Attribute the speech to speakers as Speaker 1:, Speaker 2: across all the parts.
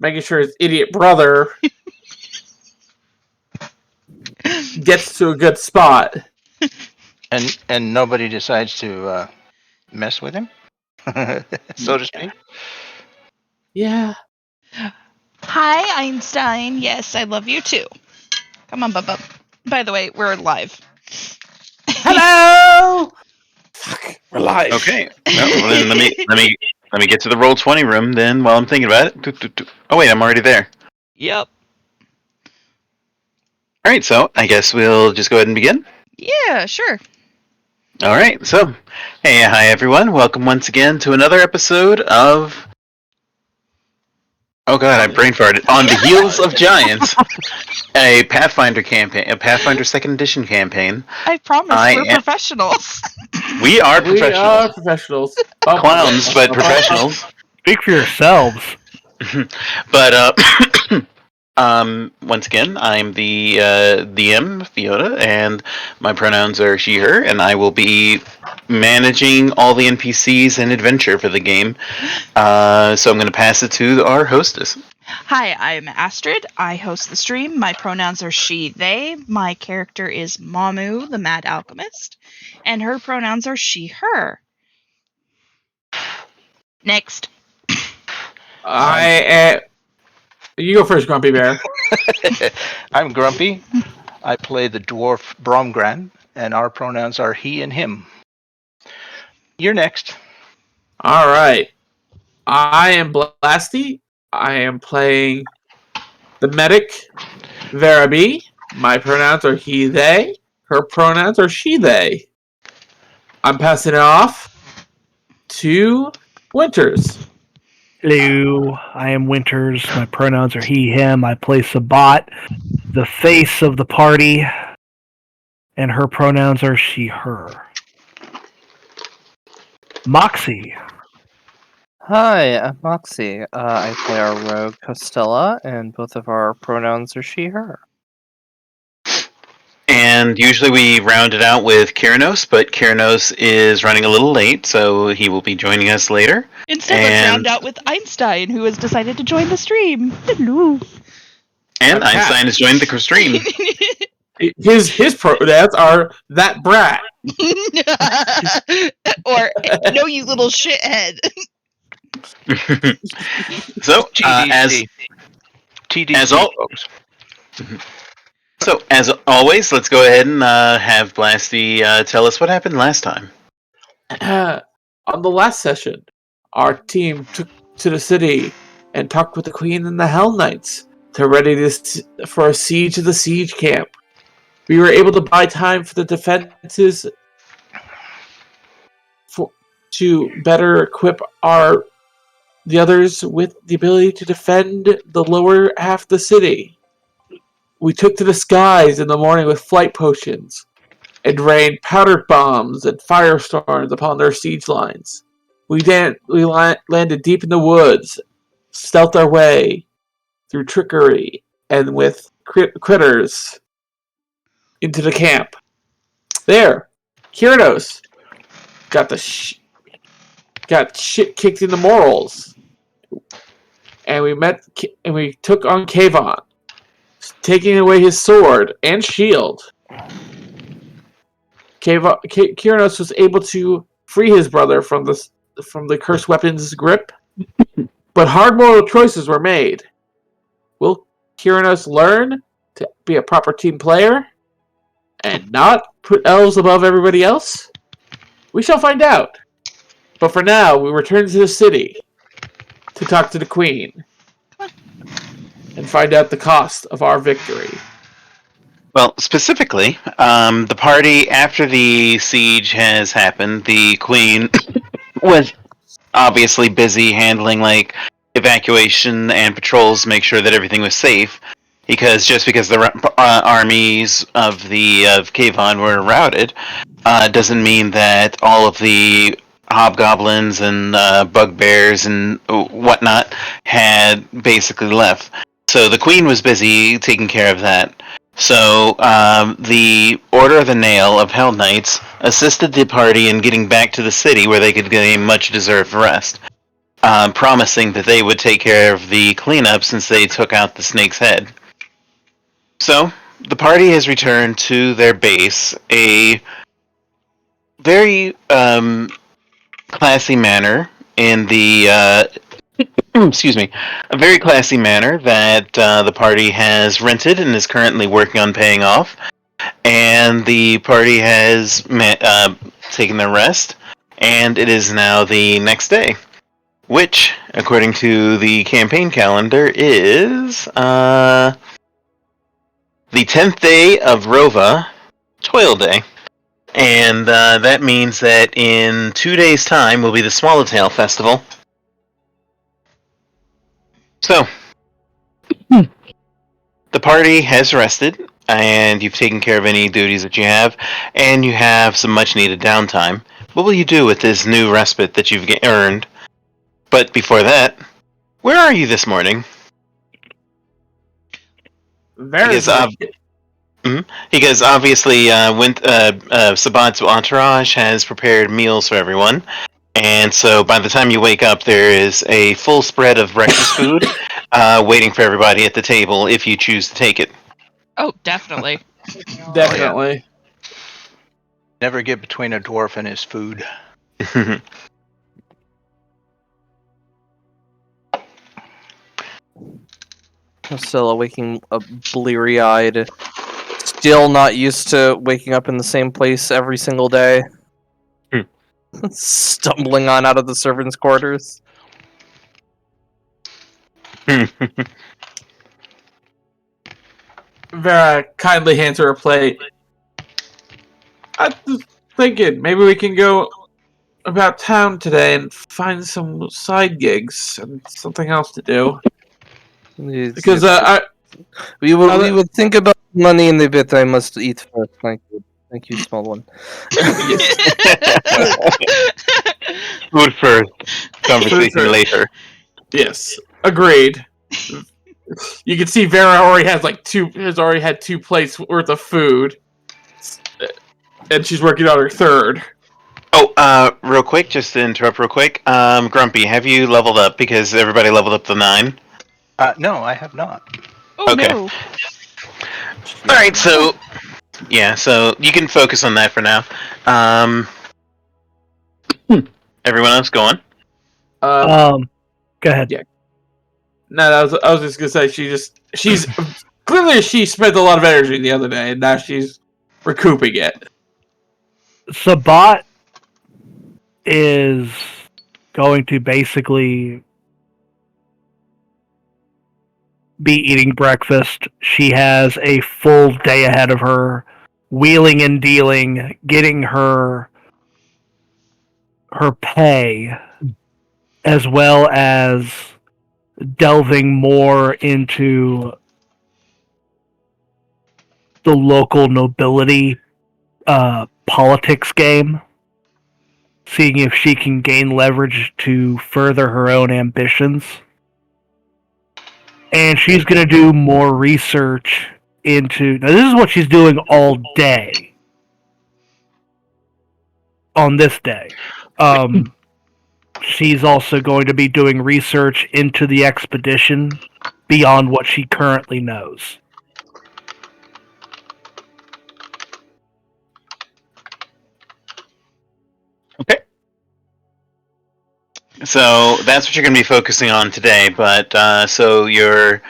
Speaker 1: making sure his idiot brother gets to a good spot.
Speaker 2: And nobody decides to mess with him, so to speak.
Speaker 1: Yeah.
Speaker 3: Hi, Einstein. Yes, I love you too. Come on, Bubba. By the way, we're live.
Speaker 1: Hello. Fuck, we're live.
Speaker 4: Okay. Well, then let me get to the Roll20 room then while I'm thinking about it. Oh wait, I'm already there.
Speaker 3: Yep.
Speaker 4: All right, so I guess we'll just go ahead and begin.
Speaker 3: Yeah, sure.
Speaker 4: All right, so hey, hi everyone. Welcome once again to another episode of. Oh god, I brain farted. On the Heels of Giants, a Pathfinder campaign, a Pathfinder 2nd Edition campaign.
Speaker 3: I promise, we're professionals.
Speaker 4: We are professionals.
Speaker 1: We are professionals.
Speaker 4: Clowns, but professionals.
Speaker 5: Speak for yourselves.
Speaker 4: But once again, I'm the DM, Fiona, and my pronouns are she, her, and I will be managing all the NPCs and adventure for the game. So I'm going to pass it to our hostess.
Speaker 3: Hi, I'm Astrid. I host the stream. My pronouns are she, they. My character is Mamu, the Mad Alchemist, and her pronouns are she, her. Next.
Speaker 1: You go first, Grumpy Bear.
Speaker 2: I'm Grumpy. I play the dwarf Bromgran, and our pronouns are he and him. You're next.
Speaker 1: All right. I am Blasty. I am playing the medic, Vera B. My pronouns are he, they. Her pronouns are she, they. I'm passing it off to Winters.
Speaker 5: Hello, I am Winters. My pronouns are he, him. I play Sabbat, the face of the party, and her pronouns are she, her. Moxie.
Speaker 6: Hi, I'm Moxie. I play our rogue Costella, and both of our pronouns are she, her.
Speaker 4: And usually we round it out with Kiranos, but Kiranos is running a little late, so he will be joining us later.
Speaker 3: Instead, let's round out with Einstein, who has decided to join the stream. Hello.
Speaker 4: And Einstein has joined the stream.
Speaker 1: His pronouns are that brat.
Speaker 3: Or, no, you little shithead.
Speaker 4: So, as always, let's go ahead and have Blasty tell us what happened last time.
Speaker 1: On the last session, our team took to the city and talked with the Queen and the Hell Knights to ready this for a siege of the siege camp. We were able to buy time for the defenses to better equip the others with the ability to defend the lower half of the city. We took to the skies in the morning with flight potions and rained powder bombs and firestorms upon their siege lines. We landed deep in the woods, stealthed our way through trickery and with critters into the camp. There, Kiranos got shit kicked in the morals, and we took on Kayvon, taking away his sword and shield. Kiranos was able to free his brother from the cursed weapon's grip, but hard moral choices were made. Will Kiranos learn to be a proper team player and not put elves above everybody else? We shall find out. But for now, we return to the city to talk to the Queen and find out the cost of our victory.
Speaker 4: Well, specifically, the party after the siege has happened, the Queen was obviously busy handling evacuation and patrols to make sure that everything was safe. Because the armies of Kayvon were routed, doesn't mean that all of the hobgoblins and bugbears and whatnot had basically left. So the Queen was busy taking care of that. So the Order of the Nail of Hell Knights assisted the party in getting back to the city where they could get a much-deserved rest. promising that they would take care of the cleanup since they took out the snake's head. So, the party has returned to their base, a very classy manner in the excuse me, a very classy manner that the party has rented and is currently working on paying off. And the party has taken their rest, and it is now the next day, which, according to the campaign calendar, is the 10th day of Rova, Toil Day. And that means that in 2 days' time will be the Swallowtail Festival. So, the party has rested, and you've taken care of any duties that you have, and you have some much-needed downtime. What will you do with this new respite that you've earned? But before that, where are you this morning? Because obviously, Sabbat's entourage has prepared meals for everyone. And so by the time you wake up, there is a full spread of breakfast food waiting for everybody at the table if you choose to take it.
Speaker 3: Oh, definitely.
Speaker 1: Definitely.
Speaker 2: Never get between a dwarf and his food.
Speaker 6: Still waking up bleary-eyed, still not used to waking up in the same place every single day. Stumbling on out of the servants' quarters.
Speaker 1: Vera kindly hands her a plate. I was thinking maybe we can go about town today and find some side gigs and something else to do. Because
Speaker 6: we will think about money in a bit. I must eat first. Thank you, small one.
Speaker 4: Food first, conversation later.
Speaker 1: Yes, agreed. You can see Vera already has already had 2 plates worth of food, and she's working on her third.
Speaker 4: Oh, real quick, just to interrupt real quick. Grumpy, have you leveled up? Because everybody leveled up to 9.
Speaker 2: No, I have not.
Speaker 3: Oh,
Speaker 4: Okay.
Speaker 3: no.
Speaker 4: Alright, so you can focus on that for now. Everyone else go on.
Speaker 5: Go ahead.
Speaker 1: Yeah. No, I was just gonna say she's clearly she spent a lot of energy the other day, and now she's recouping it.
Speaker 5: Sabbat is going to basically be eating breakfast. She has a full day ahead of her, wheeling and dealing, getting her pay, as well as delving more into the local nobility politics game, seeing if she can gain leverage to further her own ambitions. And she's going to do more research into... Now, this is what she's doing all day. On this day. She's also going to be doing research into the expedition beyond what she currently knows.
Speaker 4: Okay. So that's what you're going to be focusing on today, but so you're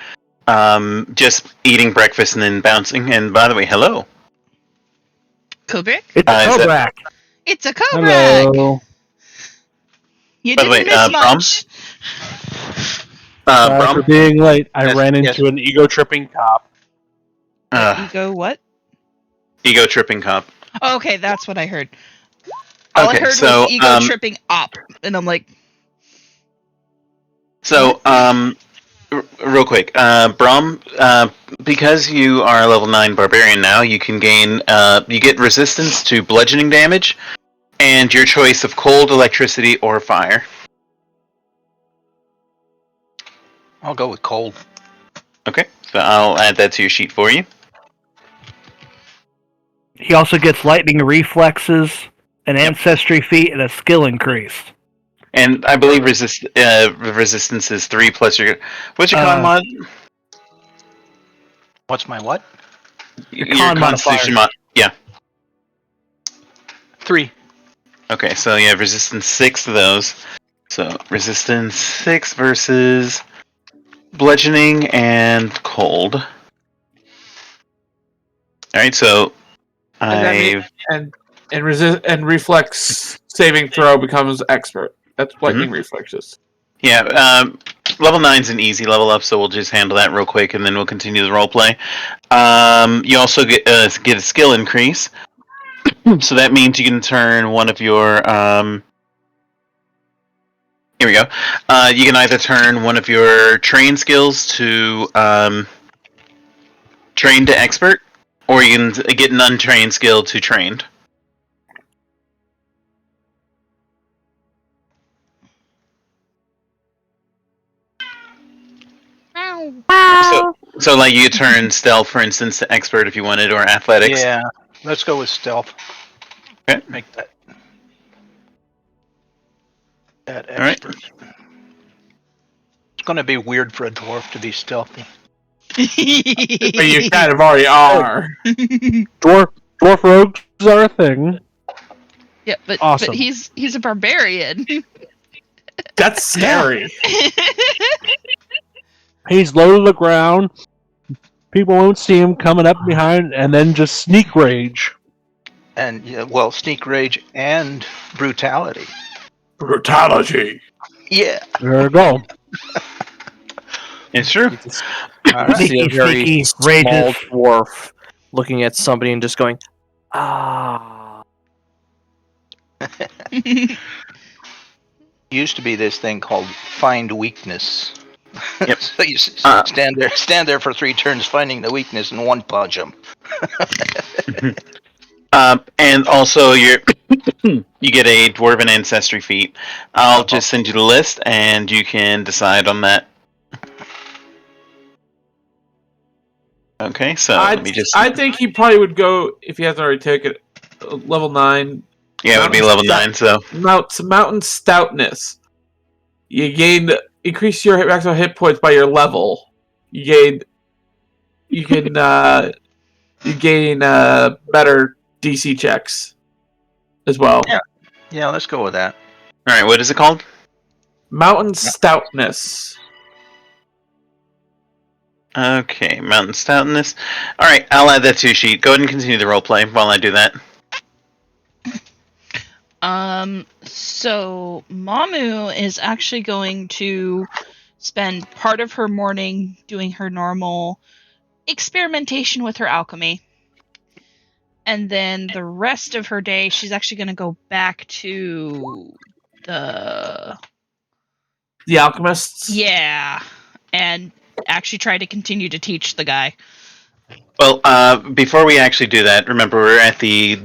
Speaker 4: just eating breakfast and then bouncing. And by the way, hello.
Speaker 3: Kubrick?
Speaker 5: It's a Kobrak.
Speaker 3: It's a Kubrick!
Speaker 6: Hello.
Speaker 3: You
Speaker 4: By the
Speaker 3: didn't
Speaker 4: way,
Speaker 3: miss
Speaker 4: Brom?
Speaker 3: much.
Speaker 7: Sorry for
Speaker 4: Brom?
Speaker 7: being late. I
Speaker 4: Yes,
Speaker 7: ran
Speaker 4: yes.
Speaker 7: into an ego-tripping cop.
Speaker 3: You go what?
Speaker 4: Ego tripping cop.
Speaker 3: Oh, okay, that's what I heard. All I
Speaker 4: Okay,
Speaker 3: heard
Speaker 4: so,
Speaker 3: was ego tripping op, and I'm like...
Speaker 4: So, real quick, Brom, because you are a level 9 barbarian now, you can gain, you get resistance to bludgeoning damage, and your choice of cold, electricity, or fire.
Speaker 2: I'll go with cold.
Speaker 4: Okay, so I'll add that to your sheet for you.
Speaker 5: He also gets lightning reflexes, an ancestry feat, and a skill increase.
Speaker 4: And I believe resistance is 3 plus your. What's your con mod?
Speaker 2: What's my what?
Speaker 5: Your con
Speaker 4: constitution mod. Yeah.
Speaker 2: 3.
Speaker 4: Okay, so you have resistance 6 of those. So resistance 6 versus bludgeoning and cold. All right, so
Speaker 1: And reflex saving throw becomes expert. That's lightning reflexes.
Speaker 4: Yeah, level 9's an easy level up, so we'll just handle that real quick, and then we'll continue the roleplay. You also get a skill increase, so that means you can turn one of your. Here we go. You can either turn one of your train skills to trained to expert, or you can get an untrained skill to trained. So like you could turn stealth, for instance, to expert if you wanted, or athletics.
Speaker 2: Yeah, let's go with stealth.
Speaker 4: Okay.
Speaker 2: Make that
Speaker 4: All right.
Speaker 2: expert. It's going to be weird for a dwarf to be stealthy.
Speaker 1: But you kind of already are.
Speaker 7: Dwarf rogues are a thing.
Speaker 3: Yeah, but
Speaker 7: Awesome.
Speaker 3: but he's a barbarian.
Speaker 1: That's scary.
Speaker 7: He's low to the ground. People won't see him coming up behind, and then just sneak rage.
Speaker 2: And well, sneak rage and brutality.
Speaker 1: Brutality.
Speaker 2: Yeah.
Speaker 7: There we go.
Speaker 4: It's true.
Speaker 6: You just
Speaker 2: All right.
Speaker 6: see a
Speaker 5: Sneaky,
Speaker 6: very
Speaker 5: sneaky,
Speaker 6: small
Speaker 5: rages.
Speaker 6: dwarf looking at somebody and just going, ah.
Speaker 2: Used to be this thing called find weakness.
Speaker 4: Yep.
Speaker 2: So you stand there for 3 turns finding the weakness and one punch him.
Speaker 4: And also you get a dwarven ancestry feat. I'll just send you the list, and you can decide on that. Okay, so let me just.
Speaker 1: I think he probably would go if he hasn't already taken it. Level 9.
Speaker 4: Yeah, it would be level 9. So
Speaker 1: Mountain stoutness. You increase your maximum hit points by your level. You gain better DC checks as well.
Speaker 2: Yeah, let's go with that.
Speaker 4: all right, what is it called?
Speaker 1: Mountain stoutness.
Speaker 4: Okay, mountain stoutness. All right, I'll add that to your sheet. Go ahead and continue the roleplay while I do that.
Speaker 3: So Mamu is actually going to spend part of her morning doing her normal experimentation with her alchemy. And then the rest of her day, she's actually going to go back to the
Speaker 1: Alchemists?
Speaker 3: Yeah. And actually try to continue to teach the guy.
Speaker 4: Well, before we actually do that, remember we're at the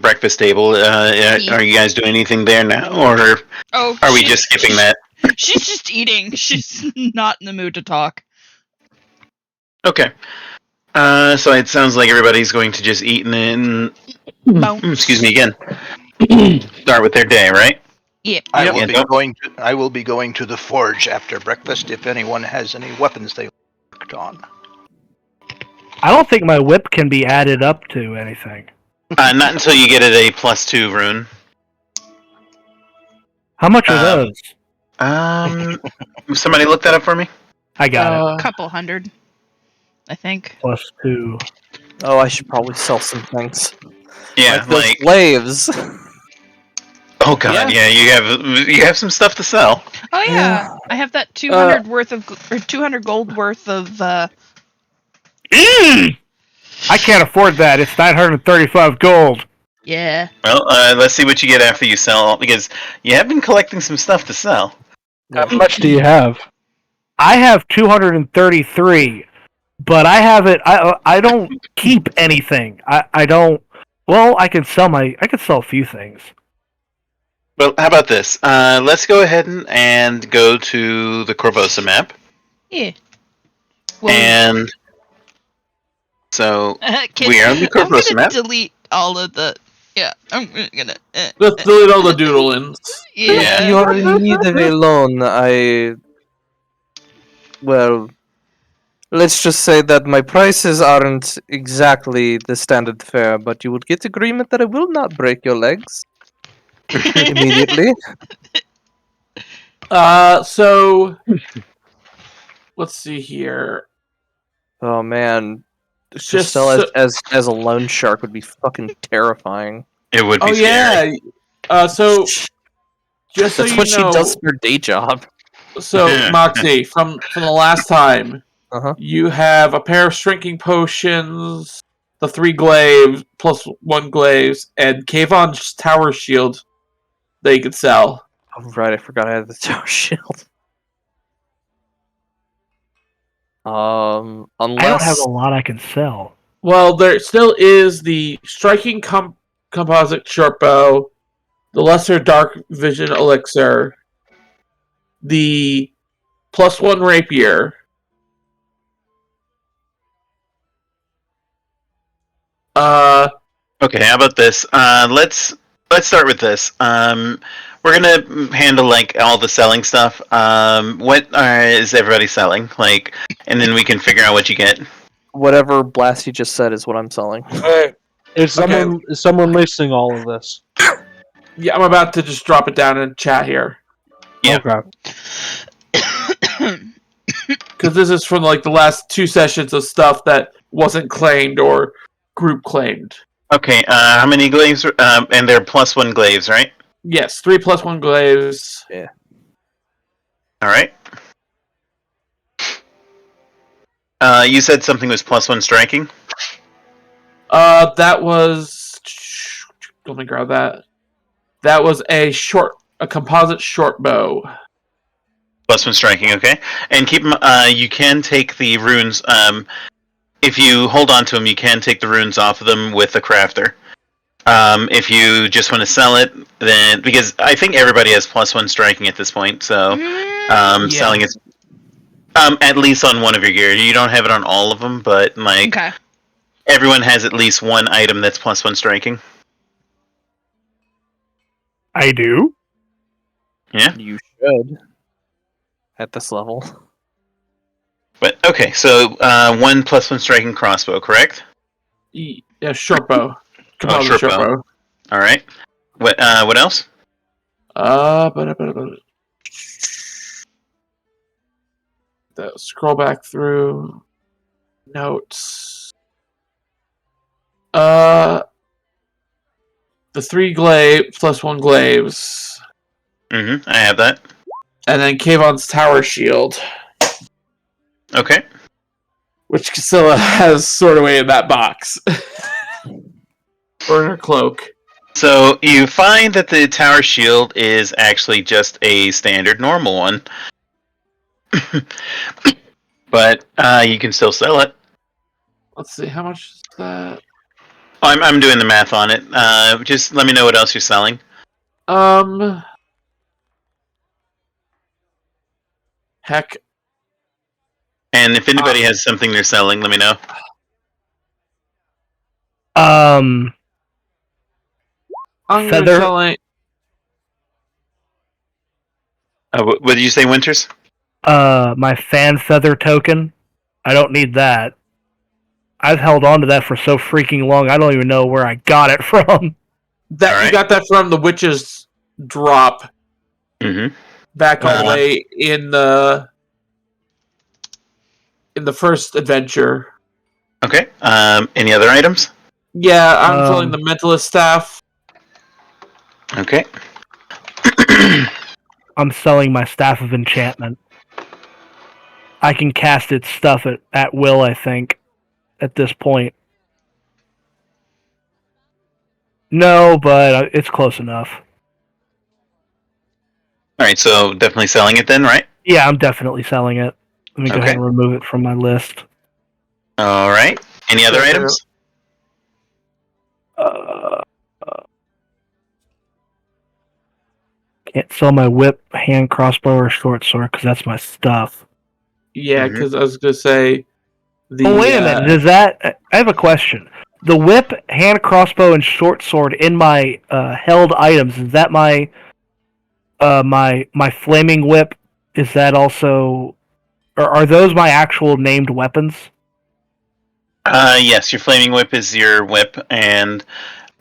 Speaker 4: breakfast table. Are you guys doing anything there now, or are we just skipping that?
Speaker 3: She's just eating. She's not in the mood to talk.
Speaker 4: Okay. So it sounds like everybody's going to just eat and then... excuse me again. Start with their day, right?
Speaker 3: Yeah.
Speaker 2: I will be going to the forge after breakfast if anyone has any weapons they worked on.
Speaker 5: I don't think my whip can be added up to anything.
Speaker 4: Not until you get it a +2 rune.
Speaker 5: How much are those?
Speaker 4: Somebody look that up for me.
Speaker 5: I got it.
Speaker 3: Couple hundred, I think.
Speaker 5: +2.
Speaker 6: Oh, I should probably sell some things.
Speaker 4: Yeah,
Speaker 6: Those
Speaker 4: like
Speaker 6: slaves.
Speaker 4: oh god, yeah, you have some stuff to sell.
Speaker 3: Oh yeah, I have that 200 worth of or 200 gold worth of.
Speaker 5: I can't afford that. It's 935 gold.
Speaker 3: Yeah.
Speaker 4: Well, let's see what you get after you sell, because you have been collecting some stuff to sell.
Speaker 7: How much do you have?
Speaker 5: I have 233, but I have it. I don't keep anything. I don't. Well, I could sell a few things.
Speaker 4: Well, how about this? Let's go ahead and go to the Corvosa map.
Speaker 3: Yeah. Well,
Speaker 4: And so we are on the Corvosa
Speaker 3: I'm gonna
Speaker 4: map.
Speaker 3: delete all of the Yeah, I'm gonna.
Speaker 1: Let's delete all the doodlings.
Speaker 3: Yeah.
Speaker 6: If you are in need of a loan, well, let's just say that my prices aren't exactly the standard fare, but you would get agreement that I will not break your legs immediately.
Speaker 1: So let's see here.
Speaker 6: Oh man,
Speaker 1: Just
Speaker 6: Costello
Speaker 1: so-
Speaker 6: as a loan shark would be fucking terrifying.
Speaker 4: It would be
Speaker 1: oh
Speaker 4: scary.
Speaker 1: yeah. So just so
Speaker 6: That's
Speaker 1: you
Speaker 6: what
Speaker 1: know,
Speaker 6: she does for her day job.
Speaker 1: so Moxie, from the last time,
Speaker 6: Uh-huh.
Speaker 1: you have a pair of shrinking potions, the 3 glaives plus 1 glaives, and Kayvon's tower shield that you could sell.
Speaker 6: Oh, right, I forgot I had the tower shield.
Speaker 5: I don't have
Speaker 6: Unless
Speaker 5: a lot I can sell.
Speaker 1: Well, there still is the striking composite short bow, the lesser dark vision elixir, the +1 rapier.
Speaker 4: Okay, how about this? Let's start with this. We're gonna handle like all the selling stuff. What is everybody selling? Like, and then we can figure out what you get.
Speaker 6: whatever Blasty just said is what I'm selling.
Speaker 7: Is someone listing all of this?
Speaker 1: Yeah, I'm about to just drop it down in chat here.
Speaker 4: Yeah.
Speaker 7: Okay.
Speaker 1: Because this is from like the last 2 sessions of stuff that wasn't claimed or group claimed.
Speaker 4: Okay. How many glaives? And they're +1 glaives, right?
Speaker 1: Yes, 3 + 1 glaives.
Speaker 4: All right. You said something was +1 striking.
Speaker 1: That was. Let me grab that. That was a composite short bow.
Speaker 4: +1 striking, okay. And keep you can take the runes. If you hold on to them, you can take the runes off of them with the crafter. If you just want to sell it, then because I think everybody has +1 striking at this point, so selling it at least on one of your gear. You don't have it on all of them, but like
Speaker 3: Okay.
Speaker 4: everyone has at least one item that's +1 striking.
Speaker 5: I do.
Speaker 4: Yeah.
Speaker 6: You should. At this level.
Speaker 4: But okay, so 1 +1 striking crossbow, correct?
Speaker 1: Yeah, short bow.
Speaker 4: Short bow. All right. What else?
Speaker 1: Scroll back through notes. The 3 glaive +1 glaives,
Speaker 4: I have that.
Speaker 1: and then Kayvon's tower shield,
Speaker 4: Okay.
Speaker 1: which Casilla has stored away in that box, or in her cloak.
Speaker 4: So you find that the tower shield is actually just a standard normal one. But you can still sell it.
Speaker 1: Let's see, how much is that?
Speaker 4: I'm doing the math on it. Just let me know what else you're selling.
Speaker 1: Heck,
Speaker 4: And if anybody has something they're selling, let me know.
Speaker 1: I'm gonna
Speaker 5: Feather-
Speaker 1: sell it.
Speaker 4: What did you say, Winters?
Speaker 5: My fan feather token. I don't need that. I've held on to that for so freaking long. I don't even know where I got it from.
Speaker 1: That
Speaker 4: Alright.
Speaker 1: You got that from the witch's drop
Speaker 4: Mm-hmm.
Speaker 1: back all the way in the first adventure.
Speaker 4: Okay. Any other items?
Speaker 1: Yeah, I'm selling the mentalist staff.
Speaker 4: Okay.
Speaker 5: I'm selling my staff of enchantment. I can cast its stuff at will, I think, at this point. No, but it's close enough.
Speaker 4: All right. So definitely selling it then, right?
Speaker 5: Yeah, I'm definitely selling it. Let me go
Speaker 4: Okay.
Speaker 5: ahead and remove it from my list.
Speaker 4: All right. Any other items?
Speaker 5: Can't sell my whip, hand crossbow, or short sword because that's my stuff.
Speaker 1: Yeah, because I was gonna say the.
Speaker 5: Oh, wait a minute. Does that? I have a question. the whip, hand crossbow, and short sword in my held items. Is that my my flaming whip? Is that also, or are those my actual named weapons?
Speaker 4: Yes, your flaming whip is your whip, and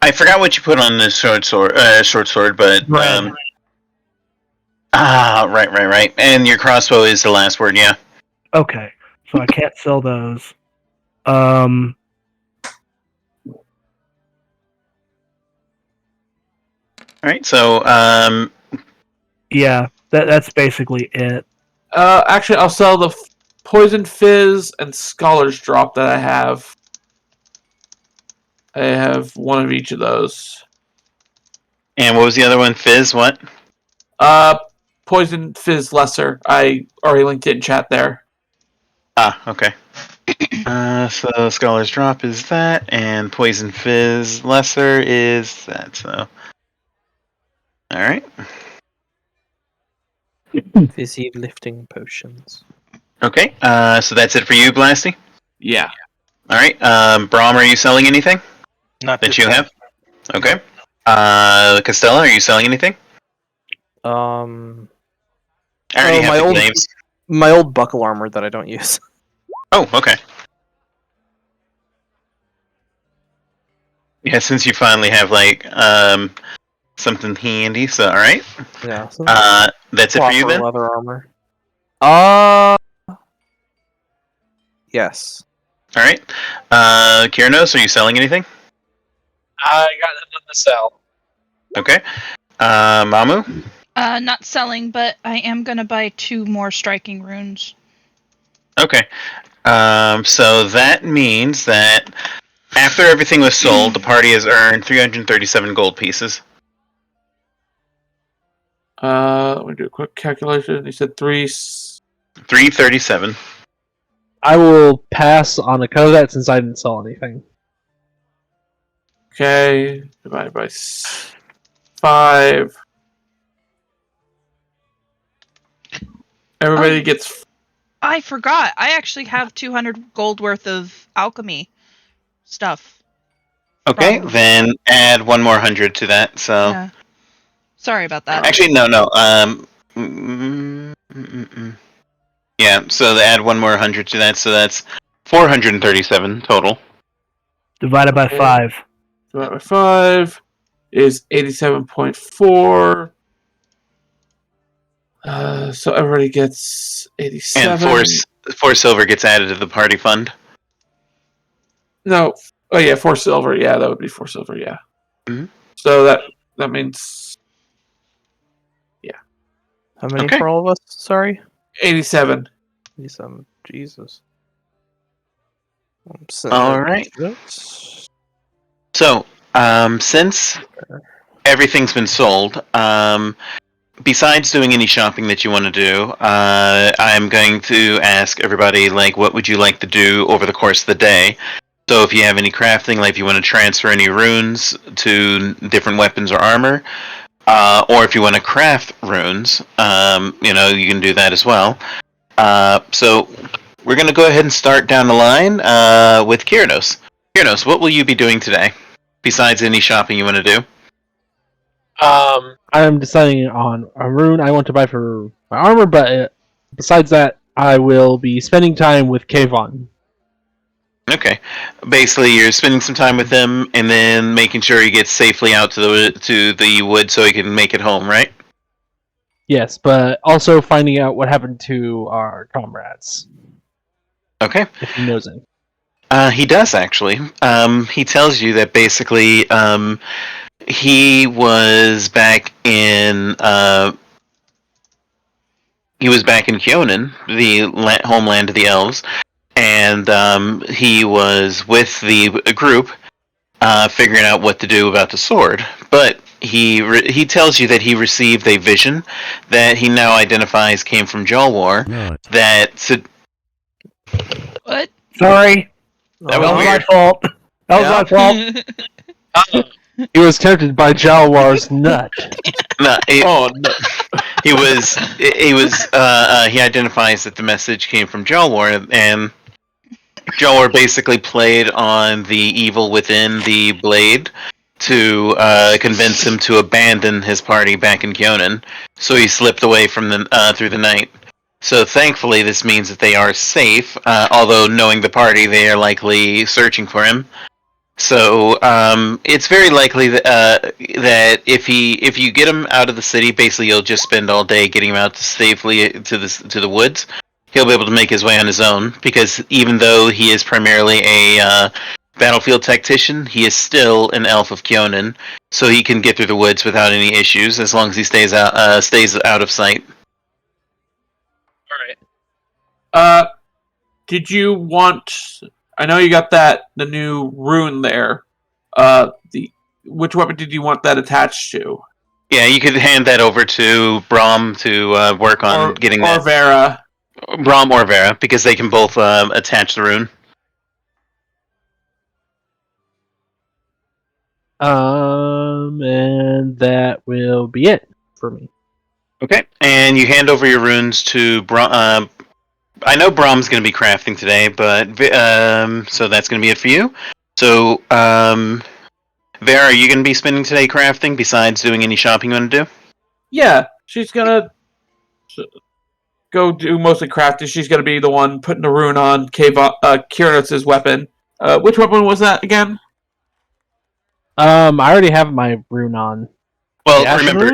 Speaker 4: I forgot what you put on the short sword, but
Speaker 5: Right.
Speaker 4: right. And your crossbow is the last word, yeah.
Speaker 5: Okay, so I can't sell those.
Speaker 4: All right, so
Speaker 5: Yeah, that's basically it.
Speaker 1: Actually, I'll sell the Poison Fizz and Scholar's Drop that I have. I have one of each of those.
Speaker 4: and what was the other one? Fizz, what?
Speaker 1: Poison Fizz Lesser. I already linked it in chat there.
Speaker 4: Okay. So Scholar's Drop is that, and Poison Fizz Lesser is that, so. Alright.
Speaker 6: Fizzy lifting potions.
Speaker 4: Okay, so that's it for you, Blasty?
Speaker 1: Yeah.
Speaker 4: Alright, Brom, are you selling anything
Speaker 2: Not
Speaker 4: that
Speaker 2: this
Speaker 4: you
Speaker 2: time.
Speaker 4: have? Okay. Costello, are you selling anything?
Speaker 6: I
Speaker 4: I already have
Speaker 6: my
Speaker 4: the
Speaker 6: old
Speaker 4: names.
Speaker 6: my old buckle armor that I don't use.
Speaker 4: Oh, okay. Yeah, since you finally have, like, something handy, so alright.
Speaker 6: Yeah. So
Speaker 4: That's it for you
Speaker 6: proper
Speaker 4: then?
Speaker 6: leather armor. Yes.
Speaker 4: Alright. Kiranos, are you selling anything?
Speaker 7: I got nothing to sell.
Speaker 4: Okay. Mamu?
Speaker 3: Not selling, but I am gonna buy 2 more striking runes.
Speaker 4: Okay. So that means that after everything was sold, the party has earned 337 gold pieces.
Speaker 1: Let me do a quick calculation. You said 3.
Speaker 4: 337.
Speaker 7: I will pass on account of that since I didn't sell anything.
Speaker 1: Okay. Divided by 5. Everybody gets.
Speaker 3: I forgot. I actually have 200 gold worth of alchemy stuff.
Speaker 4: Okay,
Speaker 3: From-
Speaker 4: then add one more 100 to that. So
Speaker 3: Yeah. Sorry about that.
Speaker 4: actually, no. Yeah, so they add one more 100 to that, so that's 437 total.
Speaker 5: Divided by
Speaker 1: Okay.
Speaker 5: 5.
Speaker 1: Divided by 5 is 87.4. So everybody gets 87.
Speaker 4: And four silver gets added to the party fund.
Speaker 1: No. Oh, yeah, 4 silver. Yeah, that would be 4 silver, yeah.
Speaker 4: Mm-hmm.
Speaker 1: So that means.
Speaker 6: How many
Speaker 4: Okay.
Speaker 6: for all of us? Sorry.
Speaker 1: 87.
Speaker 6: 87. Jesus.
Speaker 4: All right. So, since everything's been sold, besides doing any shopping that you want to do, I'm going to ask everybody, like, what would you like to do over the course of the day? So if you have any crafting, like if you want to transfer any runes to different weapons or armor, or if you want to craft runes, you can do that as well. So we're going to go ahead and start down the line with Kiranos. Kiranos, what will you be doing today, besides any shopping you want to do?
Speaker 7: I'm deciding on a rune I want to buy for my armor, but besides that, I will be spending time with Kayvon.
Speaker 4: Okay. Basically, you're spending some time with him, and then making sure he gets safely out to the wood so he can make it home, right?
Speaker 7: Yes, but also finding out what happened to our comrades,
Speaker 4: Okay.
Speaker 7: if he knows any.
Speaker 4: He does actually. He tells you that basically he was back in Kionin, the homeland of the elves, and he was with the group figuring out what to do about the sword. But he tells you that he received a vision that he now identifies came from Jalwar.
Speaker 3: What?
Speaker 5: Sorry.
Speaker 4: That was
Speaker 5: my
Speaker 4: weird.
Speaker 5: fault. That was my fault.
Speaker 7: He was tempted by Jalwar's nut.
Speaker 4: No,
Speaker 1: Oh, no.
Speaker 4: he identifies that the message came from Jalwar, and Jor basically played on the evil within the blade to convince him to abandon his party back in Kyonin, so he slipped away from through the night. So thankfully, this means that they are safe. Although knowing the party, they are likely searching for him. So it's very likely that if you get him out of the city, basically you'll just spend all day getting him out safely to the woods. He'll be able to make his way on his own, because even though he is primarily a battlefield tactician, he is still an elf of Kyonin, so he can get through the woods without any issues as long as he stays out of sight.
Speaker 1: Did you want? I know you got the new rune there. Which weapon did you want that attached to?
Speaker 4: Yeah, you could hand that over to Brom to work on getting that.
Speaker 1: Or Vera.
Speaker 4: Brom or Vera, because they can both attach the rune.
Speaker 7: And that will be it for me.
Speaker 4: Okay, and you hand over your runes to Brom. I know Brom's going to be crafting today, but so that's going to be it for you. So, Vera, are you going to be spending today crafting besides doing any shopping you want to do?
Speaker 1: Yeah, she's gonna go do mostly crafting. She's gonna be the one putting the rune on Kiranos' weapon. Which weapon was that again?
Speaker 7: I already have my rune on.
Speaker 4: Well,
Speaker 7: The Ashen
Speaker 4: remember,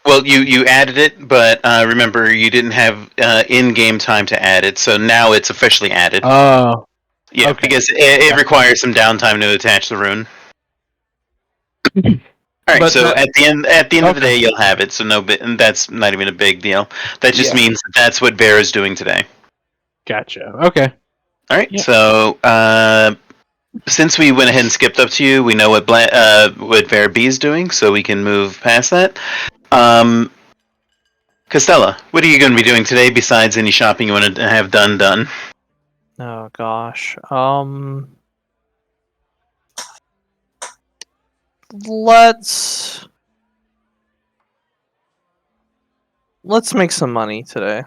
Speaker 7: rune?
Speaker 4: you added it, but remember you didn't have in-game time to add it, so now it's officially added.
Speaker 7: Oh,
Speaker 4: Yeah,
Speaker 7: okay.
Speaker 4: because it requires some downtime to attach the rune. All right,
Speaker 1: But
Speaker 4: so
Speaker 1: that-
Speaker 4: at the end of the
Speaker 7: Okay.
Speaker 4: day, you'll have it. So and that's not even a big deal. That just
Speaker 1: Yeah.
Speaker 4: means that's what Vera's doing today.
Speaker 7: Gotcha. Okay.
Speaker 4: All right,
Speaker 7: Yeah.
Speaker 4: so since we went ahead and skipped up to you, we know what Vera B is doing, so we can move past that. Costella, what are you going to be doing today besides any shopping you want to have done?
Speaker 6: Oh gosh. Let's make some money today.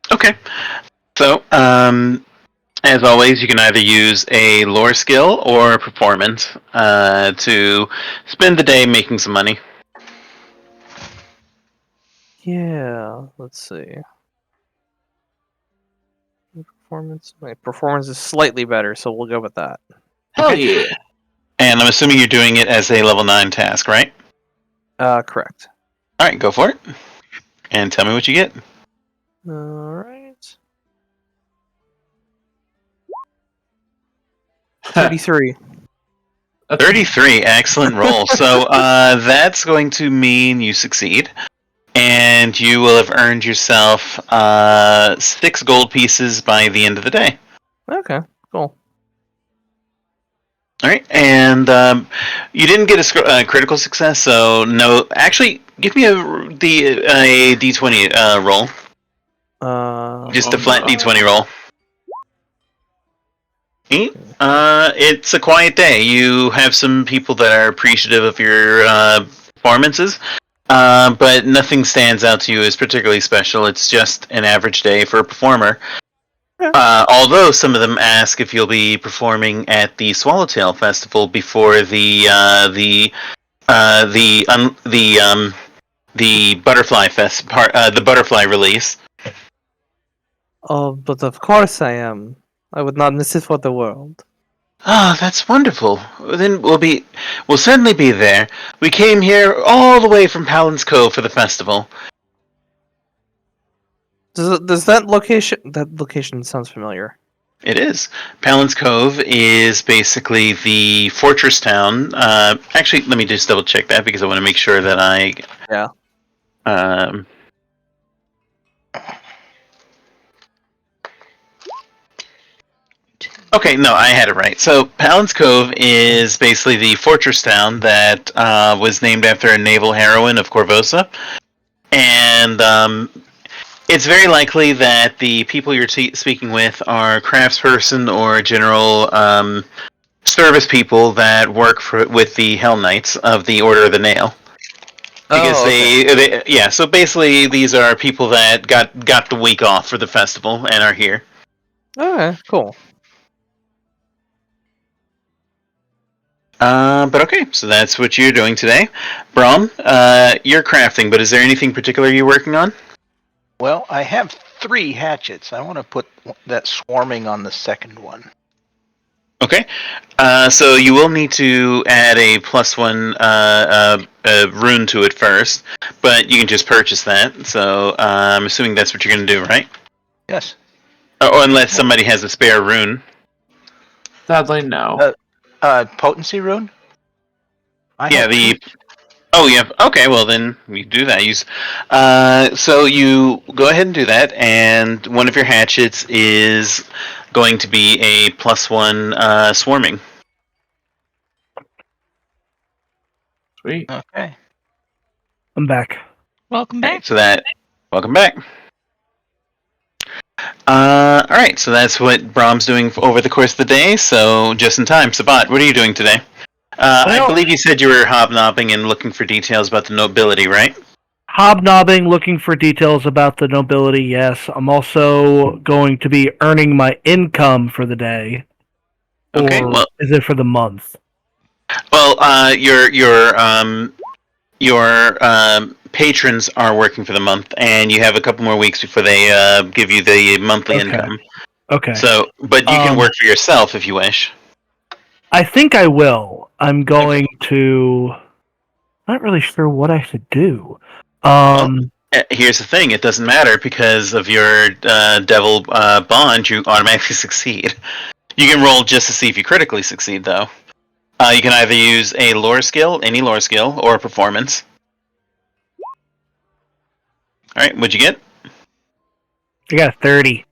Speaker 4: Okay. So, as always, you can either use a lore skill or a performance to spend the day making some money.
Speaker 6: Yeah, let's see. My performance is slightly better, so we'll go with that.
Speaker 1: Hell yeah!
Speaker 4: And I'm assuming you're doing it as a level 9 task, right?
Speaker 6: Correct.
Speaker 4: Alright, go for it. And tell me what you get.
Speaker 6: Alright. 33.
Speaker 4: 33, excellent roll. So that's going to mean you succeed. And you will have earned yourself 6 gold pieces by the end of the day.
Speaker 6: Okay, cool.
Speaker 4: Alright, and you didn't get a critical success, so no. Actually, give me a d20 roll. Just a flat d20 roll. 8. It's a quiet day. You have some people that are appreciative of your performances, but nothing stands out to you as particularly special. It's just an average day for a performer. Although some of them ask if you'll be performing at the Swallowtail Festival before the Butterfly Fest the Butterfly release.
Speaker 6: Oh, but of course I am. I would not miss it for the world.
Speaker 4: Ah, that's wonderful. Then we'll certainly be there. We came here all the way from Palin's Cove for the festival.
Speaker 6: Does that location sounds familiar?
Speaker 4: It is. Palin's Cove is basically the fortress town. Actually, let me just double check that because I want to make sure that I.
Speaker 6: Yeah.
Speaker 4: Okay, no, I had it right. So, Palin's Cove is basically the fortress town that was named after a naval heroine of Corvosa. And it's very likely that the people you're speaking with are craftsperson or general service people that work with the Hell Knights of the Order of the Nail. Because they so basically these are people that got the week off for the festival and are here.
Speaker 6: Okay, cool.
Speaker 4: But okay, so that's what you're doing today. Brom, you're crafting, but is there anything particular you're working on?
Speaker 2: Well, I have 3 hatchets. I want to put that swarming on the second one.
Speaker 4: Okay, so you will need to add a +1 rune to it first, but you can just purchase that. So I'm assuming that's what you're going to do, right?
Speaker 2: Yes.
Speaker 4: Or unless somebody has a spare rune.
Speaker 1: Sadly, no.
Speaker 2: Potency rune? I
Speaker 4: Yeah,
Speaker 2: have
Speaker 4: the
Speaker 2: 2.
Speaker 4: Oh, yeah. Okay, well then we do that. So you go ahead and do that, and one of your hatchets is going to be a +1 swarming.
Speaker 1: Sweet.
Speaker 2: Okay.
Speaker 5: I'm back.
Speaker 3: Welcome
Speaker 4: Okay,
Speaker 3: back.
Speaker 4: so that. Welcome back. All right, so that's what Brom's doing over the course of the day. So just in time, Sabbat, what are you doing today? I
Speaker 5: Well-
Speaker 4: believe you said you were hobnobbing and looking for details about the nobility, right?
Speaker 5: Hobnobbing, looking for details about the nobility, yes. I'm also going to be earning my income for the day.
Speaker 4: Okay,
Speaker 5: Or
Speaker 4: well-
Speaker 5: is it for the month?
Speaker 4: Well, your patrons are working for the month, and you have a couple more weeks before they give you the monthly
Speaker 5: Okay.
Speaker 4: income.
Speaker 5: Okay.
Speaker 4: So, but you can work for yourself if you wish.
Speaker 5: I think I will. I'm going to. Not really sure what I should do.
Speaker 4: Here's the thing: it doesn't matter because of your devil bond. You automatically succeed. You can roll just to see if you critically succeed, though. You can either use a lore skill, any lore skill, or a performance. All right, what'd you get?
Speaker 5: I got a 30.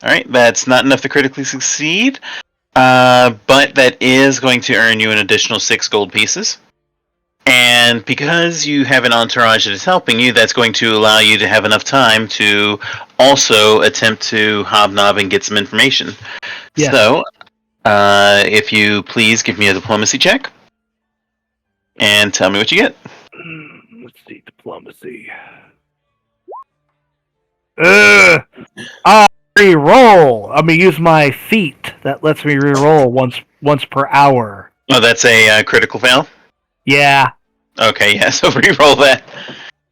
Speaker 4: All right, that's not enough to critically succeed, but that is going to earn you an additional 6 gold pieces. And because you have an entourage that is helping you, that's going to allow you to have enough time to also attempt to hobnob and get some information.
Speaker 5: Yes.
Speaker 4: So, if you please give me a diplomacy check and tell me what you get.
Speaker 5: Let's see, diplomacy. Re-roll. I'm gonna use my feat. That lets me re-roll once per hour.
Speaker 4: Oh, that's a critical fail?
Speaker 5: Yeah.
Speaker 4: Okay, yeah, so re-roll that.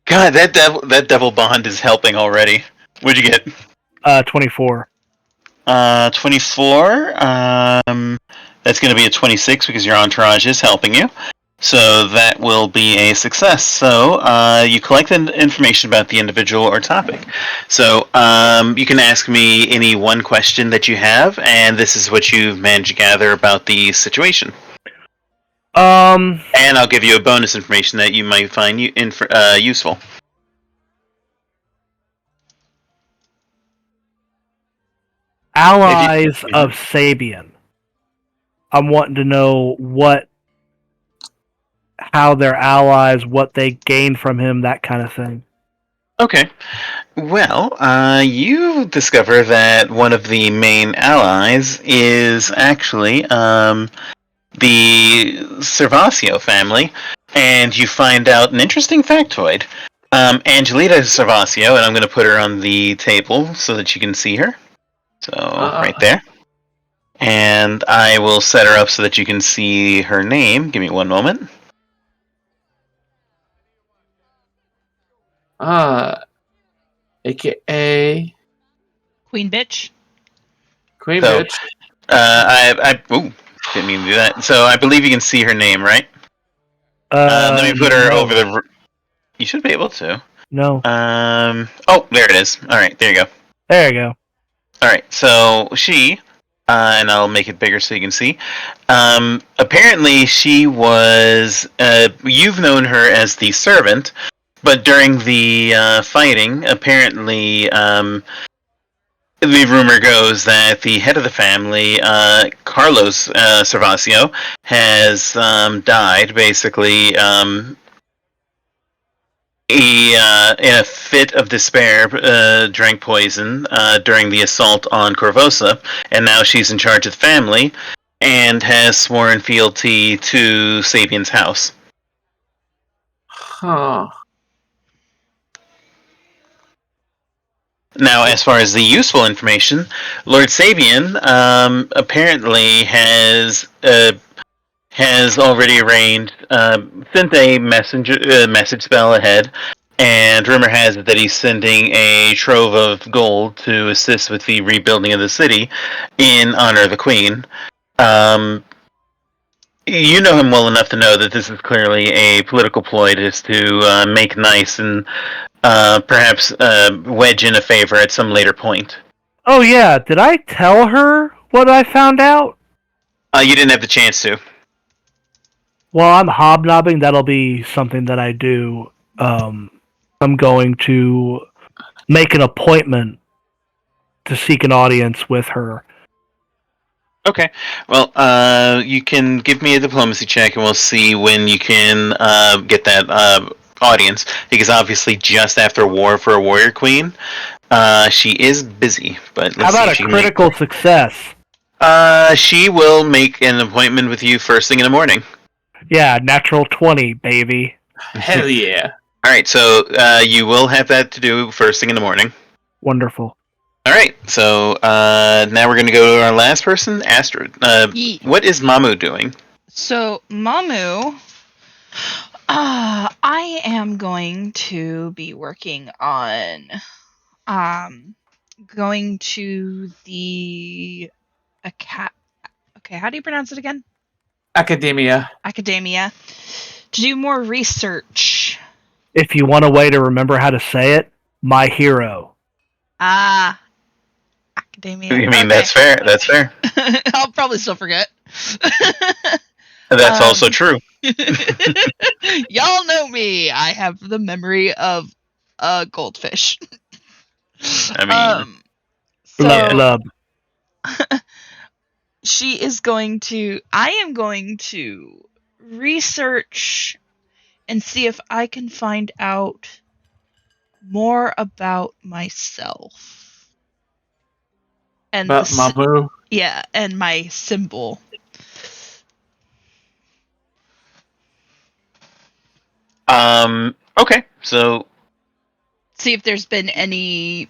Speaker 4: God, that devil bond is helping already. What'd you get?
Speaker 5: 24.
Speaker 4: 24. That's going to be a 26 because your entourage is helping you. So that will be a success. So you collect information about the individual or topic. So you can ask me any one question that you have, and this is what you've managed to gather about the situation. And I'll give you a bonus information that you might find useful.
Speaker 5: Allies of Sabian. I'm wanting to know how they're allies, what they gain from him, that kind of thing.
Speaker 4: Okay. Well, you discover that one of the main allies is actually the Servacio family, and you find out an interesting factoid. Angelita Servacio, and I'm going to put her on the table so that you can see her. So, right there. And I will set her up so that you can see her name. Give me one moment.
Speaker 1: AKA
Speaker 3: Queen bitch.
Speaker 1: Queen
Speaker 4: So,
Speaker 1: Bitch.
Speaker 4: Didn't mean to do that. So I believe you can see her name, right? Let me put her
Speaker 5: no.
Speaker 4: over the. You should be able to.
Speaker 5: No.
Speaker 4: Oh, there it is. All right, there you go.
Speaker 5: There you go.
Speaker 4: All right, so she, and I'll make it bigger so you can see. Apparently, she was. You've known her as the servant, but during the fighting, apparently, the rumor goes that the head of the family, Carlos Servacio, has died. Basically, he, in a fit of despair, drank poison during the assault on Corvosa, and now she's in charge of the family and has sworn fealty to Sabian's house.
Speaker 1: Huh.
Speaker 4: Now, as far as the useful information, Lord Sabian apparently has already arranged, sent a message spell ahead, and rumor has it that he's sending a trove of gold to assist with the rebuilding of the city in honor of the Queen. You know him well enough to know that this is clearly a political ploy just to make nice and perhaps wedge in a favor at some later point.
Speaker 5: Oh yeah, did I tell her what I found out?
Speaker 4: You didn't have the chance to.
Speaker 5: Well, I'm hobnobbing. That'll be something that I do. I'm going to make an appointment to seek an audience with her.
Speaker 4: Okay. Well, you can give me a diplomacy check, and we'll see when you can get that audience. Because obviously, just after war for a warrior queen, she is busy. But
Speaker 5: How
Speaker 4: let's see
Speaker 5: about
Speaker 4: if
Speaker 5: a
Speaker 4: she can
Speaker 5: critical success?
Speaker 4: she will make an appointment with you first thing in the morning.
Speaker 5: Yeah, natural 20, baby.
Speaker 1: Hell yeah.
Speaker 4: All right. So you will have that to do first thing in the morning.
Speaker 5: Wonderful.
Speaker 4: All right. So now we're going to go to our last person, Astrid. What is Mamu doing?
Speaker 3: So, Mamu, I am going to be working on going to the okay, how do you pronounce it again?
Speaker 1: Academia.
Speaker 3: Academia, to do more research.
Speaker 5: If you want a way to remember how to say it, my hero.
Speaker 3: Academia.
Speaker 4: I mean,
Speaker 3: Okay.
Speaker 4: that's fair. That's fair.
Speaker 3: I'll probably still forget.
Speaker 4: That's also true.
Speaker 3: Y'all know me. I have the memory of a goldfish.
Speaker 4: I mean,
Speaker 5: Blub,
Speaker 3: So
Speaker 5: blub.
Speaker 3: I am going to research and see if I can find out more about myself. And
Speaker 1: About Mamu.
Speaker 3: yeah, and my symbol.
Speaker 4: Okay. So
Speaker 3: See if there's been any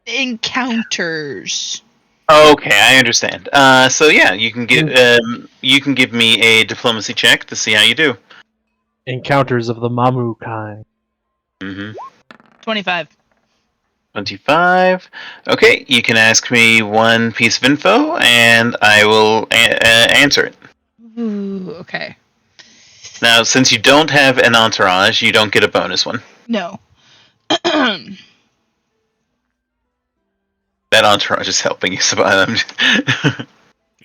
Speaker 3: encounters.
Speaker 4: okay, I understand. So yeah, you can give me a diplomacy check to see how you do.
Speaker 7: Encounters of the Mamu kind.
Speaker 3: 25.
Speaker 4: 25. Okay, you can ask me one piece of info, and I will answer it.
Speaker 3: Ooh, okay.
Speaker 4: Now, since you don't have an entourage, you don't get a bonus one.
Speaker 3: No.
Speaker 4: That entourage is helping you survive.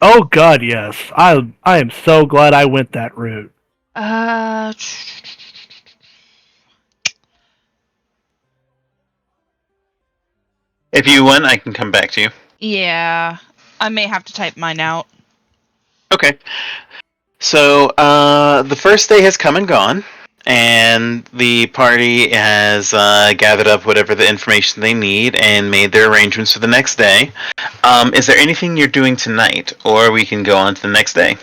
Speaker 5: Oh god, yes. I am so glad I went that route.
Speaker 4: If you want, I can come back to you.
Speaker 3: Yeah. I may have to type mine out.
Speaker 4: Okay. So, the first day has come and gone, and the party has gathered up whatever the information they need and made their arrangements for the next day. Is there anything you're doing tonight, or we can go on to the next day?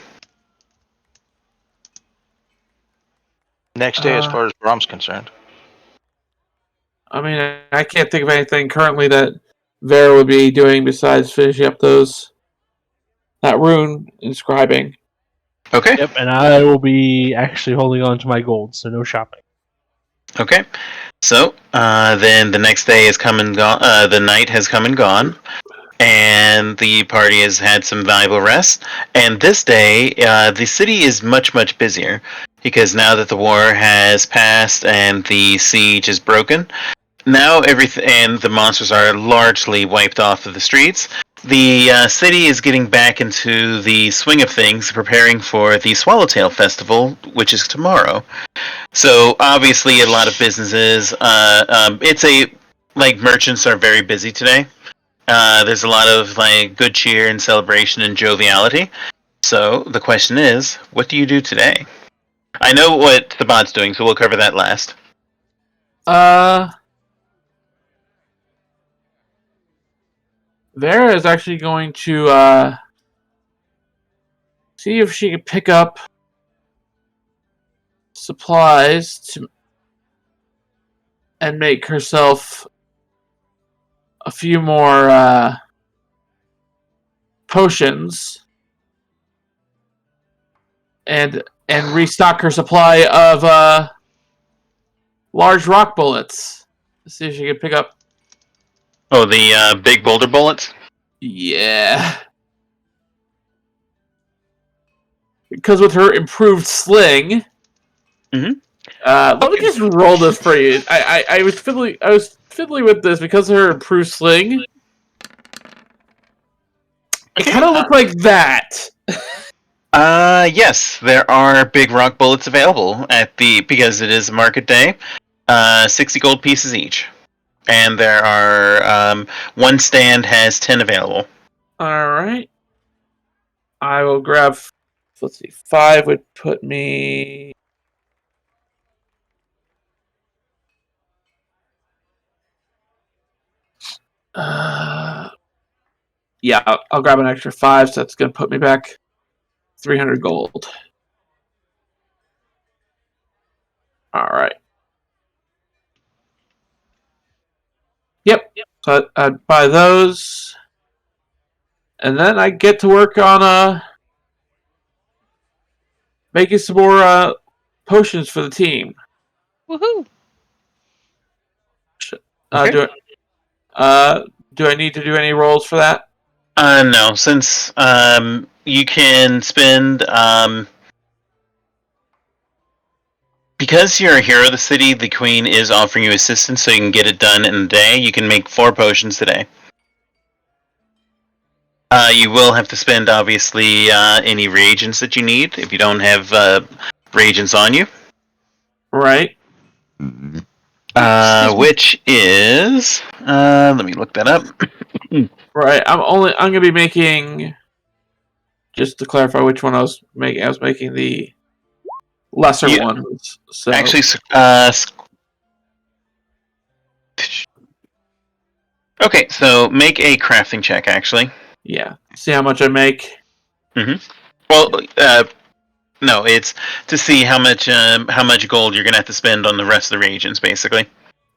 Speaker 2: Next day, as far as Brom's concerned.
Speaker 1: I mean, I can't think of anything currently that Vera would be doing besides finishing up that rune inscribing.
Speaker 4: Okay.
Speaker 7: Yep, and I will be actually holding on to my gold, so no shopping.
Speaker 4: Okay. So, then the next day has come and gone. The night has come and gone, and the party has had some valuable rest. And this day, the city is much, much busier because now that the war has passed and the siege is broken, now everything and the monsters are largely wiped off of the streets. The city is getting back into the swing of things, preparing for the Swallowtail Festival, which is tomorrow. So obviously, a lot of businesses. Merchants are very busy today. There's a lot of good cheer and celebration and joviality. So the question is, what do you do today? I know what Sabbat's doing, so we'll cover that last.
Speaker 1: Vera is actually going to see if she can pick up supplies and make herself a few more potions and restock her supply of large rock bullets. Let's see if she can pick up.
Speaker 4: Oh, the big boulder bullets?
Speaker 1: Yeah. Because with her improved sling, let me just roll this for you. I was fiddling with this because of her improved sling. It kind of looked like that.
Speaker 4: Yes, there are big rock bullets available because it is market day. 60 gold pieces each. And there are, one stand has 10 available.
Speaker 1: Alright. I will grab, let's see, 5 would put me... yeah, I'll grab an extra 5, so that's going to put me back 300 gold. Alright. Yep. So I'd buy those. And then I get to work on making some more potions for the team.
Speaker 3: Woohoo!
Speaker 4: Okay.
Speaker 1: Do I need to do any rolls for that?
Speaker 4: No, since you can spend because you're a hero of the city, the queen is offering you assistance so you can get it done in a day. You can make 4 potions today. You will have to spend, obviously, any reagents that you need if you don't have reagents on you.
Speaker 1: Right.
Speaker 4: Which is... let me look that up.
Speaker 1: Right. I'm gonna be making, just to clarify which one I was making the lesser ones. So
Speaker 4: Actually, okay, so make a crafting check, actually.
Speaker 1: yeah. See how much I make.
Speaker 4: Well, no, it's to see how much gold you're gonna have to spend on the rest of the reagents, basically.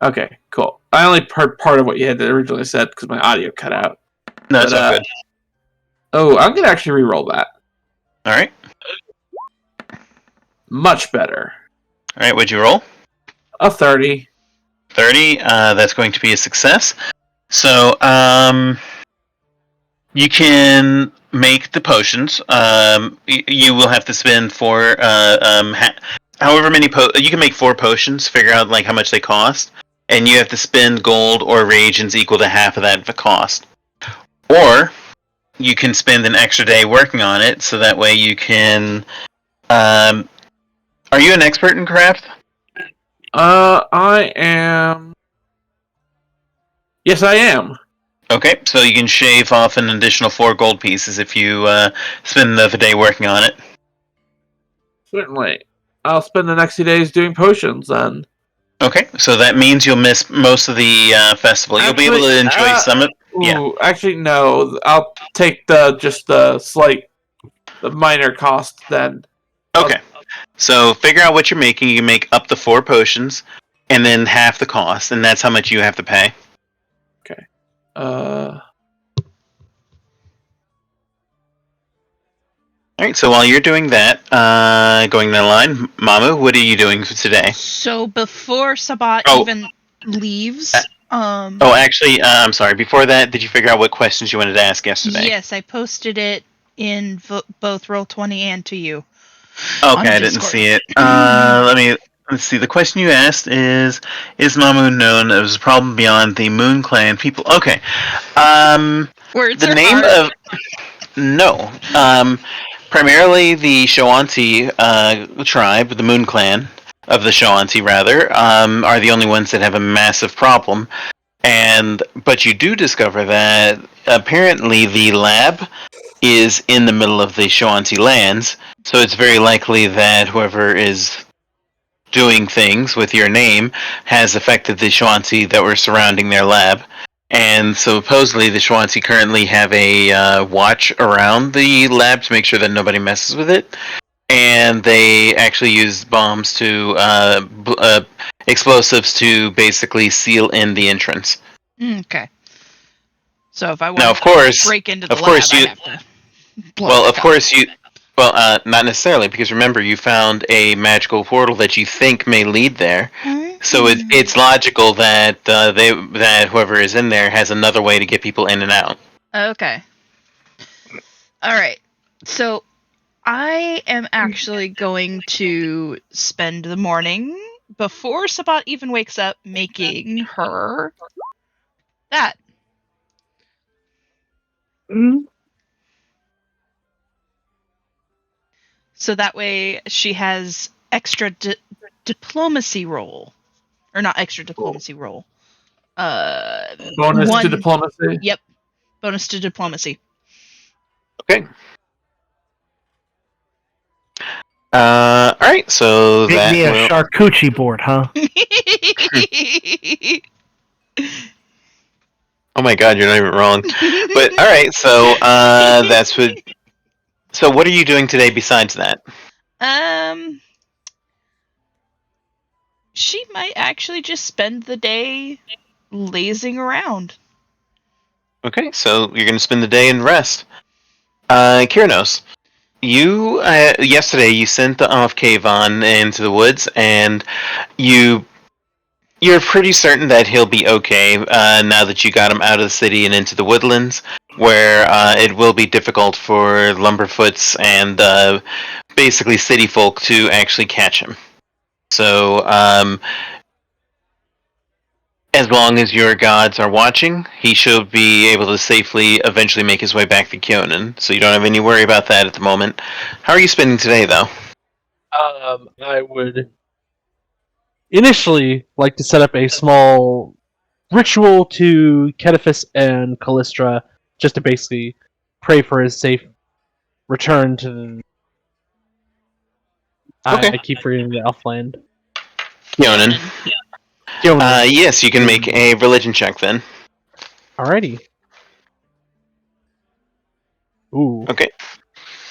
Speaker 1: Okay, cool. I only heard part of what you had originally said because my audio cut out.
Speaker 4: No, that's all good.
Speaker 1: Oh, I'm gonna actually re-roll that.
Speaker 4: All right.
Speaker 1: Much better.
Speaker 4: All right, what'd you roll?
Speaker 1: A 30.
Speaker 4: 30. That's going to be a success. So, you can make the potions. You will have to spend however many you can make 4 potions. Figure out like how much they cost, and you have to spend gold or reagents equal to half of that cost. Or you can spend an extra day working on it, so that way you can. Are you an expert in craft?
Speaker 1: I am. Yes, I am.
Speaker 4: Okay, so you can shave off an additional 4 gold pieces if you spend the day working on it.
Speaker 1: Certainly. I'll spend the next 2 days doing potions then.
Speaker 4: Okay, so that means you'll miss most of the festival. You'll be able to enjoy some of it. Yeah.
Speaker 1: Actually, no. I'll take the minor cost then.
Speaker 4: Okay. So figure out what you're making. You can make up to 4 potions, and then half the cost, and that's how much you have to pay.
Speaker 1: Okay.
Speaker 4: Alright, so while you're doing that, going down the line, Mamu, what are you doing today?
Speaker 3: So before Sabbat even leaves,
Speaker 4: Oh, actually, I'm sorry. Before that, did you figure out what questions you wanted to ask yesterday?
Speaker 3: yes, I posted it in both Roll20 and to you.
Speaker 4: Okay, I didn't see it. Let's see. The question you asked is Mamu known as a problem beyond the Moon Clan people? Okay.
Speaker 3: Words
Speaker 4: the
Speaker 3: are
Speaker 4: name
Speaker 3: hard.
Speaker 4: of no. Primarily the Shoanti tribe, the Moon Clan of the Shoanti, rather, are the only ones that have a massive problem. But you do discover that apparently the lab is in the middle of the Shoanti lands, so it's very likely that whoever is doing things with your name has affected the Shoanti that were surrounding their lab. And supposedly the Shoanti currently have a watch around the lab to make sure that nobody messes with it. And they actually use bombs explosives to basically seal in the entrance.
Speaker 3: Okay. So if I want
Speaker 4: Now, of
Speaker 3: to
Speaker 4: course,
Speaker 3: break into the
Speaker 4: of
Speaker 3: lab,
Speaker 4: course
Speaker 3: I
Speaker 4: you-
Speaker 3: have to blow
Speaker 4: well,
Speaker 3: it
Speaker 4: of
Speaker 3: back
Speaker 4: course you. Well, not necessarily, because remember, you found a magical portal that you think may lead there.
Speaker 3: up.
Speaker 4: So it's logical that that whoever is in there has another way to get people in and out.
Speaker 3: Okay. All right. So I am actually going to spend the morning before Sabbat even wakes up making her that.
Speaker 5: Mm,
Speaker 3: So that way she has extra diplomacy roll. Or not extra diplomacy roll.
Speaker 1: Bonus to
Speaker 3: one-
Speaker 1: diplomacy.
Speaker 3: Yep. Bonus to diplomacy.
Speaker 4: Okay. All right. So
Speaker 5: Make
Speaker 4: that
Speaker 5: me a
Speaker 4: will.
Speaker 5: charcuterie board, huh?
Speaker 4: Oh my God, you're not even wrong. But all right. So that's what. So what are you doing today besides that?
Speaker 3: She might actually just spend the day lazing around.
Speaker 4: Okay. So you're going to spend the day in rest. Kiranos, you yesterday you sent the off Kayvon into the woods, and you're pretty certain that he'll be okay now that you got him out of the city and into the woodlands, where it will be difficult for lumberfoots and basically city folk to actually catch him. So, as long as your gods are watching, he should be able to safely eventually make his way back to Kyonin. So you don't have any worry about that at the moment. How are you spending today, though?
Speaker 7: I would initially like to set up a small ritual to Kedifis and Callistra, just to basically pray for his safe return to the...
Speaker 4: Okay.
Speaker 7: I keep forgetting the Elfland.
Speaker 4: Kyonin. Yes, you can make a religion check then.
Speaker 7: Alrighty. Ooh.
Speaker 4: Okay.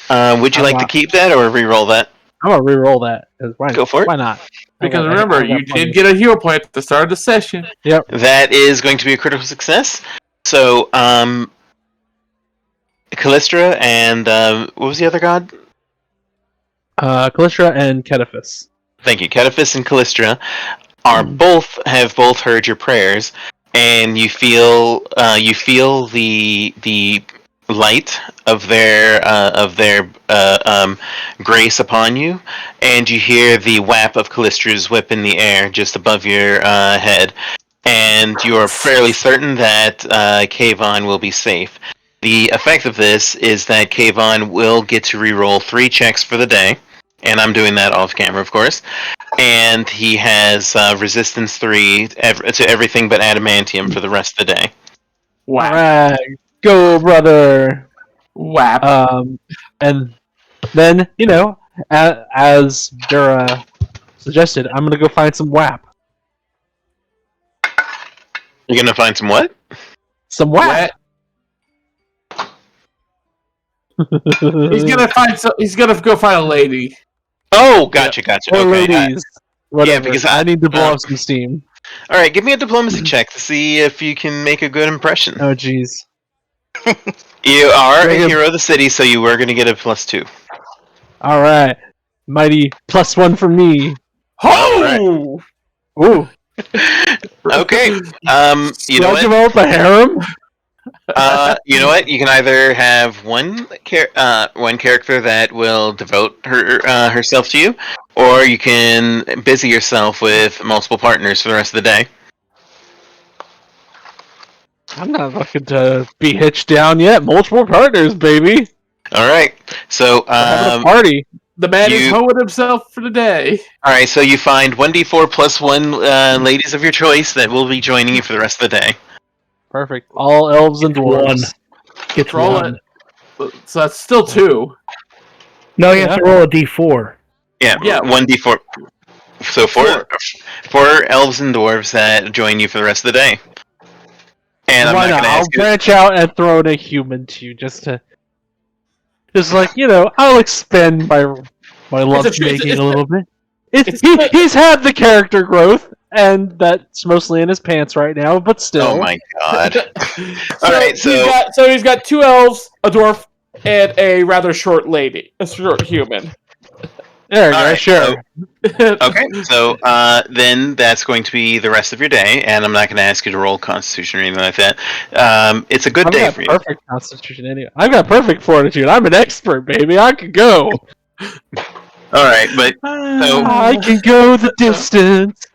Speaker 4: Would you
Speaker 7: I'm
Speaker 4: like to
Speaker 7: not-
Speaker 4: keep that or re-roll that?
Speaker 7: I'm gonna re-roll that. 'Cause Why,
Speaker 4: Go for it.
Speaker 7: Why not?
Speaker 1: Because
Speaker 7: I got-
Speaker 1: remember,
Speaker 7: I got
Speaker 1: you
Speaker 7: plenty.
Speaker 1: did get a hero point at the start of the session.
Speaker 4: That is going to be a critical success. So, Callistra and what was the other god?
Speaker 7: Callistra and Kedifis.
Speaker 4: Thank you. Kedifis and Callistra are have both heard your prayers, and you feel the light of their grace upon you, and you hear the whap of Callistra's whip in the air just above your head, and you are fairly certain that Kayvon will be safe. The effect of this is that Kayvon will get to reroll 3 checks for the day, and I'm doing that off camera, of course. And he has resistance 3 to everything but adamantium for the rest of the day.
Speaker 1: Whap.
Speaker 7: Alright, go, brother.
Speaker 1: Whap.
Speaker 7: And then, as Vera suggested, I'm gonna go find some WAP.
Speaker 4: You're gonna find some what?
Speaker 7: Some WAP.
Speaker 1: He's gonna find. He's gonna go find a lady.
Speaker 4: Oh, gotcha.
Speaker 7: Or
Speaker 4: Okay.
Speaker 7: ladies. Whatever.
Speaker 4: because
Speaker 7: I need to blow up some steam.
Speaker 4: All right, give me a diplomacy check to see if you can make a good impression.
Speaker 7: Oh, jeez.
Speaker 4: You are a
Speaker 7: Make a-
Speaker 4: hero of the city, so you were gonna get a +2.
Speaker 7: Alright. Mighty +1 for me.
Speaker 1: Oh!
Speaker 7: Ooh.
Speaker 4: Okay. You
Speaker 7: Do
Speaker 4: know
Speaker 7: I
Speaker 4: what?
Speaker 7: develop a harem?
Speaker 4: You know what? You can either have one character that will devote herself to you, or you can busy yourself with multiple partners for the rest of the day.
Speaker 7: I'm not looking to be hitched down yet. Multiple partners, baby.
Speaker 4: All right. So,
Speaker 7: We're having a party.
Speaker 1: The man is
Speaker 4: You-
Speaker 1: hoeing himself for the day.
Speaker 4: all right. So you find 1d4 plus 1 ladies of your choice that will be joining you for the rest of the day.
Speaker 7: Perfect. All elves and dwarves.
Speaker 5: One. Get
Speaker 1: Roll
Speaker 5: one.
Speaker 1: it. So that's still 2.
Speaker 5: No, you have to roll a d4.
Speaker 4: Yeah.
Speaker 1: Yeah.
Speaker 4: 1d4. So four elves and dwarves that join you for the rest of the day. And I'm
Speaker 7: Why
Speaker 4: not
Speaker 7: not?
Speaker 4: going to
Speaker 7: I'll
Speaker 4: ask you.
Speaker 7: branch out and throw in a human too, just like, I'll expend my love
Speaker 1: It's a-
Speaker 7: making
Speaker 1: it's
Speaker 7: a little bit.
Speaker 1: it's-
Speaker 7: He's had the character growth. and that's mostly in his pants right now. But still,
Speaker 4: Oh my god!
Speaker 1: So he's got 2 elves, a dwarf, and a rather short lady, a short human.
Speaker 7: there you go.
Speaker 4: Alright,
Speaker 7: Sure.
Speaker 4: Okay, so then that's going to be the rest of your day, and I'm not going to ask you to roll Constitution or anything like that. It's a good
Speaker 7: I've
Speaker 4: day
Speaker 7: got
Speaker 4: for you.
Speaker 7: perfect constitution anyway. I've got perfect fortitude. I'm an expert, baby. I can go.
Speaker 4: All right, but so
Speaker 7: I can go the distance.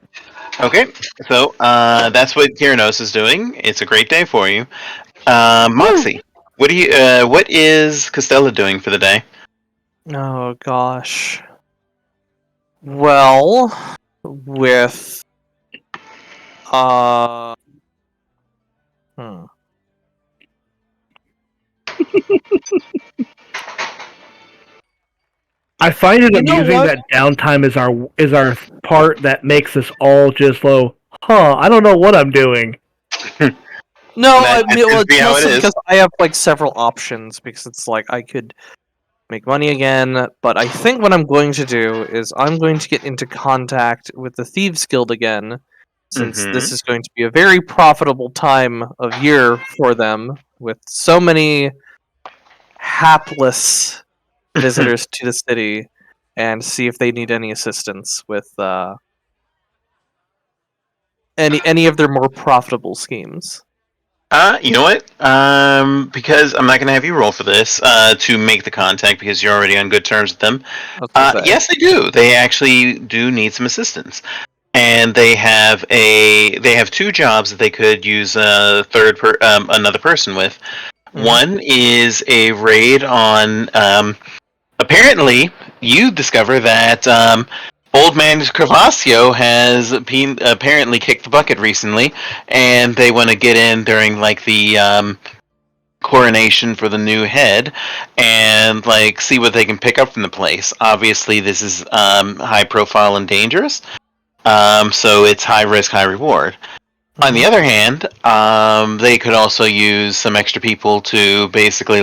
Speaker 4: okay, so that's what Kiranos is doing. It's a great day for you. Moxie, what is Costello doing for the day?
Speaker 6: Oh gosh. Well, with
Speaker 5: I find it
Speaker 6: You know
Speaker 5: amusing
Speaker 6: what?
Speaker 5: that downtime is our part that makes us all just low. I don't know what I'm doing.
Speaker 6: No,
Speaker 4: That
Speaker 6: I mean, well,
Speaker 4: could be
Speaker 6: it's
Speaker 4: how it
Speaker 6: mostly
Speaker 4: is.
Speaker 6: because I have like several options because it's like I could make money again, but I think what I'm going to do is I'm going to get into contact with the Thieves Guild again, since this is going to be a very profitable time of year for them, with so many hapless visitors to the city, and see if they need any assistance with any of their more profitable schemes.
Speaker 4: You know what? Because I'm not going to have you roll for this to make the contact because you're already on good terms with them.
Speaker 6: I was gonna say.
Speaker 4: Yes, they do. They actually do need some assistance, and they have 2 jobs that they could use another person with.
Speaker 6: Mhm.
Speaker 4: One is a raid on. Apparently, you discover that Old Man Cravasio has apparently kicked the bucket recently, and they want to get in during like the coronation for the new head and like see what they can pick up from the place. Obviously, this is high profile and dangerous, so it's high risk, high reward. On the other hand, they could also use some extra people to basically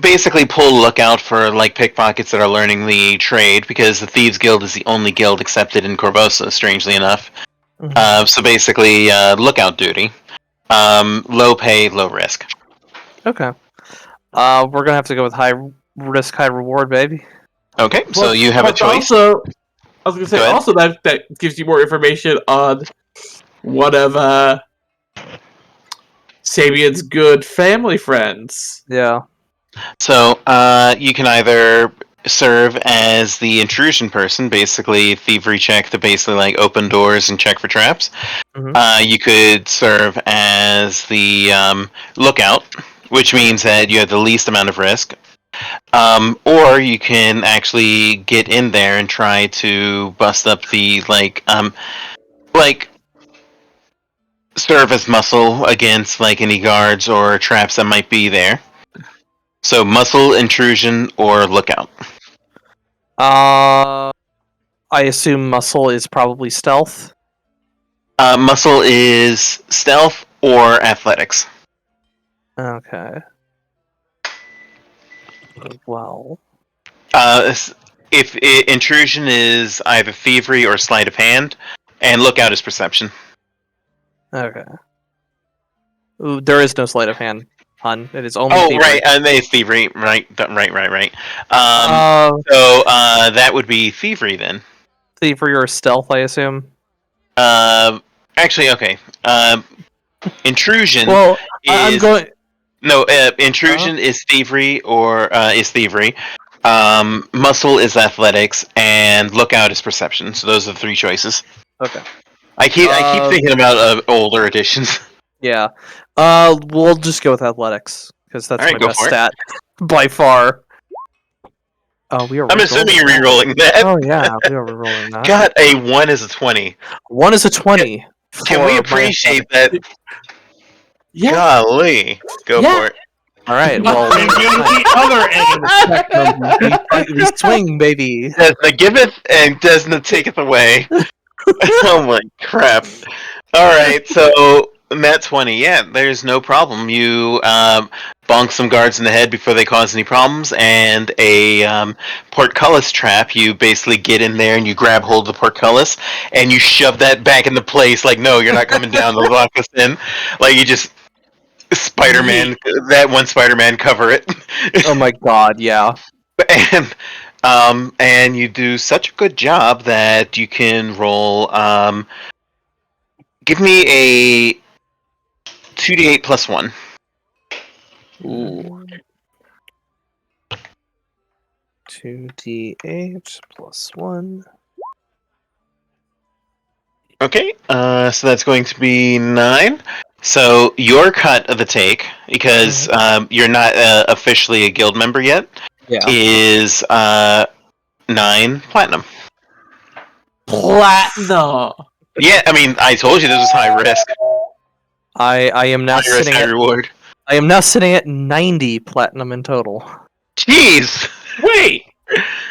Speaker 4: basically pull a lookout for like pickpockets that are learning the trade, because the Thieves Guild is the only guild accepted in Corvosa, strangely enough. So basically, lookout duty. Low pay, low risk.
Speaker 6: Okay. We're gonna have to go with high risk, high reward, baby.
Speaker 4: Okay, so you have a
Speaker 1: But
Speaker 4: choice.
Speaker 1: Also, I was going to say,
Speaker 4: Go ahead.
Speaker 1: also that gives you more information on one of Sabian's good family friends.
Speaker 6: Yeah.
Speaker 4: So you can either serve as the intrusion person, basically thievery check to basically like open doors and check for traps. You could serve as the lookout, which means that you have the least amount of risk. Or you can actually get in there and try to bust up the serve as muscle against like any guards or traps that might be there. So muscle, intrusion, or lookout.
Speaker 6: I assume muscle is probably stealth.
Speaker 4: Muscle is stealth or athletics.
Speaker 6: Okay. Well.
Speaker 4: If intrusion is either thievery or sleight of hand, and lookout is perception.
Speaker 6: Okay. Ooh, there is no sleight of hand, hun. It is only.
Speaker 4: Oh,
Speaker 6: thievery.
Speaker 4: right, they thievery. Right. So that would be thievery then.
Speaker 6: Thievery or stealth, I assume.
Speaker 4: Actually, okay. Intrusion.
Speaker 6: Well,
Speaker 4: is...
Speaker 6: I'm going.
Speaker 4: No, intrusion is thievery or is thievery. Muscle is athletics, and lookout is perception. So those are the 3 choices.
Speaker 6: Okay.
Speaker 4: I keep thinking about older editions.
Speaker 6: Yeah. We'll just go with athletics because that's
Speaker 4: Alright,
Speaker 6: my
Speaker 4: go
Speaker 6: best
Speaker 4: for it.
Speaker 6: stat by far. Oh, we are.
Speaker 4: I'm assuming you're re-rolling that.
Speaker 6: Oh yeah, we are re-rolling that.
Speaker 4: God, a 1 is a 20.
Speaker 6: 1 is a 20.
Speaker 4: Can we
Speaker 6: for my
Speaker 4: appreciate that?
Speaker 1: Yeah.
Speaker 4: Golly, go
Speaker 1: Yeah.
Speaker 4: for it.
Speaker 6: All right. Well,
Speaker 5: And the other end of the spectrum.
Speaker 6: we swing, baby.
Speaker 4: Desna giveth and Desna taketh away. Oh my crap. Alright, so Nat 20, yeah, there's no problem. You bonk some guards in the head before they cause any problems, and a portcullis trap. You basically get in there and you grab hold of the portcullis, and you shove that back into place. Like, no, you're not coming down to lock us in. Like, you just Spider-Man, that one Spider-Man cover it.
Speaker 6: Oh my god, yeah.
Speaker 4: And you do such a good job that you can roll. Give me a 2d8 plus 1.
Speaker 6: Ooh. 2d8 plus 1.
Speaker 4: Okay, so that's going to be 9. So your cut of the take, because you're not officially a guild member yet,
Speaker 6: Yeah.
Speaker 4: is 9 platinum.
Speaker 1: Platinum.
Speaker 4: Yeah, I mean, I told you this was high risk.
Speaker 6: I am now
Speaker 4: High risk,
Speaker 6: sitting
Speaker 4: high
Speaker 6: at
Speaker 4: reward.
Speaker 6: I am now sitting at 90 platinum in total.
Speaker 4: Jeez!
Speaker 1: Wait,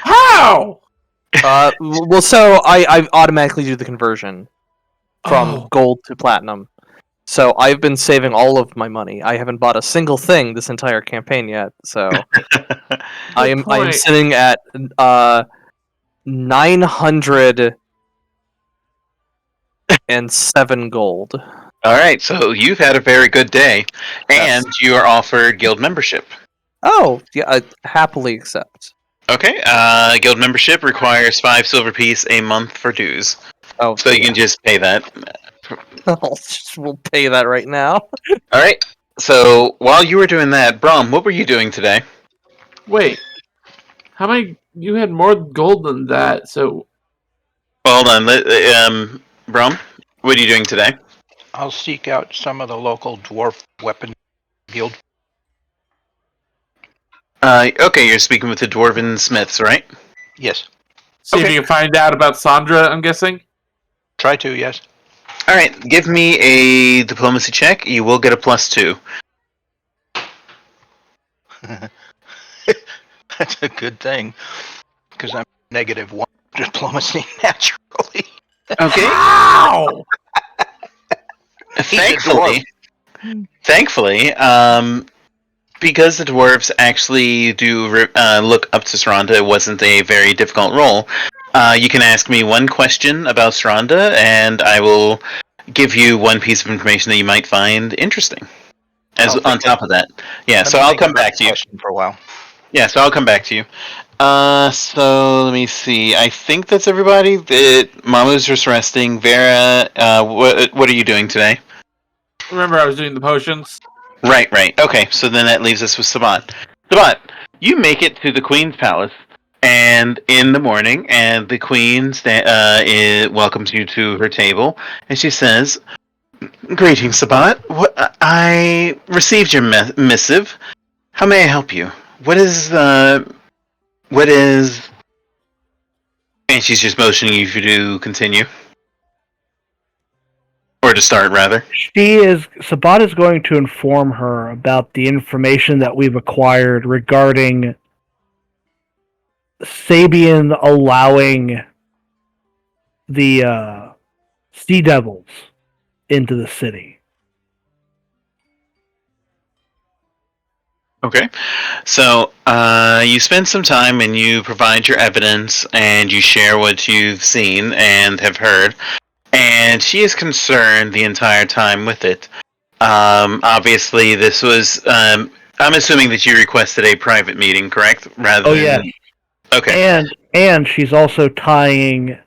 Speaker 1: how?
Speaker 6: Well, so I automatically do the conversion from
Speaker 1: Oh.
Speaker 6: gold to platinum. So I've been saving all of my money. I haven't bought a single thing this entire campaign yet. So I am
Speaker 1: point.
Speaker 6: sitting at 907 gold.
Speaker 4: Alright, so you've had a very good day, and you are offered guild membership.
Speaker 6: Oh, yeah, I happily accept.
Speaker 4: Okay, guild membership requires 5 silver piece a month for dues.
Speaker 6: Oh,
Speaker 4: So you can just pay that.
Speaker 6: we'll pay that right now.
Speaker 4: Alright, so while you were doing that, Brom, what were you doing today?
Speaker 1: Wait, how many? You had more gold than that, so
Speaker 4: Hold on, Brom, what are you doing today?
Speaker 2: I'll seek out some of the local dwarf weapon guild.
Speaker 4: Okay, you're speaking with the Dwarven Smiths, right?
Speaker 2: Yes.
Speaker 1: see if
Speaker 4: Okay.
Speaker 1: you can find out about Sandra. I'm guessing.
Speaker 2: Try to, yes.
Speaker 4: Alright, give me a diplomacy check. You will get a +2.
Speaker 2: That's a good thing. Because I'm -1 diplomacy naturally.
Speaker 4: Okay.
Speaker 1: Ow!
Speaker 4: Thankfully, because the dwarves actually do look up to Saranda, it wasn't a very difficult role. You can ask me one question about Saranda, and I will give you one piece of information that you might find interesting. As on top of that, yeah. So I'll come back to you
Speaker 2: for a while.
Speaker 4: Yeah, so I'll come back to you. So let me see. I think that's everybody. Mamu's just resting. Vera, what are you doing today?
Speaker 1: Remember, I was doing the potions.
Speaker 4: Right. Okay, so then that leaves us with Sabbat. Sabbat, you make it to the Queen's Palace, and in the morning, and the Queen welcomes you to her table, and she says, "Greetings, Sabbat. I received your missive. How may I help you? What is... And she's just motioning you to continue. Or to start, rather.
Speaker 5: Sabbat is going to inform her about the information that we've acquired regarding Sabian allowing the Sea Devils into the city.
Speaker 4: Okay. So, you spend some time and you provide your evidence and you share what you've seen and have heard. And she is concerned the entire time with it. Obviously, this was... I'm assuming that you requested a private meeting, correct? Rather than...
Speaker 5: yeah.
Speaker 4: Okay.
Speaker 5: And she's also tying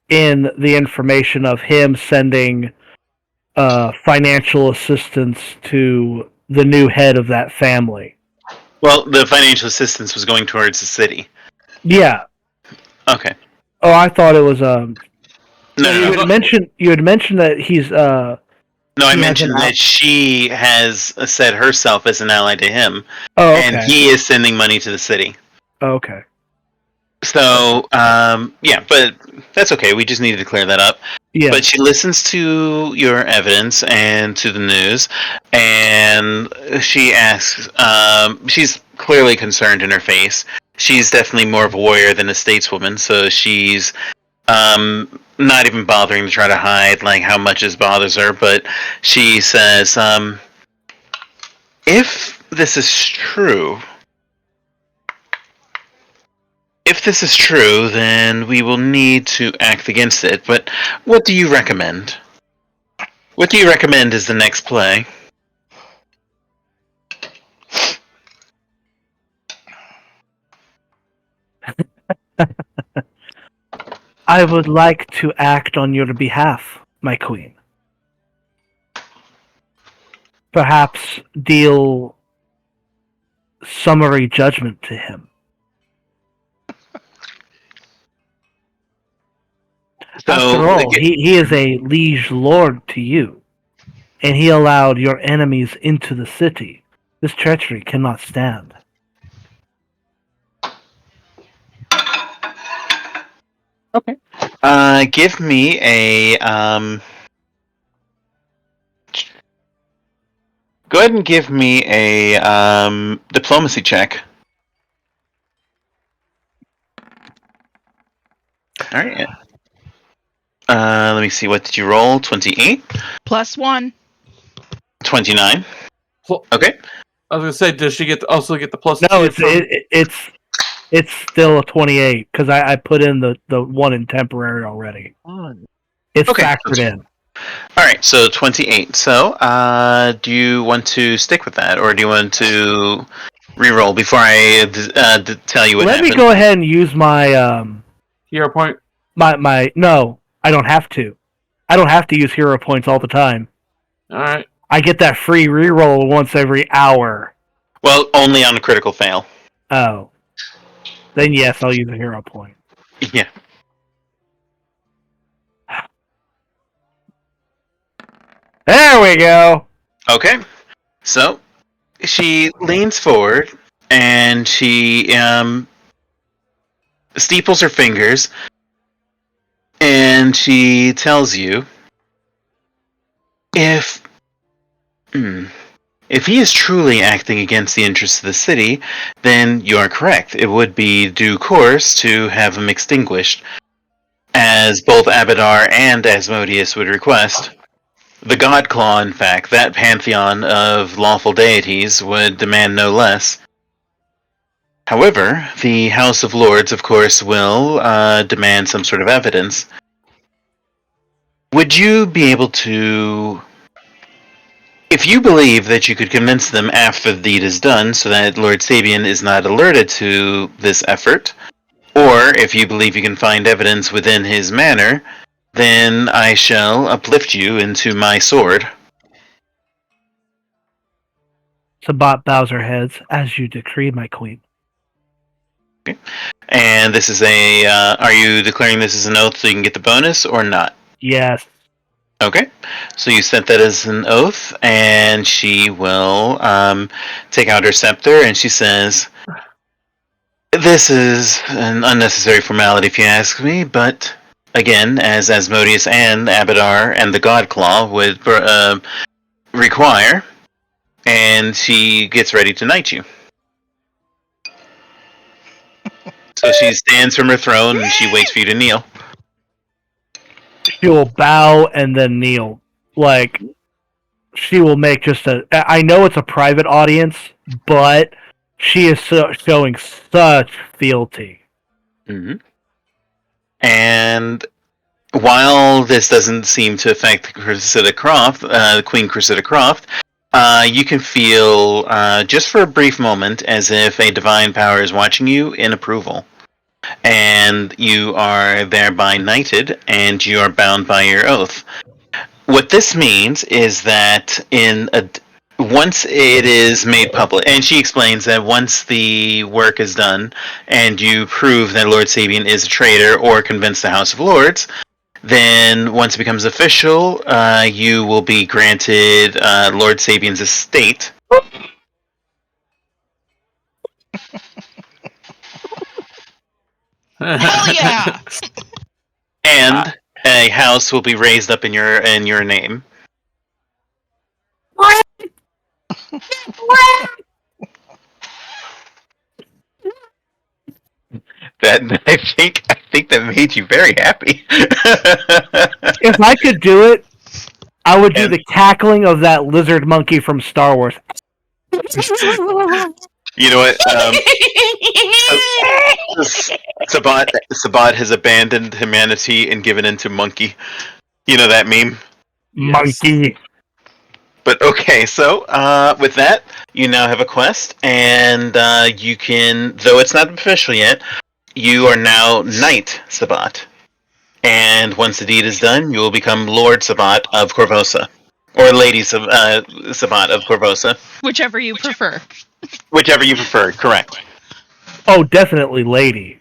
Speaker 5: in the information of him sending financial assistance to the new head of that family.
Speaker 4: Well, the financial assistance was going towards the city.
Speaker 5: Yeah.
Speaker 4: Okay.
Speaker 5: Oh, I thought it was
Speaker 4: No.
Speaker 5: You had mentioned that he's
Speaker 4: No, I mentioned that she has set herself as an ally to him.
Speaker 5: Oh, okay.
Speaker 4: And he is sending money to the city.
Speaker 5: Okay.
Speaker 4: So, yeah, but that's okay. We just needed to clear that up.
Speaker 5: Yeah.
Speaker 4: But she listens to your evidence and to the news, and she asks, she's clearly concerned in her face. She's definitely more of a warrior than a stateswoman, so she's not even bothering to try to hide like how much this bothers her, but she says, if this is true, then we will need to act against it. But what do you recommend? What do you recommend is the next play?
Speaker 5: I would like to act on your behalf, my queen. Perhaps deal summary judgment to him. After all, he is a liege lord to you, and he allowed your enemies into the city. This treachery cannot stand.
Speaker 7: Okay.
Speaker 4: Give me a go ahead and give me a diplomacy check. All right. Let me see. What did you roll? 28?
Speaker 3: +1.
Speaker 4: 29.
Speaker 1: Well,
Speaker 4: Okay.
Speaker 1: I was gonna say, does she also get the plus
Speaker 5: No,
Speaker 1: 2?
Speaker 5: it's still a 28 because I put in the one in temporary already. It's
Speaker 4: Okay.
Speaker 5: factored in.
Speaker 4: All right. So 28. So, do you want to stick with that, or do you want to re-roll before I tell you what
Speaker 5: Let
Speaker 4: happened?
Speaker 5: me go ahead and use my
Speaker 1: Hero point.
Speaker 5: my no, I don't have to. I don't have to use hero points all the time.
Speaker 1: All right.
Speaker 5: I get that free reroll once every hour.
Speaker 4: Well, only on a critical fail.
Speaker 5: Oh. Then yes, I'll use a hero point.
Speaker 4: Yeah.
Speaker 5: There we go.
Speaker 4: Okay. So she leans forward and she steeples her fingers and she tells you if he is truly acting against the interests of the city, then you are correct. It would be due course to have him extinguished, as both Abadar and Asmodeus would request. The God Claw, in fact, that pantheon of lawful deities, would demand no less. However, the House of Lords, of course, will demand some sort of evidence. Would you be able to... If you believe that you could convince them after the deed is done so that Lord Sabian is not alerted to this effort, or if you believe you can find evidence within his manor, then I shall uplift you into my sword.
Speaker 5: Sabbat bows her heads, as you decree, my queen.
Speaker 4: Okay. And this is a... are you declaring this as an oath so you can get the bonus, or not?
Speaker 5: Yes.
Speaker 4: Okay, so you set that as an oath, and she will take out her scepter, and she says, "This is an unnecessary formality, if you ask me, but again, as Asmodeus and Abadar and the God Claw would require," and she gets ready to knight you. So she stands from her throne, and she waits for you to kneel.
Speaker 5: She will bow and then kneel. Like, she will make just a... I know it's a private audience, but she is showing such fealty.
Speaker 4: Mm-hmm. And while this doesn't seem to affect Cressida Croft, Queen Cressida Croft, you can feel, just for a brief moment, as if a divine power is watching you in approval. And you are thereby knighted, and you are bound by your oath. What this means is that once it is made public, and she explains that once the work is done, and you prove that Lord Sabian is a traitor or convince the House of Lords, then once it becomes official, you will be granted Lord Sabian's estate.
Speaker 3: Hell yeah!
Speaker 4: And a house will be raised up in your name. That I think think that made you very happy.
Speaker 5: If I could do it, I would do
Speaker 4: And-
Speaker 5: the cackling of that lizard monkey from Star Wars.
Speaker 4: You know what? Sabbat has abandoned humanity and given into monkey. You know that meme?
Speaker 5: Monkey.
Speaker 4: But okay, so with that, you now have a quest, and you can, though it's not official yet, you are now Knight Sabbat. And once the deed is done, you will become Lord Sabbat of Corvosa. Or Lady Sabbat of Corvosa.
Speaker 3: Whichever you prefer.
Speaker 4: Whichever you prefer, correct.
Speaker 5: Oh, definitely lady.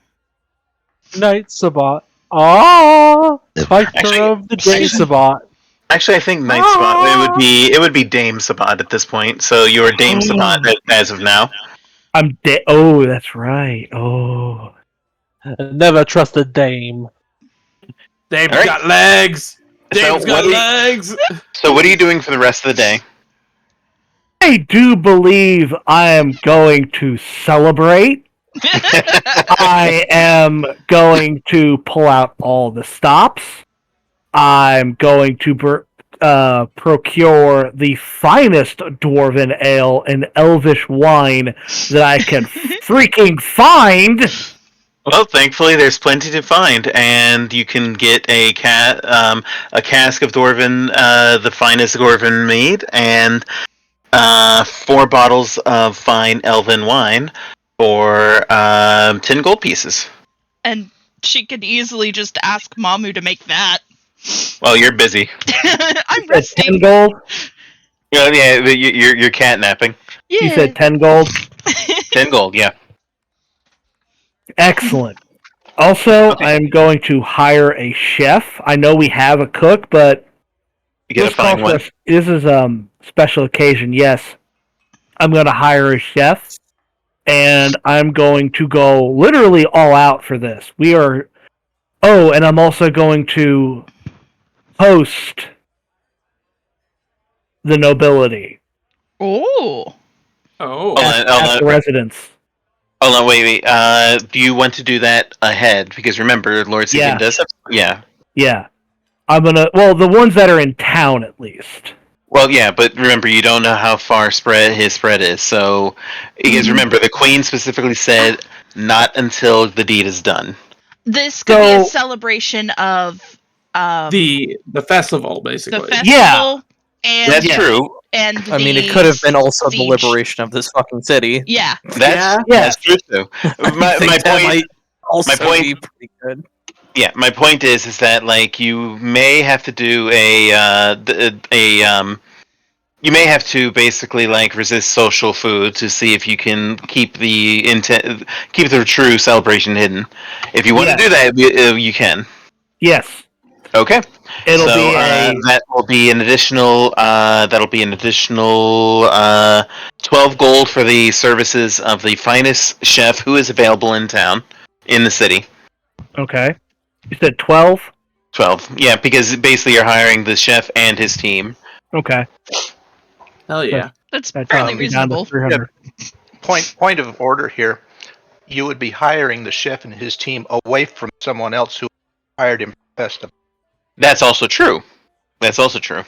Speaker 7: Night Sabbat. Ah, Fighter
Speaker 4: Actually-
Speaker 7: of the Day Sabbat.
Speaker 4: Actually, I think Knight Sabbat, it would be Dame Sabbat at this point, so you are Dame Sabbat as of now.
Speaker 5: Oh, that's right. Oh.
Speaker 7: Never trust a dame.
Speaker 1: Dave's
Speaker 4: All right.
Speaker 1: got legs. Dave's
Speaker 4: So
Speaker 1: got
Speaker 4: what
Speaker 1: legs.
Speaker 4: So what are you doing for the rest of the day?
Speaker 5: I do believe I am going to celebrate. I am going to pull out all the stops. I'm going to procure the finest dwarven ale and elvish wine that I can freaking find.
Speaker 4: Well, thankfully, there's plenty to find, and you can get a cask of Dwarven, the finest Dwarven mead, and 4 bottles of fine Elven wine for 10 gold pieces.
Speaker 3: And she could easily just ask Mamu to make that.
Speaker 4: Well, you're busy.
Speaker 3: I'm
Speaker 5: You said 10
Speaker 3: resting.
Speaker 5: gold?
Speaker 4: Yeah, you're catnapping.
Speaker 3: Yeah.
Speaker 5: You said 10 gold?
Speaker 4: 10 gold, yeah.
Speaker 5: Excellent. Also, I'm going to hire a chef. I know we have a cook, but
Speaker 4: You gotta
Speaker 5: this calls
Speaker 4: find
Speaker 5: for
Speaker 4: one.
Speaker 5: this is special occasion. Yes, I'm going to hire a chef, and I'm going to go literally all out for this. We are. Oh, and I'm also going to host the nobility
Speaker 3: Oh.
Speaker 1: Oh.
Speaker 4: Hold on,
Speaker 5: at
Speaker 4: hold
Speaker 5: the
Speaker 4: on.
Speaker 5: residence.
Speaker 4: Hold on, wait. Do you want to do that ahead? Because remember, Lord Seeking
Speaker 5: Yeah.
Speaker 4: does have... Yeah.
Speaker 5: Yeah, I'm gonna. Well, the ones that are in town, at least.
Speaker 4: Well, yeah, but remember, you don't know how far his spread is. So, because remember, the Queen specifically said not until the deed is done.
Speaker 3: This could be a
Speaker 5: So-
Speaker 3: celebration of
Speaker 1: The festival,
Speaker 3: the
Speaker 1: basically.
Speaker 3: festival and
Speaker 4: That's true.
Speaker 3: and
Speaker 6: I mean, it
Speaker 3: the
Speaker 6: could have been also the
Speaker 3: siege.
Speaker 6: liberation of this fucking city.
Speaker 3: Yeah.
Speaker 4: That's true too. My
Speaker 6: think that
Speaker 4: point.
Speaker 6: might also
Speaker 4: my point-
Speaker 6: be pretty good.
Speaker 4: Yeah, my point is that like you may have to do you may have to basically like resist social food to see if you can keep the true celebration hidden. If you want to do that, you can.
Speaker 5: Yes,
Speaker 4: Okay.
Speaker 5: it'll
Speaker 4: so,
Speaker 5: be a.
Speaker 4: that will be an additional 12 gold for the services of the finest chef who is available in town in the city.
Speaker 5: Okay. You said 12?
Speaker 4: 12. Yeah, because basically you're hiring the chef and his team.
Speaker 5: Okay.
Speaker 1: Hell yeah.
Speaker 3: That's
Speaker 5: That
Speaker 3: fairly
Speaker 5: takes me down to
Speaker 3: reasonable.
Speaker 5: 300.
Speaker 2: Point of order here. You would be hiring the chef and his team away from someone else who hired him for the festival.
Speaker 4: That's also true. That's also true.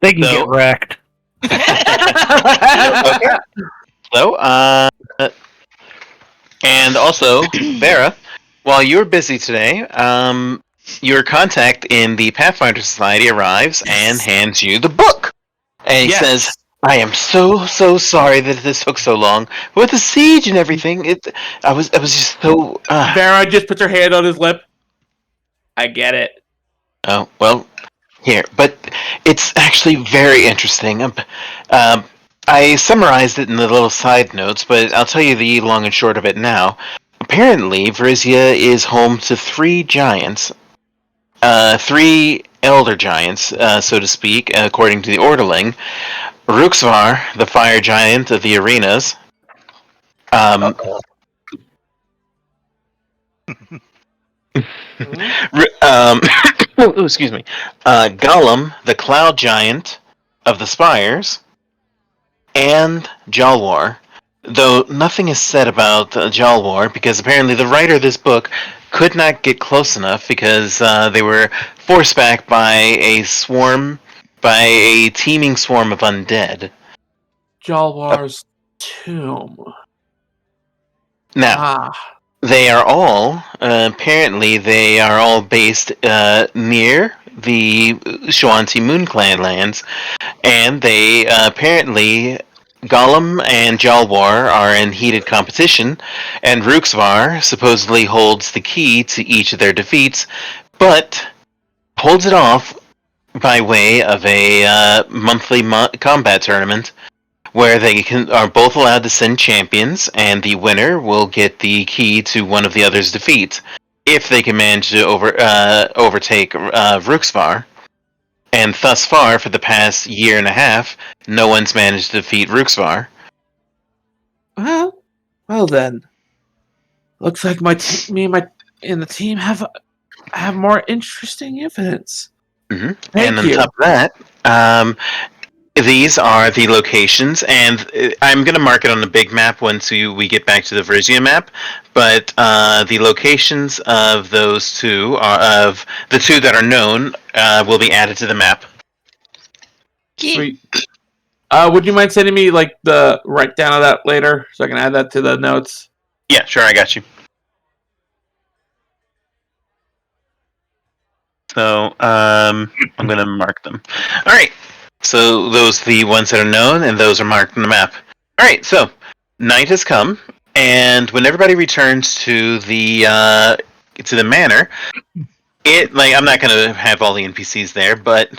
Speaker 5: They can
Speaker 4: So-
Speaker 5: get wrecked.
Speaker 4: Okay. So, and also, Vera, while you're busy today, your contact in the Pathfinder Society arrives and hands you the book. And he says, I am so sorry that this took so long. With the siege and everything, I was just so
Speaker 1: Vera just puts her hand on his lip. I get it.
Speaker 4: Oh, well, here. But it's actually very interesting. I summarized it in the little side notes, but I'll tell you the long and short of it now. Apparently, Varisia is home to 3 giants. 3 elder giants, so to speak, according to the Orderling. Ruxvar, the fire giant of the arenas. Excuse me. Gollum, the cloud giant of the spires, and Jalwar, Though nothing is said about Jal War, because apparently the writer of this book could not get close enough because they were forced back by a teeming swarm of undead.
Speaker 1: Jalwar's tomb.
Speaker 4: Now,
Speaker 1: Ah,
Speaker 4: they are all, apparently, they are all based near the Shawanti Moon Clan lands, and they apparently, Gollum and Jalwar are in heated competition, and Ruxvar supposedly holds the key to each of their defeats, but holds it off by way of a monthly combat tournament where they are both allowed to send champions, and the winner will get the key to one of the other's defeats if they can manage to overtake Ruxvar. And thus far, for the past year and a half, no one's managed to defeat Ruxvar.
Speaker 1: well then. Looks like me and the team have more interesting evidence.
Speaker 4: Mm-hmm.
Speaker 1: Thank
Speaker 4: and on
Speaker 1: you.
Speaker 4: top of that, these are the locations, and I'm going to mark it on the big map once we get back to the Varisia map, but the locations of those two, of the two that are known, will be added to the map.
Speaker 1: Sweet. Would you mind sending me like the write down of that later so I can add that to the notes?
Speaker 4: Yeah, sure, I got you. So, I'm going to mark them. All right. So those are the ones that are known, and those are marked on the map. All right. So night has come, and when everybody returns to the manor, I'm not going to have all the NPCs there, but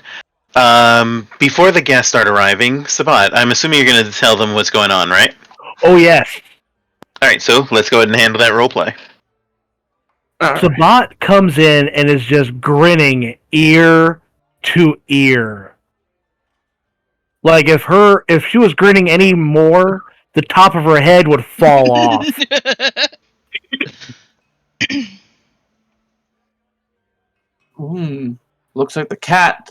Speaker 4: before the guests start arriving, Sabbat, I'm assuming you're going to tell them what's going on, right?
Speaker 5: Oh yes.
Speaker 4: All right. So let's go ahead and handle that roleplay.
Speaker 5: Sabbat comes in and is just grinning ear to ear. Like if she was grinning any more, the top of her head would fall off.
Speaker 1: Looks like the cat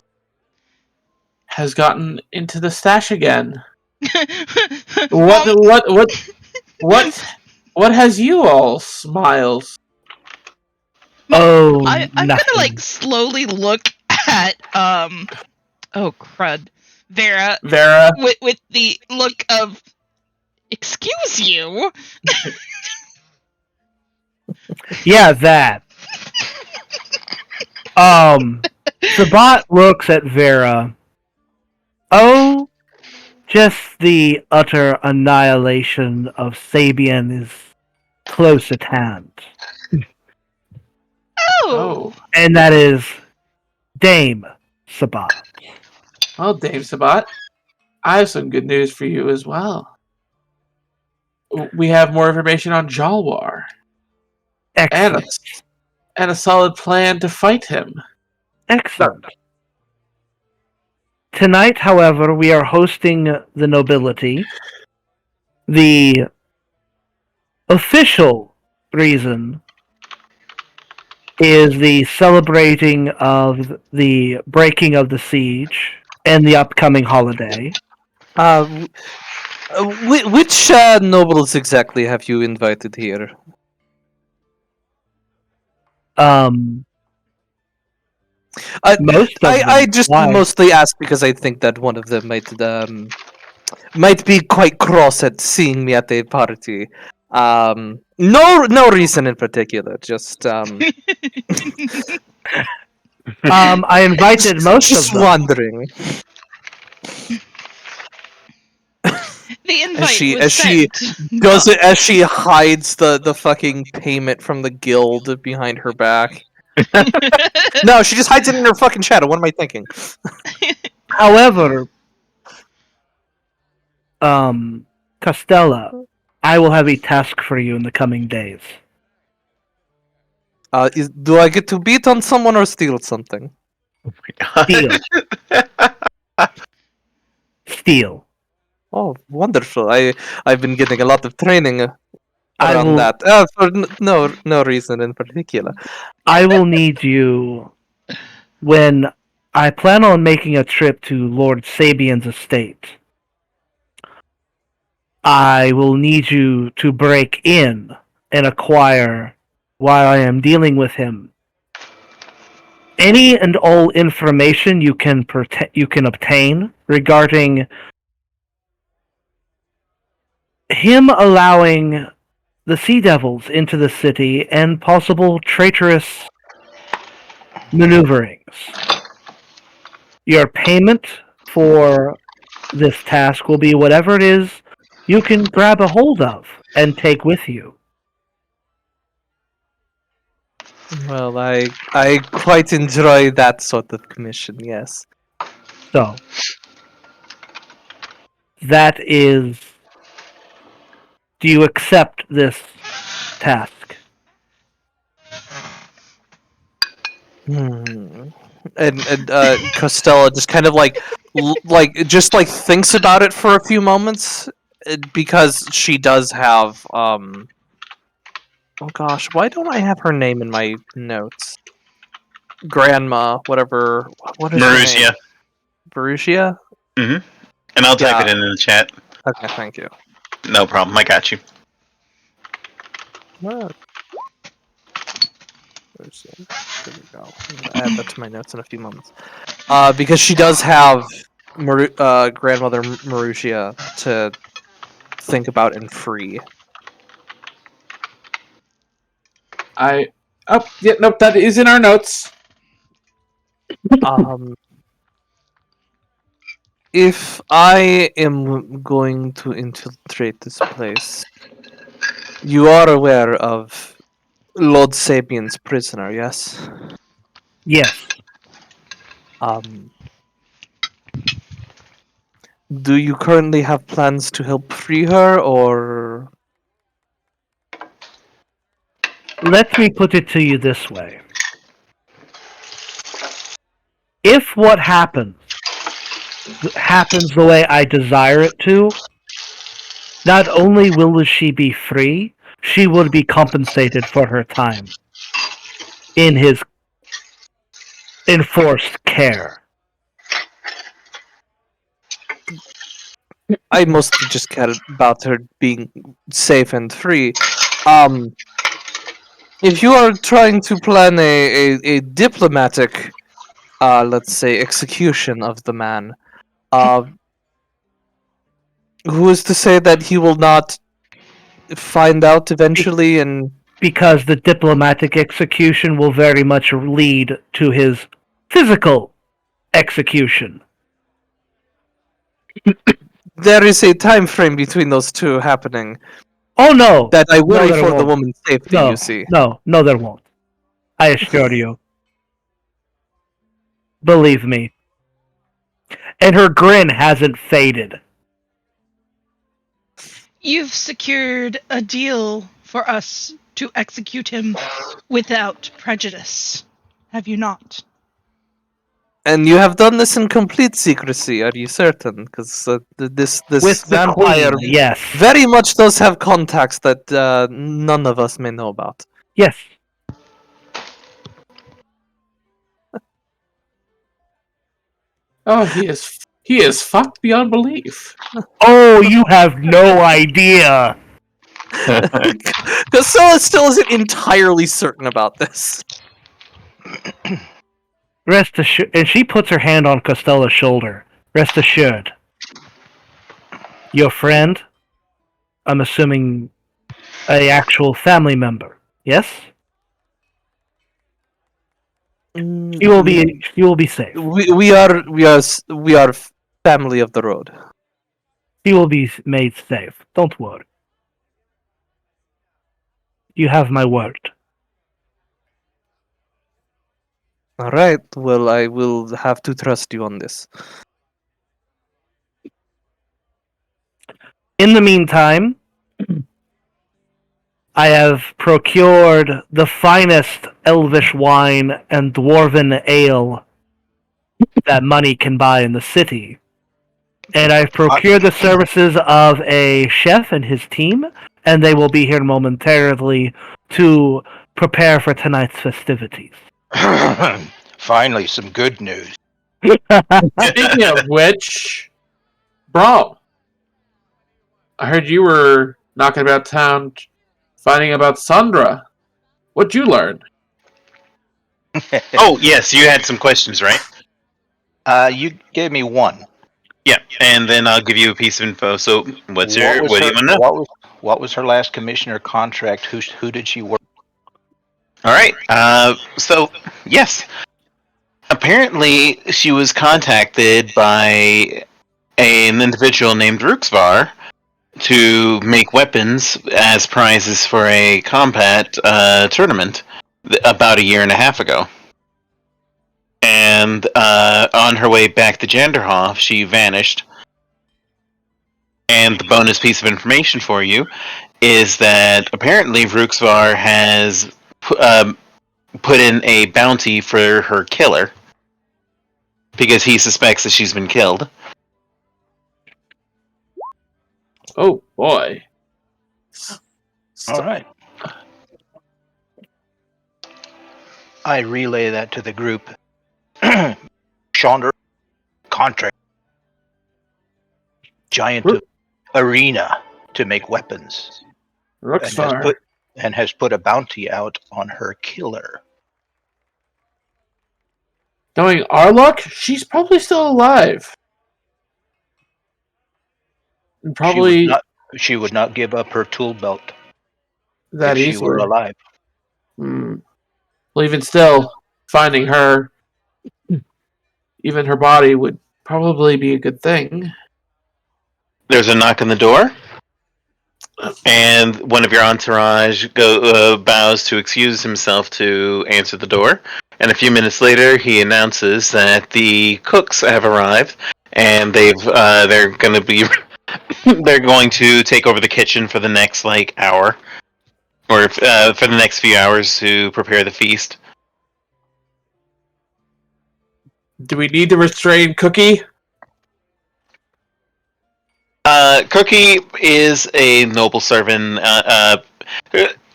Speaker 1: has gotten into the stash again. What has you all smiles?
Speaker 5: Oh,
Speaker 3: I'm gonna
Speaker 5: nothing.
Speaker 3: like slowly look at oh crud, Vera with the look of excuse you.
Speaker 5: Yeah, that. Sabbat looks at Vera. Oh, just the utter annihilation of Sabian is close at hand.
Speaker 3: Oh.
Speaker 5: And that is Dame Sabbat.
Speaker 1: Well, Dame Sabbat, I have some good news for you as well. We have more information on Jalwar.
Speaker 5: Excellent.
Speaker 1: And a solid plan to fight him.
Speaker 5: Excellent. Tonight, however, we are hosting the nobility. The official reason is the celebrating of the breaking of the siege and the upcoming holiday.
Speaker 6: Which nobles exactly have you invited here?
Speaker 5: Most of them.
Speaker 6: I just
Speaker 5: Why?
Speaker 6: mostly ask because I think that one of them might be quite cross at seeing me at a party. No reason in particular. Just
Speaker 5: I invited most of
Speaker 6: just
Speaker 5: them.
Speaker 6: wondering.
Speaker 3: The invite
Speaker 6: As she does it, as she hides the fucking payment from the guild behind her back. No, she just hides it in her fucking shadow. What am I thinking?
Speaker 5: However, Costella, I will have a task for you in the coming days.
Speaker 6: Do I get to beat on someone or steal something?
Speaker 5: Steal. Steal.
Speaker 6: Oh, wonderful! I've been getting a lot of training
Speaker 5: I
Speaker 6: around
Speaker 5: will-
Speaker 6: that. For no reason in particular.
Speaker 5: I will need you when I plan on making a trip to Lord Sabian's estate. I will need you to break in and acquire, while I am dealing with him, any and all information you can obtain regarding him allowing the Sea Devils into the city and possible traitorous maneuverings. Your payment for this task will be whatever it is you can grab a hold of and take with you.
Speaker 6: Well, I quite enjoy that sort of commission, yes.
Speaker 5: So, that is... Do you accept this task?
Speaker 6: And Costello just kind of thinks about it for a few moments because she does have oh gosh, why don't I have her name in my notes? Grandma, whatever. What is her name?
Speaker 4: Marussia.
Speaker 6: Varisia?
Speaker 4: Mm-hmm. And I'll type
Speaker 6: Yeah.
Speaker 4: it in the chat.
Speaker 6: Okay, thank you.
Speaker 4: No problem. I got you.
Speaker 6: What? There we go. I'm gonna add that to my notes in a few moments. Because she does have grandmother Marussia to think about and free.
Speaker 1: Nope, that is in our notes.
Speaker 6: If I am going to infiltrate this place, you are aware of Lord Sabian's prisoner, yes?
Speaker 5: Yes.
Speaker 6: Do you currently have plans to help free her, or...
Speaker 5: Let me put it to you this way. If what happens the way I desire it to, not only will she be free, she will be compensated for her time in his enforced care.
Speaker 6: I mostly just care about her being safe and free. If you are trying to plan a diplomatic, let's say, execution of the man, who is to say that he will not find out eventually and...
Speaker 5: Because the diplomatic execution will very much lead to his physical execution.
Speaker 6: There is a time frame between those two happening.
Speaker 5: Oh no!
Speaker 6: That I worry
Speaker 5: there
Speaker 6: for the
Speaker 5: won't.
Speaker 6: woman's safety,
Speaker 5: No,
Speaker 6: you see.
Speaker 5: No, there won't. I assure you. Believe me. And her grin hasn't faded.
Speaker 3: You've secured a deal for us to execute him without prejudice, have you not?
Speaker 6: And you have done this in complete secrecy, are you certain? Because this
Speaker 5: With the
Speaker 6: vampire
Speaker 5: Queen, yes.
Speaker 6: very much does have contacts that none of us may know about.
Speaker 5: Yes.
Speaker 1: Oh, he is fucked beyond belief.
Speaker 5: Oh, you have no idea.
Speaker 6: Casella still isn't entirely certain about this.
Speaker 5: Rest assured, and she puts her hand on Costella's shoulder. Rest assured. Your friend, I'm assuming a actual family member, yes? She will be safe.
Speaker 6: We are family of the road.
Speaker 5: She will be made safe. Don't worry. You have my word.
Speaker 6: Alright, well, I will have to trust you on this.
Speaker 5: In the meantime, I have procured the finest elvish wine and dwarven ale that money can buy in the city. And I've procured the services of a chef and his team, and they will be here momentarily to prepare for tonight's festivities.
Speaker 2: Finally, some good news.
Speaker 1: Speaking of which, Brom, I heard you were knocking about town, finding about Sandra. What'd you learn?
Speaker 4: Oh, yes, you had some questions, right?
Speaker 2: You gave me one.
Speaker 4: Yeah, and then I'll give you a piece of info. So, what do you want to know?
Speaker 2: What was her last commission or contract? Who did she work?
Speaker 4: All right. So, yes. Apparently, she was contacted by an individual named Ruxvar to make weapons as prizes for a combat tournament about a year and a half ago. And on her way back to Janderhof, she vanished. And the bonus piece of information for you is that apparently Ruxvar has put in a bounty for her killer because he suspects that she's been killed.
Speaker 1: Oh boy.
Speaker 2: All right. I relay that to the group. Chandra contract. Giant arena to make weapons.
Speaker 1: Ruxvar.
Speaker 2: And has put a bounty out on her killer.
Speaker 1: Knowing our luck, she's probably still alive. And probably
Speaker 2: she would not give up her tool belt
Speaker 1: that
Speaker 2: if she were alive.
Speaker 1: Well, even still, finding her, even her body, would probably be a good thing.
Speaker 4: There's a knock on the door, and one of your entourage bows to excuse himself to answer the door. And a few minutes later, he announces that the cooks have arrived, and they're going to take over the kitchen for the next hour, or for the next few hours to prepare the feast.
Speaker 1: Do we need to restrain Cookie?
Speaker 4: Cookie is a noble servant.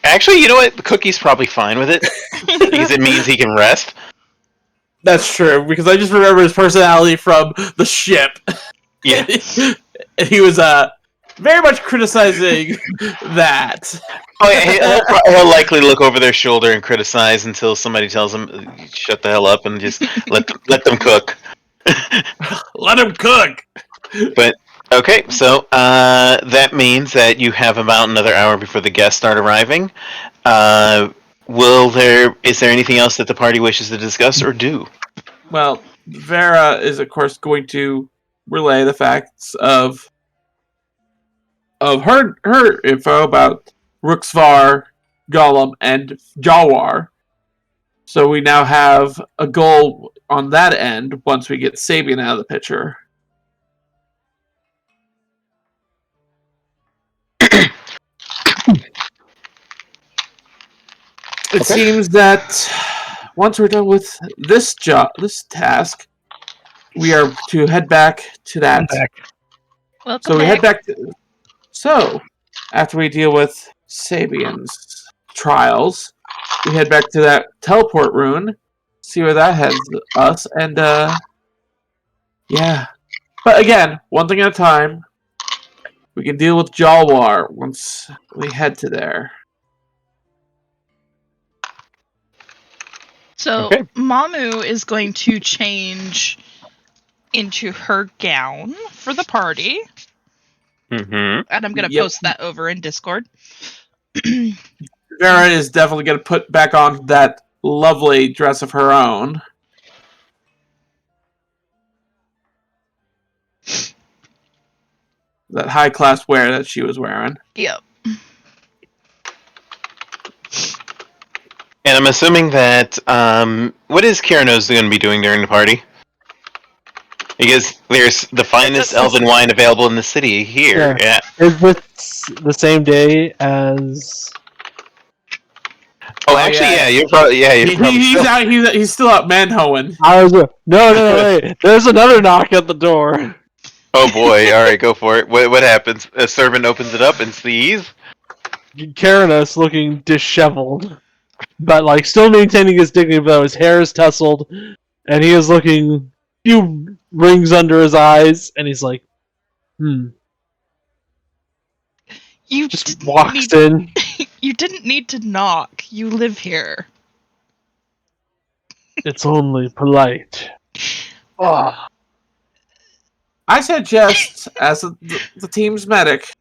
Speaker 4: Actually, you know what? Cookie's probably fine with it because it means he can rest.
Speaker 1: That's true, because I just remember his personality from the ship.
Speaker 4: Yeah.
Speaker 1: And he was very much criticizing that.
Speaker 4: Oh, yeah, he'll likely look over their shoulder and criticize until somebody tells him, "Shut the hell up," and just let them cook.
Speaker 1: Let him cook.
Speaker 4: But okay, so that means that you have about another hour before the guests start arriving. Is there anything else that the party wishes to discuss or do?
Speaker 1: Well, Vera is of course going to relay the facts of her info about Ruxvar, Gollum, and Jawar. So we now have a goal on that end once we get Sabian out of the picture. It seems that once we're done with this task, we are to head back to that.
Speaker 3: Welcome
Speaker 1: So we
Speaker 3: back.
Speaker 1: head back to. So after we deal with Sabian's trials, we head back to that teleport rune, see where that heads us, and yeah. But again, one thing at a time. We can deal with Jalwar once we head to there.
Speaker 3: So
Speaker 7: Okay.
Speaker 3: Mamu is going to change into her gown for the party,
Speaker 4: Mm-hmm.
Speaker 3: and I'm going to
Speaker 1: Yep.
Speaker 3: post that over in Discord.
Speaker 1: Vera is definitely going to put back on that lovely dress of her own. That high-class wear that she was wearing.
Speaker 3: Yep.
Speaker 4: And I'm assuming that what is Kiranos going to be doing during the party? Because there's the finest elven wine available in the city here. Yeah.
Speaker 7: Is this the same day as?
Speaker 4: Oh, actually, yeah. You're probably
Speaker 1: He's still out manhoeing.
Speaker 7: I was no. Wait. There's another knock at the door.
Speaker 4: Oh boy! All right, go for it. What happens? A servant opens it up and sees
Speaker 7: Karanos looking disheveled, but still maintaining his dignity. Though his hair is tousled, and he is looking few rings under his eyes, and he's like,
Speaker 3: You
Speaker 7: Just
Speaker 3: didn't
Speaker 7: walks
Speaker 3: need,
Speaker 7: in.
Speaker 3: You didn't need to knock. You live here.
Speaker 7: It's only polite. Oh,
Speaker 1: I suggest, as the team's medic,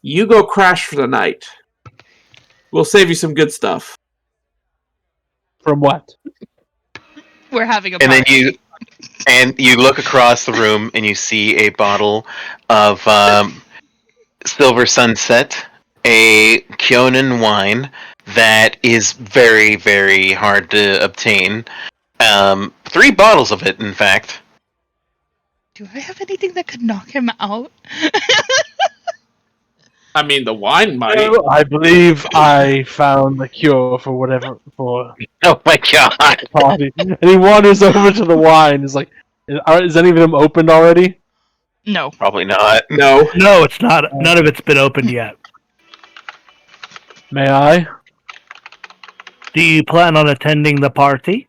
Speaker 1: you go crash for the night. We'll save you some good stuff.
Speaker 7: from what?
Speaker 3: We're having a
Speaker 4: And
Speaker 3: party.
Speaker 4: then you look across the room and you see a bottle of Silver Sunset, a Kionan wine that is very, very hard to obtain. 3 bottles of it, in fact.
Speaker 3: Do I have anything that could knock him out?
Speaker 1: I mean, the wine might.
Speaker 7: Oh, I believe I found the cure for whatever for
Speaker 4: Oh my god!
Speaker 7: the party. And he wanders over to the wine. Is like, is any of them opened already?
Speaker 3: No.
Speaker 4: Probably not.
Speaker 1: No.
Speaker 5: No, it's not. None of it's been opened yet.
Speaker 7: May I?
Speaker 5: Do you plan on attending the party?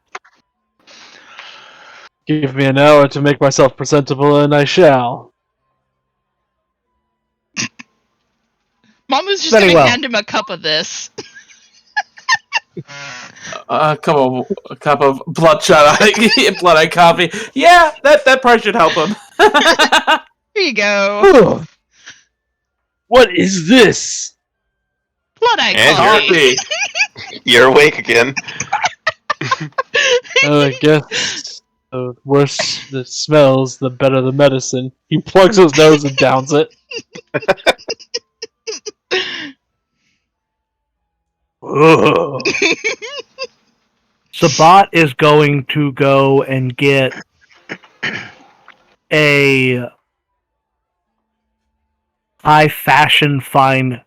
Speaker 7: Give me an hour to make myself presentable, and I shall.
Speaker 3: Mamu's just
Speaker 5: Very
Speaker 3: gonna
Speaker 5: well.
Speaker 3: hand him a cup of this.
Speaker 1: A cup of bloodshot blood-eye coffee. Yeah, that probably should help him.
Speaker 3: Here you go.
Speaker 7: What is this?
Speaker 3: Blood eye
Speaker 4: And
Speaker 3: coffee.
Speaker 1: Coffee.
Speaker 4: You're awake again.
Speaker 7: I guess the worse the smells, the better the medicine. He plugs his nose and downs it. Ugh.
Speaker 5: Sabbat is going to go and get a high fashion fine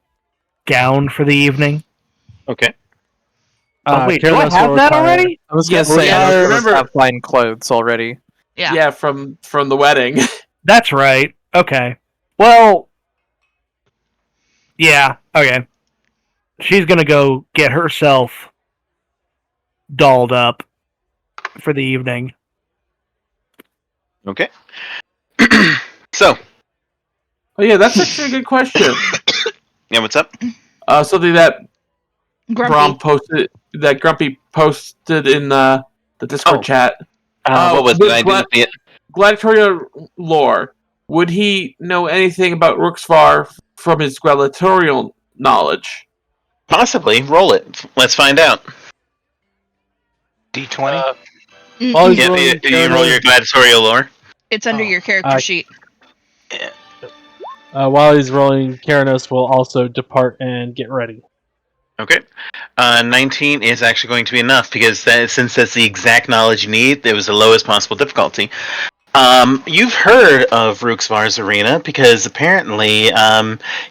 Speaker 5: gown for the evening.
Speaker 4: Okay.
Speaker 5: Oh, wait, do I
Speaker 7: Careless
Speaker 5: have
Speaker 7: will
Speaker 5: that
Speaker 7: retire.
Speaker 5: already?
Speaker 6: I was gonna
Speaker 1: Yes,
Speaker 6: say,
Speaker 1: yeah,
Speaker 6: I
Speaker 1: remember-
Speaker 6: have fine clothes already.
Speaker 3: Yeah.
Speaker 1: Yeah, from the wedding.
Speaker 5: That's right. Okay. Well, yeah, okay. She's gonna go get herself dolled up for the evening.
Speaker 4: Okay. So,
Speaker 1: Oh yeah, that's actually a good question.
Speaker 4: yeah, what's up?
Speaker 1: Something that
Speaker 3: Grumpy.
Speaker 1: Grumpy posted in the Discord
Speaker 4: Oh.
Speaker 1: chat.
Speaker 4: What was
Speaker 1: with
Speaker 4: it? I didn't see it.
Speaker 1: Gladiatorial lore. Would he know anything about Rooksvar from his gladiatorial knowledge?
Speaker 4: Possibly. Roll it. Let's find out.
Speaker 2: D20.
Speaker 7: While he's
Speaker 4: Yeah,
Speaker 7: rolling
Speaker 4: you roll your gladiatorial lore.
Speaker 3: It's under your character sheet.
Speaker 7: while he's rolling, Karanos will also depart and get ready.
Speaker 4: Okay. 19 is actually going to be enough because since that's the exact knowledge you need, it was the lowest possible difficulty. You've heard of Rooksvar's Arena because apparently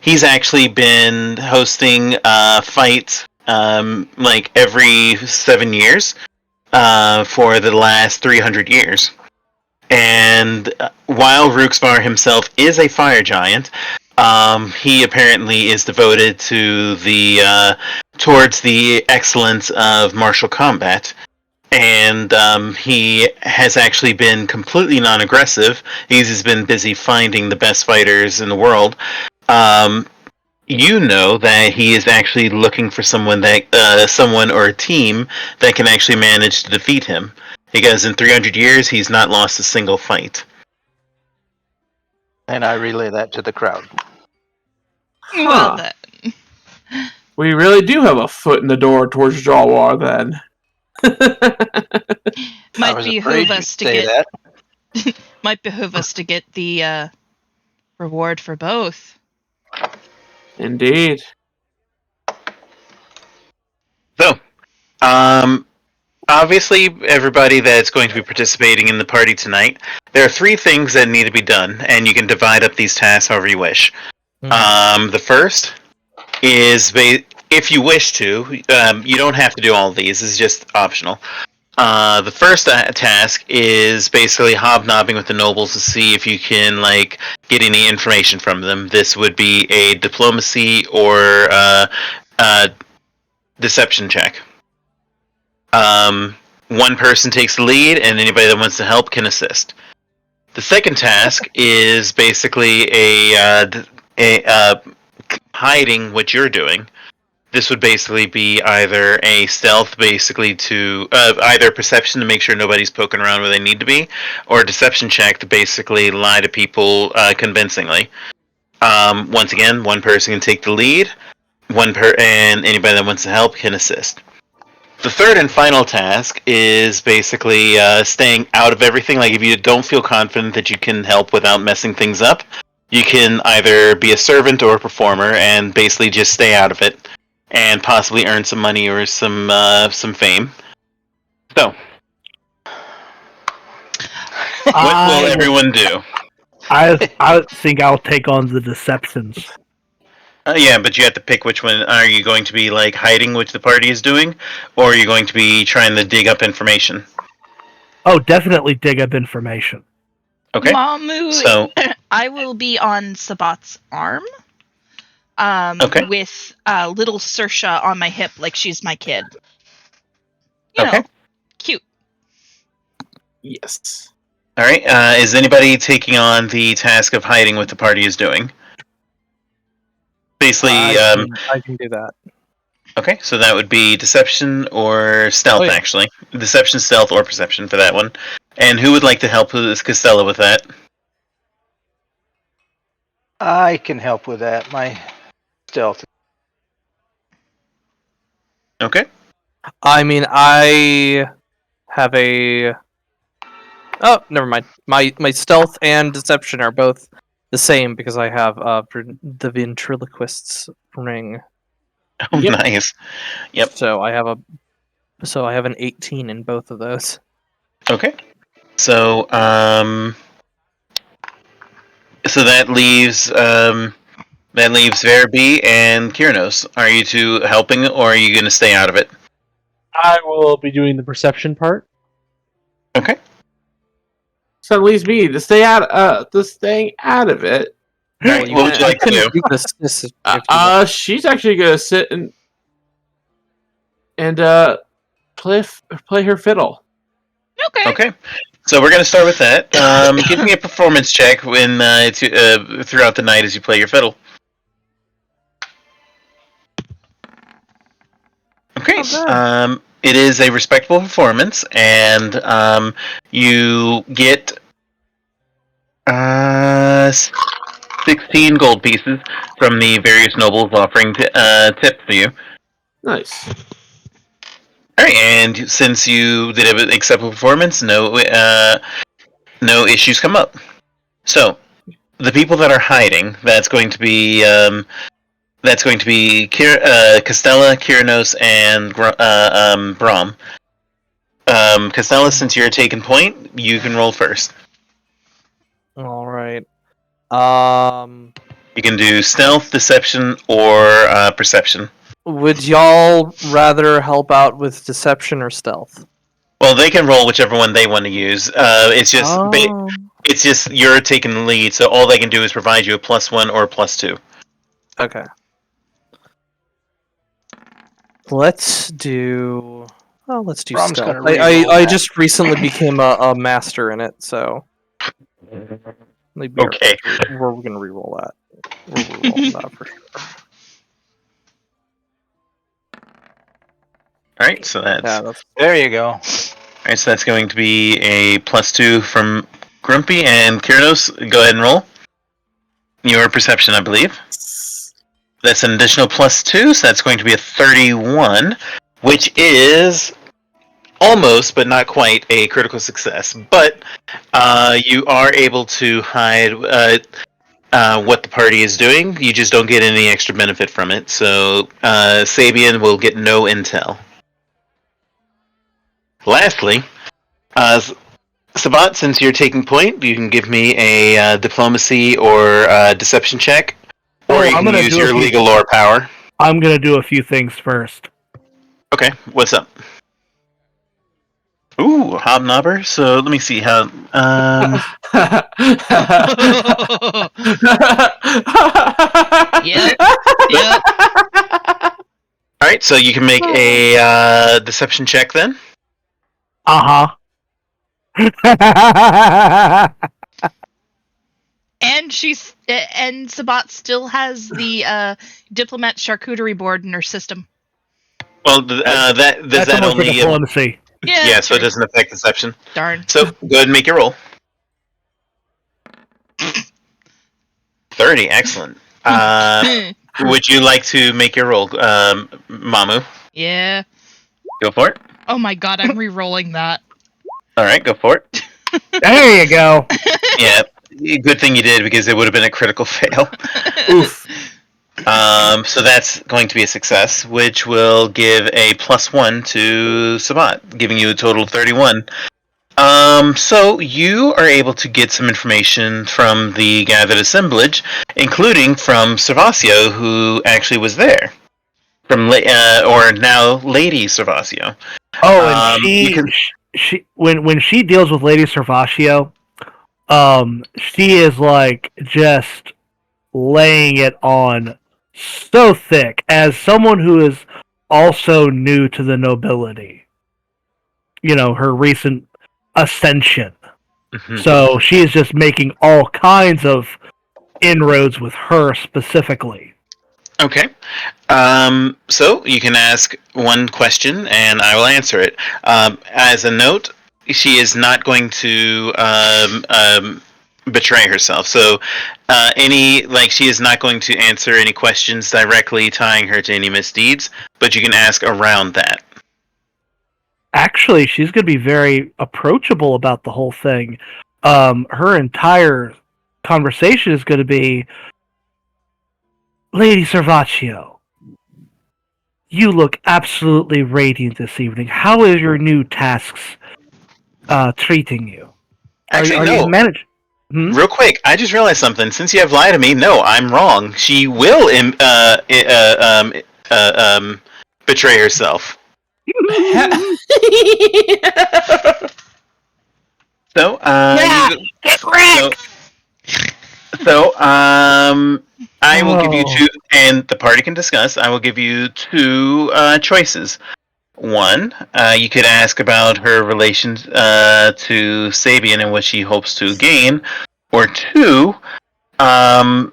Speaker 4: he's actually been hosting fights like every 7 years for the last 300 years. And while Rooksvar himself is a fire giant, he apparently is devoted to towards the excellence of martial combat. And he has actually been completely non-aggressive. He's just been busy finding the best fighters in the world. You know that he is actually looking for someone or a team that can actually manage to defeat him. Because in 300 years, he's not lost a single fight.
Speaker 2: And I relay that to the crowd.
Speaker 3: Well, then.
Speaker 1: We really do have a foot in the door towards Jalwar then.
Speaker 2: I
Speaker 3: Might
Speaker 2: was
Speaker 3: behoove
Speaker 2: afraid
Speaker 3: us to
Speaker 2: you'd say
Speaker 3: get
Speaker 2: that.
Speaker 3: might behoove us to get the reward for both.
Speaker 1: Indeed.
Speaker 4: So, obviously, everybody that's going to be participating in the party tonight, there are 3 things that need to be done, and you can divide up these tasks however you wish. The first is, if you wish to, you don't have to do all of these, this is just optional. The first task is basically hobnobbing with the nobles to see if you can get any information from them. This would be a diplomacy or deception check. One person takes the lead, and anybody that wants to help can assist. The second task is basically a hiding what you're doing, this would basically be either a stealth, basically to either perception to make sure nobody's poking around where they need to be, or a deception check to basically lie to people convincingly. Once again, one person can take the lead, and anybody that wants to help can assist. The third and final task is basically staying out of everything. Like, if you don't feel confident that you can help without messing things up, you can either be a servant or a performer and basically just stay out of it and possibly earn some money or some fame. So, what will everyone do?
Speaker 5: I think I'll take on the deceptions.
Speaker 4: Yeah, but you have to pick which one. Are you going to be like hiding what the party is doing, or are you going to be trying to dig up information?
Speaker 5: Oh, definitely dig up information.
Speaker 4: Okay.
Speaker 3: Mamu,
Speaker 4: So
Speaker 3: I will be on Sabbat's arm.
Speaker 4: Okay.
Speaker 3: With little Saoirse on my hip, like she's my kid. You
Speaker 4: Okay.
Speaker 3: know, cute.
Speaker 1: Yes.
Speaker 4: All right. Is anybody taking on the task of hiding what the party is doing? Basically,
Speaker 6: I can do that.
Speaker 4: okay. So that would be deception or stealth,
Speaker 6: Oh, yeah.
Speaker 4: actually. Deception, stealth, or perception for that one. And who would like to help Costello with that?
Speaker 2: I can help with that. My stealth.
Speaker 4: Okay.
Speaker 6: I mean, I have a. Oh, never mind. My stealth and deception are both the same because I have the ventriloquist's ring.
Speaker 4: Oh,
Speaker 1: Yep.
Speaker 4: nice. Yep.
Speaker 6: So I have an 18 in both of those.
Speaker 4: Okay. So so that leaves Vera B and Kiranos. Are you two helping, or are you going to stay out of it?
Speaker 7: I will be doing the perception part.
Speaker 4: Okay.
Speaker 1: So it leaves me to stay out of it.
Speaker 4: What would you like to do?
Speaker 6: This if you
Speaker 1: She's actually gonna sit and play her fiddle.
Speaker 3: Okay.
Speaker 4: Okay. So we're going to start with that. Give me a performance check when throughout the night as you play your fiddle. Okay. It is a respectable performance, and you get 16 gold pieces from the various nobles offering tips to you.
Speaker 1: Nice.
Speaker 4: All right, and since you did an acceptable performance, no issues come up. So, the people that are hiding, that's going to be Costella, Kiranos, and Brom. Costella, since you're taking point, you can roll first.
Speaker 6: All right.
Speaker 4: You can do stealth, deception, or perception.
Speaker 6: Would y'all rather help out with deception or stealth?
Speaker 4: Well, they can roll whichever one they want to use. It's just you're taking the lead, so all they can do is provide you a +1 or a +2.
Speaker 6: Okay. Let's do
Speaker 2: Brom's
Speaker 6: stealth.
Speaker 2: gonna
Speaker 6: I
Speaker 2: reroll that.
Speaker 6: just recently became a master in it, so.
Speaker 4: Okay.
Speaker 6: We're gonna reroll that. We're rerolling that for sure.
Speaker 4: Alright, so that's...
Speaker 6: Yeah, that's
Speaker 2: There you go.
Speaker 4: Alright, so that's going to be a +2 from Grumpy, and Kiranos, go ahead and roll. Your perception, I believe. That's an additional +2, so that's going to be a 31, which is almost, but not quite, a critical success. But you are able to hide what the party is doing. You just don't get any extra benefit from it. So Sabian will get no intel. Lastly, Sabbat, since you're taking point, you can give me a diplomacy or deception check. Or you
Speaker 5: I'm
Speaker 4: can
Speaker 5: gonna
Speaker 4: use
Speaker 5: do a
Speaker 4: your
Speaker 5: few-
Speaker 4: legal lore power.
Speaker 5: I'm gonna do a few things first.
Speaker 4: Okay, what's up? Ooh, hobnobber. So let me see how.
Speaker 3: Yep. Yep.
Speaker 4: All right, so you can make a deception check then.
Speaker 5: Uh huh.
Speaker 3: And Sabbat still has the diplomat charcuterie board in her system.
Speaker 4: Well, does
Speaker 5: That's
Speaker 4: that
Speaker 5: almost like
Speaker 4: only?
Speaker 5: diplomacy.
Speaker 4: Yeah, so it
Speaker 3: true.
Speaker 4: doesn't affect deception.
Speaker 3: Darn.
Speaker 4: So go ahead and make your roll. 30, excellent. Would you like to make your roll, Mamu?
Speaker 3: Yeah.
Speaker 4: Go for it.
Speaker 3: Oh my god, I'm re-rolling that.
Speaker 4: All right, go for it.
Speaker 5: There you go.
Speaker 4: Yeah, good thing you did because it would have been a critical fail.
Speaker 1: Oof.
Speaker 4: So that's going to be a success, which will give a +1 to Sabbat, giving you a total of 31. So you are able to get some information from the gathered assemblage, including from Servacio, who actually was there. From or now Lady Servacio.
Speaker 5: Oh, and
Speaker 4: you can-
Speaker 5: she when she deals with Lady Servacio, she is like just laying it on so thick as someone who is also new to the nobility. You know, her recent ascension.
Speaker 4: Mhm.
Speaker 5: So she is just making all kinds of inroads with her specifically.
Speaker 4: Okay. So you can ask one question, and I will answer it. As a note, she is not going to betray herself. So she is not going to answer any questions directly tying her to any misdeeds, but you can ask around that.
Speaker 5: Actually, she's going to be very approachable about the whole thing. Her entire conversation is going to be, Lady Servacio, you look absolutely radiant this evening. How is your new tasks treating you?
Speaker 4: Actually,
Speaker 5: are
Speaker 4: no.
Speaker 5: you managing? Hmm?
Speaker 4: Real quick, I just realized something. Since you have lied to me, no, I'm wrong. She will betray herself. So,
Speaker 5: Get wrecked!
Speaker 4: I will give you two, and the party can discuss. I will give you two choices. One, you could ask about her relations to Sabian and what she hopes to gain. Or two, a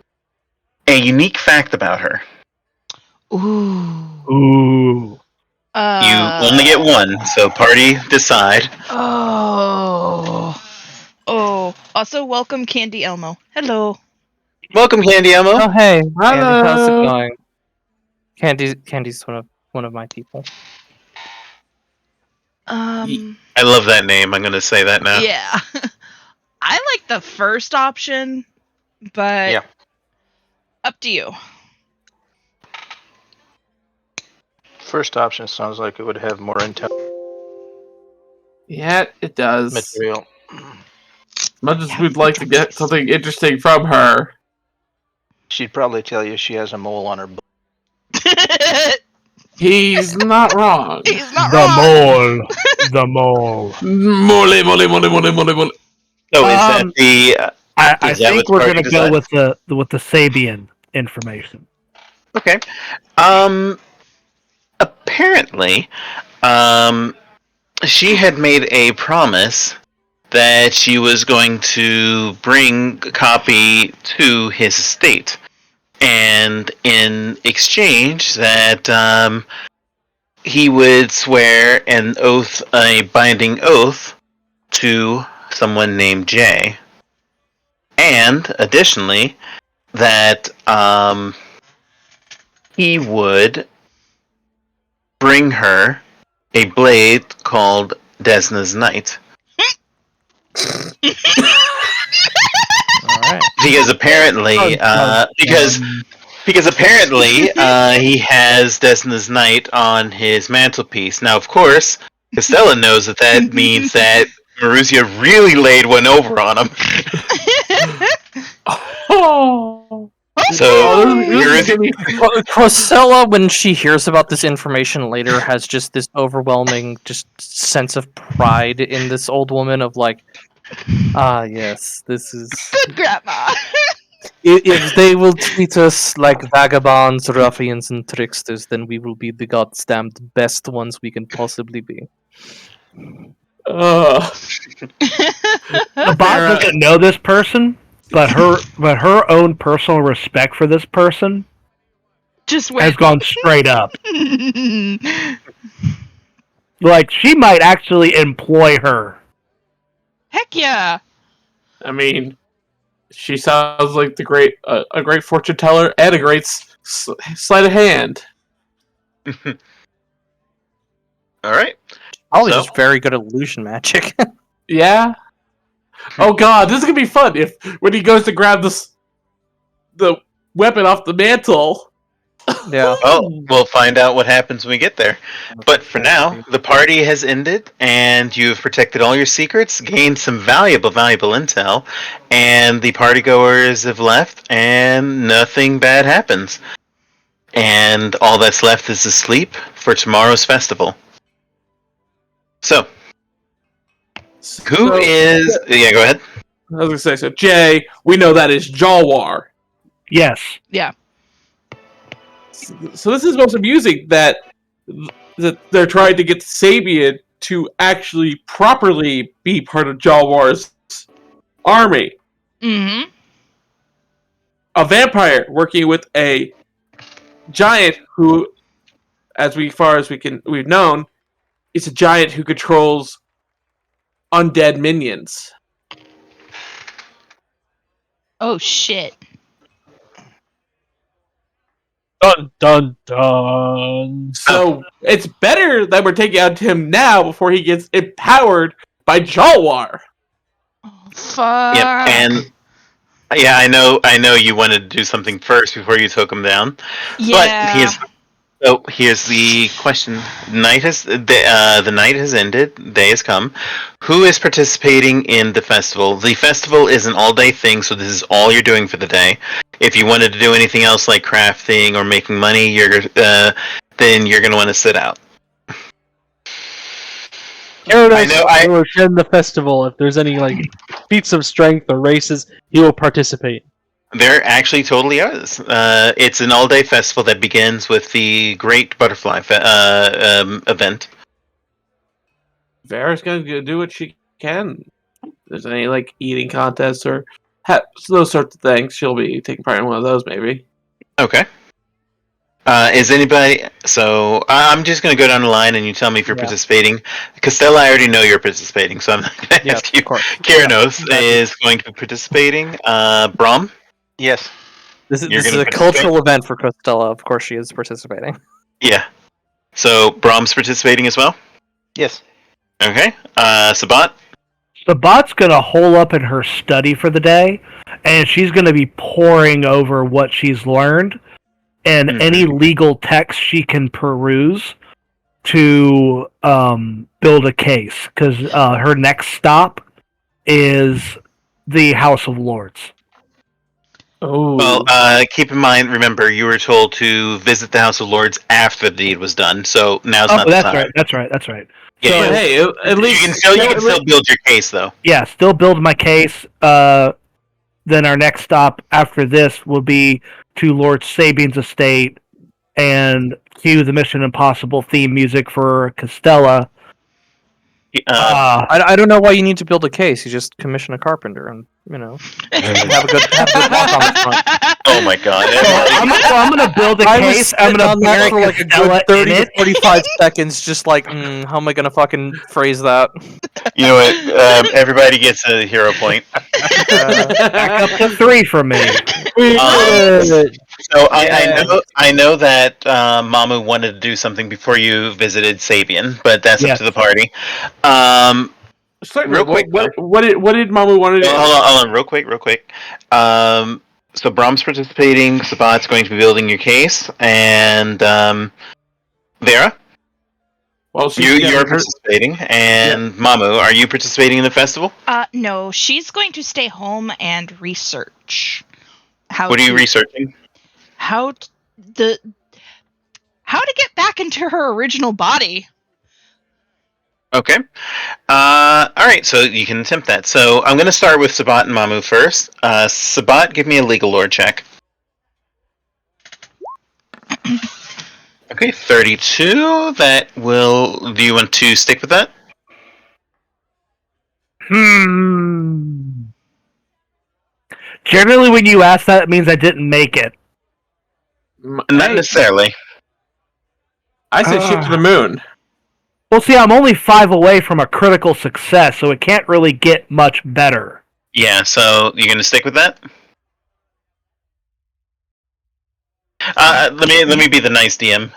Speaker 4: unique fact about her.
Speaker 3: Ooh.
Speaker 5: Ooh.
Speaker 4: You only get one, so party decide.
Speaker 3: Oh. Also, welcome Candy Elmo. Hello.
Speaker 4: Welcome, Candy Elmo.
Speaker 6: Oh hey, Candy, how's it
Speaker 1: Hello.
Speaker 6: going? Candy's one of my people.
Speaker 4: I love that name. I'm going to say that now.
Speaker 3: Yeah. I like the first option, but
Speaker 2: Yeah.
Speaker 3: up to you.
Speaker 2: First option sounds like it would have more intel
Speaker 1: Yeah, it does.
Speaker 2: material.
Speaker 1: As much as we'd like to get something interesting from her.
Speaker 2: She'd probably tell you she has a mole on her butt.
Speaker 1: He's not wrong.
Speaker 3: He's not
Speaker 5: The
Speaker 3: wrong.
Speaker 5: mole. The mole.
Speaker 1: Mole, mole, mole, mole, mole, mole.
Speaker 4: So is that the...
Speaker 5: I
Speaker 4: Is that
Speaker 5: think
Speaker 4: what
Speaker 5: we're
Speaker 4: the
Speaker 5: going to
Speaker 4: party
Speaker 5: go with the Sabian information.
Speaker 4: Okay. Apparently, she had made a promise that she was going to bring a copy to his estate. And in exchange that he would swear an oath, a binding oath, to someone named Jay. And additionally, that he would bring her a blade called Desna's Knight.
Speaker 6: Alright.
Speaker 4: Because apparently, because apparently he has Desna's Knight on his mantelpiece. Now, of course, Castella knows that means that Maruzia really laid one over on him.
Speaker 1: Oh.
Speaker 4: So
Speaker 1: This is gonna be
Speaker 6: Crosella, when she hears about this information later, has just this overwhelming just sense of pride in this old woman of like, yes, this is...
Speaker 3: Good grandma.
Speaker 6: If they will treat us like vagabonds, ruffians, and tricksters, then we will be the goddamn best ones we can possibly be.
Speaker 5: The bot doesn't know this person, but her own personal respect for this person
Speaker 3: Just
Speaker 5: has
Speaker 3: wait.
Speaker 5: gone straight up. Like, she might actually employ her.
Speaker 3: Heck yeah.
Speaker 1: I mean, she sounds like a great fortune teller and a great sleight of hand.
Speaker 4: All right.
Speaker 6: Probably
Speaker 4: So-
Speaker 6: just very good at illusion magic.
Speaker 1: Yeah. Oh god, this is gonna be fun if when he goes to grab the weapon off the mantle.
Speaker 6: Yeah.
Speaker 4: Well, we'll find out what happens when we get there. But for now, the party has ended, and you've protected all your secrets, gained some valuable intel, and the partygoers have left, and nothing bad happens. And all that's left is to sleep for tomorrow's festival. So, who is... Yeah, go ahead.
Speaker 1: I was gonna say, so Jay, we know that is Jalwar.
Speaker 5: Yes.
Speaker 3: Yeah.
Speaker 1: So this is most amusing that they're trying to get Sabian to actually properly be part of Jalwar's army.
Speaker 3: Mm-hmm.
Speaker 1: A vampire working with a giant who, far as we've known, is a giant who controls undead minions.
Speaker 3: Oh shit.
Speaker 7: Dun dun dun.
Speaker 1: So it's better that we're taking out him now before he gets empowered by Jalwar.
Speaker 3: Oh, fuck.
Speaker 4: Yep, and... Yeah, I know you wanted to do something first before you took him down.
Speaker 3: Yeah.
Speaker 4: But here's the question. The night has ended. Day has come. Who is participating in the festival? The festival is an all-day thing, so this is all you're doing for the day. If you wanted to do anything else like crafting or making money, then you're going to want to sit out.
Speaker 7: Gyarados will attend the festival. If there's any feats of strength or races, he will participate.
Speaker 4: There actually totally is. It's an all-day festival that begins with the Great Butterfly event.
Speaker 1: Vera's gonna do what she can. If there's any eating contests or those sorts of things, she'll be taking part in one of those maybe.
Speaker 4: Okay. Is anybody... So, I'm just going to go down the line and you tell me if you're participating. Costella, I already know you're participating, so I'm not going to ask you. Kyranos is going to be participating. Brom?
Speaker 2: Yes.
Speaker 6: This is a cultural event for Costella. Of course she is participating.
Speaker 4: Yeah. So, Brom's participating as well?
Speaker 2: Yes.
Speaker 4: Okay. Sabbat?
Speaker 5: Sabbat's gonna hole up in her study for the day, and she's gonna be poring over what she's learned and any legal text she can peruse to build a case, because her next stop is the House of Lords.
Speaker 1: Oh.
Speaker 4: Well, keep in mind, remember, you were told to visit the House of Lords after the deed was done, so now's not the time.
Speaker 5: That's right.
Speaker 4: Yeah,
Speaker 1: So hey, at least
Speaker 4: you can still build your case, though.
Speaker 5: Yeah, still build my case. Then our next stop after this will be to Lord Sabian's estate and cue the Mission Impossible theme music for Costella.
Speaker 6: I don't know why you need to build a case. You just commission a carpenter and, have a good walk on the front.
Speaker 4: Oh my god.
Speaker 5: I'm going to build a case. I'm going to bury
Speaker 6: for like a
Speaker 5: Costella
Speaker 6: good 30
Speaker 5: in
Speaker 6: to
Speaker 5: it.
Speaker 6: 45 seconds, just how am I going to fucking phrase that?
Speaker 4: You know what? Everybody gets a hero point.
Speaker 5: Back up to 3 for me.
Speaker 4: So I know that Mamu wanted to do something before you visited Sabian, but that's up to the party.
Speaker 1: Certainly.
Speaker 4: Real quick,
Speaker 1: what did Mamu want to do?
Speaker 4: Hold on, real quick. So Brom's participating, Sabbat's going to be building your case, and Vera?
Speaker 1: Well,
Speaker 4: you're participating, and Mamu, are you participating in the festival?
Speaker 3: No, she's going to stay home and research.
Speaker 4: What are you researching?
Speaker 3: How to get back into her original body.
Speaker 4: Okay. Alright, so you can attempt that. So I'm going to start with Sabbat and Mamu first. Sabbat, give me a legal lore check. Okay, 32. Do you want to stick with that?
Speaker 5: Generally, when you ask that, it means I didn't make it.
Speaker 4: Not necessarily.
Speaker 1: I said ship to the moon.
Speaker 5: Well, see, I'm only 5 away from a critical success, so it can't really get much better.
Speaker 4: Yeah, so you're gonna stick with that? Let me be the nice DM.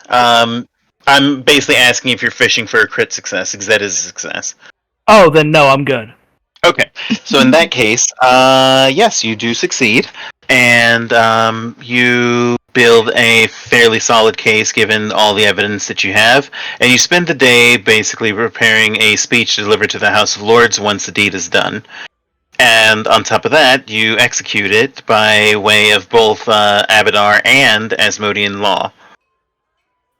Speaker 4: I'm basically asking if you're fishing for a crit success, because that is a success.
Speaker 5: Oh, then no, I'm good.
Speaker 4: Okay, so in that case, yes, you do succeed, and you build a fairly solid case given all the evidence that you have, and you spend the day basically preparing a speech to deliver to the House of Lords once the deed is done. And on top of that, you execute it by way of both Abadar and Asmodean law.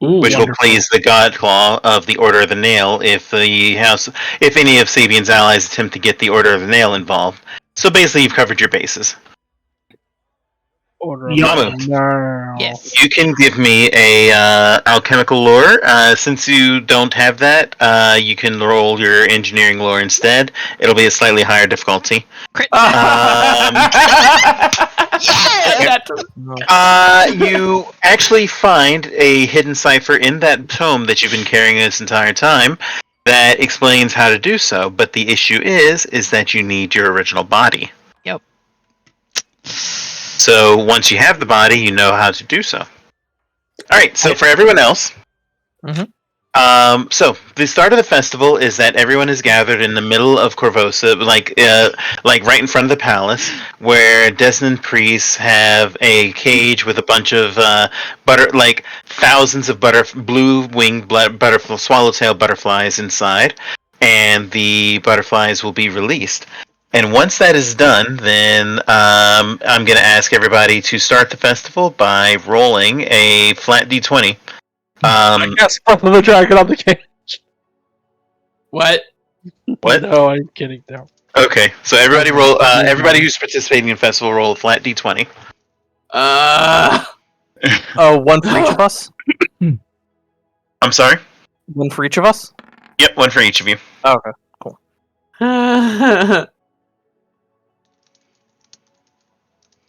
Speaker 1: Ooh,
Speaker 4: Which will please the God Claw of the Order of the Nail if any of Sabian's allies attempt to get the Order of the Nail involved. So basically, you've covered your bases.
Speaker 7: Order
Speaker 4: Mamu,
Speaker 7: no.
Speaker 3: Yes.
Speaker 4: you can give me a alchemical lore. Since you don't have that, you can roll your engineering lore instead. It'll be a slightly higher difficulty.
Speaker 3: Crit.
Speaker 4: You actually find a hidden cipher in that tome that you've been carrying this entire time that explains how to do so, but the issue is that you need your original body.
Speaker 3: Yep.
Speaker 4: So once you have the body, you know how to do so. Alright, so for everyone else, so the start of the festival is that everyone is gathered in the middle of Corvosa, like right in front of the palace, where Desnan priests have a cage with a bunch of thousands of blue-winged swallowtail butterflies inside, and the butterflies will be released. And once that is done, then I'm going to ask everybody to start the festival by rolling a flat d20.
Speaker 7: I guess Breath of the Dragon on the cage.
Speaker 1: What?
Speaker 4: What?
Speaker 7: No, I'm kidding. No.
Speaker 4: Okay, so everybody roll. Everybody who's participating in the festival roll a flat d20.
Speaker 6: Oh, one for each of us?
Speaker 4: I'm sorry.
Speaker 6: One for each of us?
Speaker 4: Yep, one for each of you.
Speaker 6: Oh, okay, cool.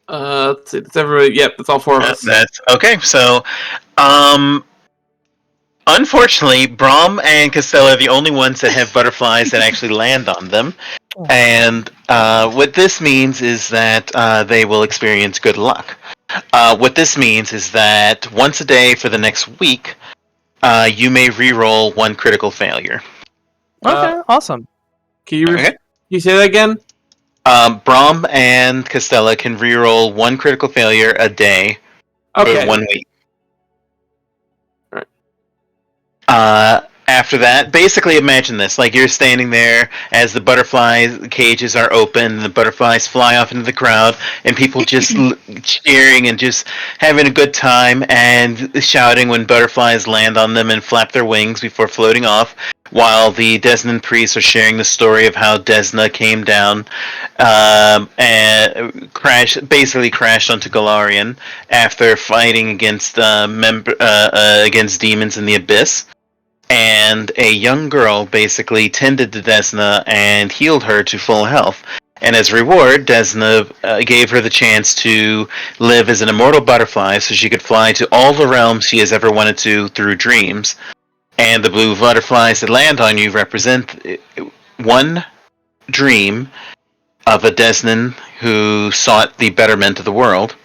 Speaker 1: Let's see. That's everybody. Yep, that's all 4 of us.
Speaker 4: That's okay. So, unfortunately, Brom and Costello are the only ones that have butterflies that actually land on them. And what this means is that they will experience good luck. What this means is that once a day for the next week, you may re-roll one critical failure.
Speaker 6: Okay, awesome.
Speaker 1: Can you
Speaker 4: Okay.
Speaker 1: you say that again?
Speaker 4: Brom and Costello can re-roll one critical failure a day
Speaker 1: Okay.
Speaker 4: for 1 week.
Speaker 1: Right.
Speaker 4: After that, basically imagine this. Like you're standing there as the butterfly cages are open, the butterflies fly off into the crowd, and people just cheering and just having a good time and shouting when butterflies land on them and flap their wings before floating off, while the Desnan priests are sharing the story of how Desna came down and crashed onto Galarian after fighting against against demons in the Abyss. And a young girl basically tended to Desna and healed her to full health. And as a reward, Desna gave her the chance to live as an immortal butterfly so she could fly to all the realms she has ever wanted to through dreams. And the blue butterflies that land on you represent one dream of a Desnan who sought the betterment of the world.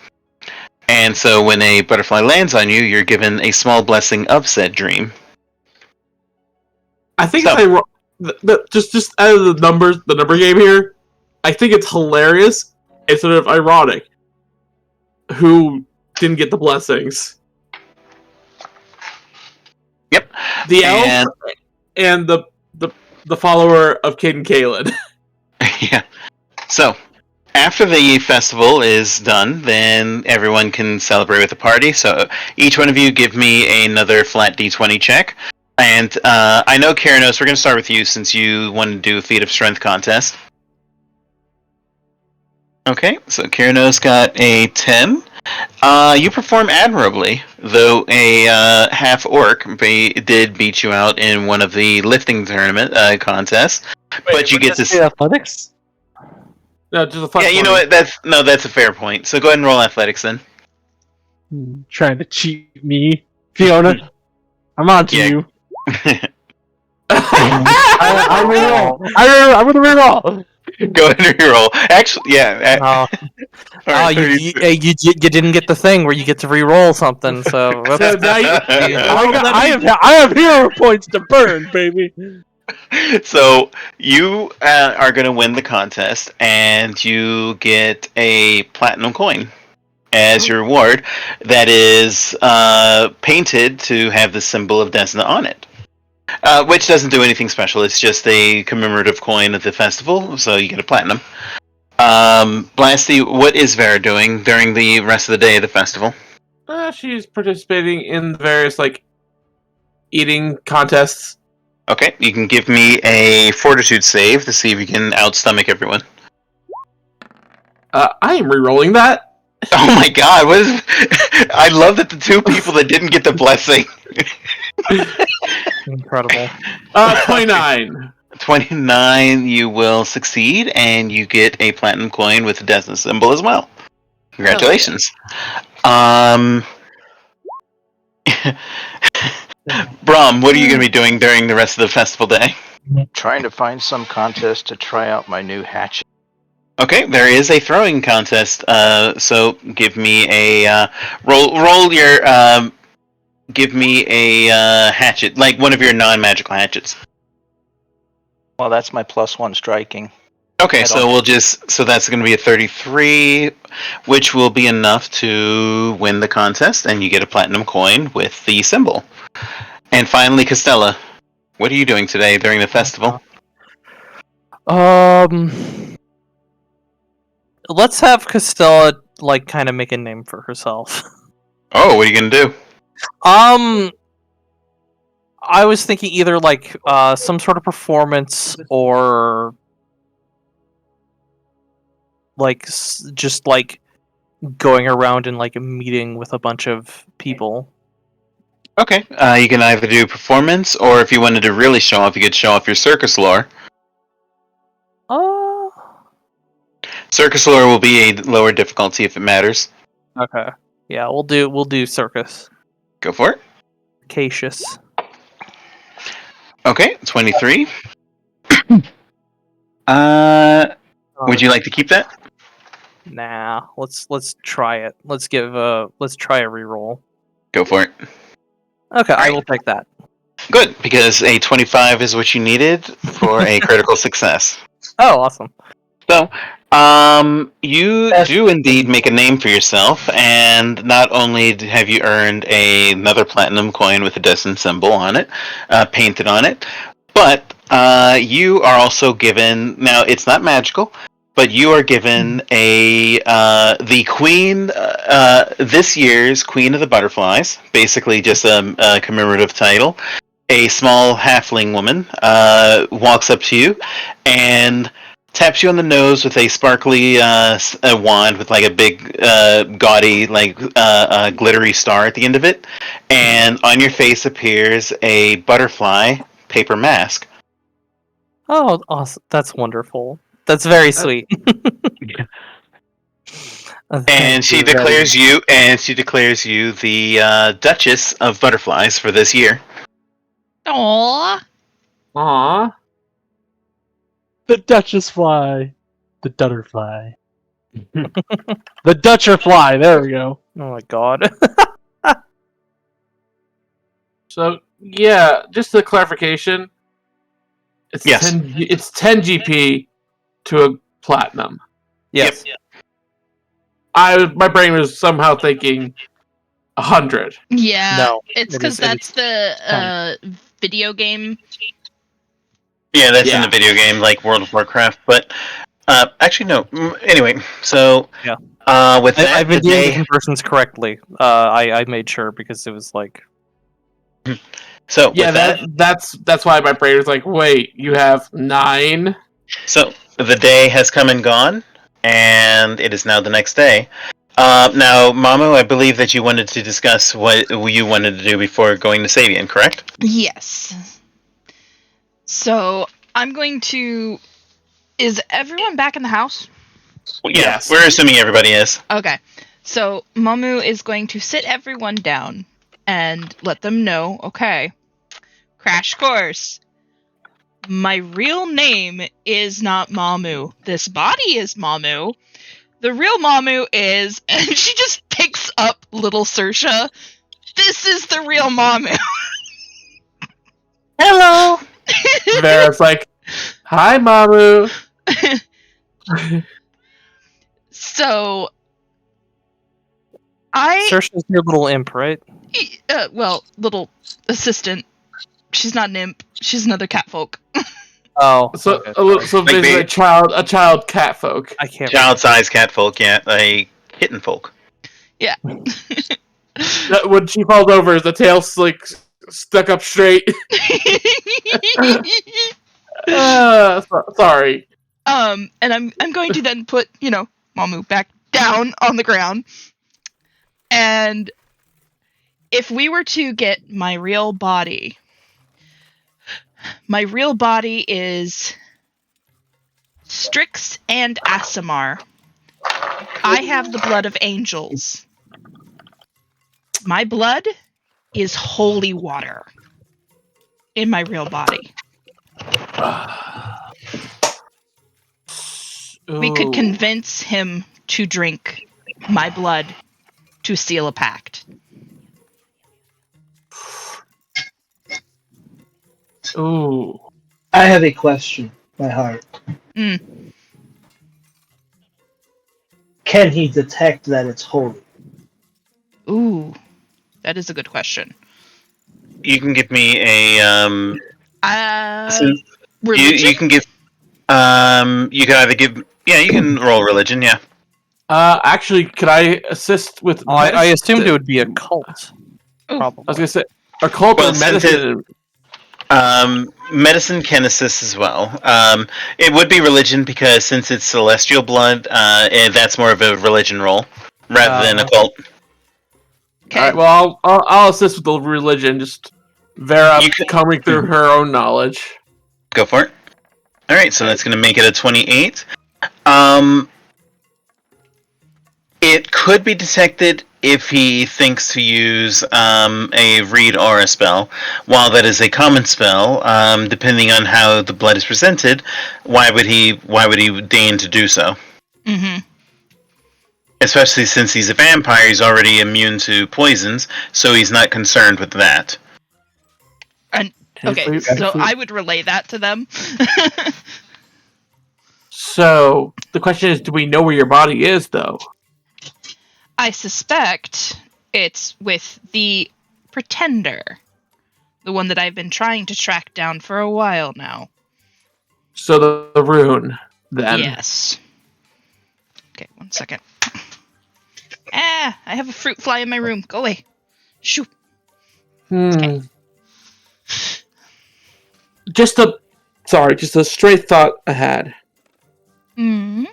Speaker 4: And so when a butterfly lands on you, you're given a small blessing of said dream.
Speaker 1: I think
Speaker 4: So-
Speaker 1: just out of the number game here, I think it's hilarious and sort of ironic who didn't get the blessings.
Speaker 4: Yep.
Speaker 1: The elf and the follower of Cade and Kaelin.
Speaker 4: Yeah. So, after the festival is done, then everyone can celebrate with a party. So, each one of you give me another flat d20 check. And I know, Karanos, we're going to start with you since you wanted to do a feat of strength contest. Okay, so Karanos got a 10. You perform admirably, though a half-orc did beat you out in one of the lifting tournament contests. But you get to...
Speaker 7: athletics?
Speaker 1: No, just a fun.
Speaker 4: Yeah, you know what? That's a fair point. So go ahead and roll athletics then.
Speaker 7: Trying to cheat me, Fiona. I'm on to
Speaker 4: Yeah.
Speaker 7: you. I'm reroll. I'm gonna reroll.
Speaker 4: Go ahead and reroll. Actually, yeah. Alright,
Speaker 6: you didn't get the thing where you get to re-roll something. So
Speaker 1: So now you,
Speaker 7: I have hero points to burn, baby.
Speaker 4: So you are going to win the contest, and you get a platinum coin as your reward that is painted to have the symbol of Desna on it. Which doesn't do anything special. It's just a commemorative coin at the festival, so you get a platinum. Blasty, what is Vera doing during the rest of the day of the festival?
Speaker 1: she's participating in various eating contests.
Speaker 4: Okay, you can give me a fortitude save to see if you can outstomach everyone.
Speaker 1: I am re-rolling that.
Speaker 4: Oh my god, what is... I love that the two people that didn't get the blessing.
Speaker 6: incredible.
Speaker 1: 29.
Speaker 4: 29, you will succeed, and you get a platinum coin with the Desna symbol as well. Congratulations. Brom, what are you going to be doing during the rest of the festival day?
Speaker 2: Trying to find some contest to try out my new hatchet.
Speaker 4: Okay, there is a throwing contest, so give me a roll your give me a hatchet, like one of your non-magical hatchets.
Speaker 2: Well, that's my +1 striking.
Speaker 4: Okay, so so that's going to be a 33, which will be enough to win the contest, and you get a platinum coin with the symbol. And finally, Costella, what are you doing today during the festival?
Speaker 6: Let's have Costella kind of make a name for herself.
Speaker 4: Oh, what are you going to do?
Speaker 6: I was thinking either some sort of performance or just going around and meeting with a bunch of people.
Speaker 4: Okay, you can either do performance, or if you wanted to really show off, you could show off your circus lore. Circus lore will be a lower difficulty if it matters.
Speaker 6: Okay. Yeah, we'll do circus.
Speaker 4: Go for it.
Speaker 6: Acacious.
Speaker 4: Okay, 23. Would you like to keep that?
Speaker 6: Nah, let's try it. Let's try a reroll.
Speaker 4: Go for it.
Speaker 6: Okay, I will take that.
Speaker 4: Good, because a 25 is what you needed for a critical success.
Speaker 6: Oh, awesome.
Speaker 4: So, you do indeed make a name for yourself, and not only have you earned another platinum coin with a Destin symbol on it, painted on it, but you are also given, now it's not magical, but you are given the queen, this year's Queen of the Butterflies, basically just a commemorative title. A small halfling woman walks up to you and taps you on the nose with a sparkly wand with a big gaudy glittery star at the end of it, and on your face appears a butterfly paper mask.
Speaker 6: Oh, awesome. That's wonderful. That's very sweet.
Speaker 4: And she declares you the Duchess of Butterflies for this year.
Speaker 3: Aww.
Speaker 1: Aww.
Speaker 7: The Duchess fly. The Dutterfly. The Dutcherfly. There we go.
Speaker 6: Oh my god.
Speaker 1: So yeah, just a clarification. It's
Speaker 4: Yes.
Speaker 1: 10 GP to a platinum.
Speaker 6: Yes.
Speaker 4: Yep.
Speaker 1: My brain was somehow thinking 100.
Speaker 3: Yeah.
Speaker 6: No,
Speaker 3: It's
Speaker 6: it
Speaker 3: because
Speaker 6: is-
Speaker 3: that's the video game.
Speaker 4: Yeah, that's in
Speaker 1: Yeah.
Speaker 4: the video game, like World of Warcraft. But actually, no. Anyway, so
Speaker 6: Yeah.
Speaker 4: with that,
Speaker 6: I've been doing the
Speaker 4: today,
Speaker 6: conversions correctly. I made sure because it was
Speaker 4: so
Speaker 1: Yeah,
Speaker 4: with
Speaker 1: that's why my brain was like, wait, you have 9?
Speaker 4: so the day has come and gone, and it is now the next day. Now, Mamu, I believe that you wanted to discuss what you wanted to do before going to Sabian, correct?
Speaker 3: Yes. So I'm going to. Is everyone back in the house?
Speaker 4: Well, yeah,
Speaker 1: Yes.
Speaker 4: we're assuming everybody is.
Speaker 3: Okay. So Mamu is going to sit everyone down and let them know, okay, crash course. My real name is not Mamu. This body is Mamu. The real Mamu is, and she just picks up little Saoirse. This is the real Mamu.
Speaker 6: Hello.
Speaker 1: Vera's like, "Hi, Mamu."
Speaker 3: So, I
Speaker 6: Saoirse's your little imp, right?
Speaker 3: well, little assistant. She's not an imp. She's another catfolk.
Speaker 6: Oh,
Speaker 1: So,
Speaker 6: okay.
Speaker 1: so
Speaker 4: Like
Speaker 1: basically,
Speaker 4: they-
Speaker 1: a child catfolk.
Speaker 6: I can't.
Speaker 4: Child-sized catfolk, yeah, like kitten folk.
Speaker 1: When she falls over, the tail's like stuck up straight. Sorry.
Speaker 3: And I'm going to then put, Mamu back down on the ground. And if we were to get my real body is Strix and Aasimar. I have the blood of angels. My blood is holy water in my real body. We could
Speaker 1: Ooh.
Speaker 3: convince him to drink my blood to seal a pact.
Speaker 1: Ooh.
Speaker 8: I have a question, my heart.
Speaker 3: Mm.
Speaker 8: Can he detect that it's holy?
Speaker 3: Ooh, that is a good question.
Speaker 4: You can give me a
Speaker 3: Religion?
Speaker 4: you can give you can either give you can roll religion, yeah.
Speaker 1: Actually, could I assist with?
Speaker 6: I assumed
Speaker 1: medicine?
Speaker 6: it would be a cult.
Speaker 3: Ooh.
Speaker 6: Probably.
Speaker 1: I was gonna say occult
Speaker 4: Well,
Speaker 1: or
Speaker 4: since
Speaker 1: medicine.
Speaker 4: Medicine can assist as well. It would be religion because since it's celestial blood, that's more of a religion roll rather than occult.
Speaker 3: Okay.
Speaker 1: All right. Well, I'll assist with the religion. Just Vera
Speaker 4: You can-
Speaker 1: combing through her own knowledge.
Speaker 4: Go for it. All right, so that's going to make it a 28. It could be detected if he thinks to use a read aura spell. While that is a common spell, depending on how the blood is presented, why would he deign to do so?
Speaker 3: Mm-hmm.
Speaker 4: Especially since he's a vampire, he's already immune to poisons, so he's not concerned with that.
Speaker 3: Okay, so I would relay that to them.
Speaker 1: So the question is, do we know where your body is, though?
Speaker 3: I suspect it's with the Pretender. The one that I've been trying to track down for a while now.
Speaker 1: So the rune, then.
Speaker 3: Yes. Okay, 1 second. I have a fruit fly in my room. Go away. Shoo. Okay.
Speaker 1: Just a straight thought I had.
Speaker 3: Mm-hmm.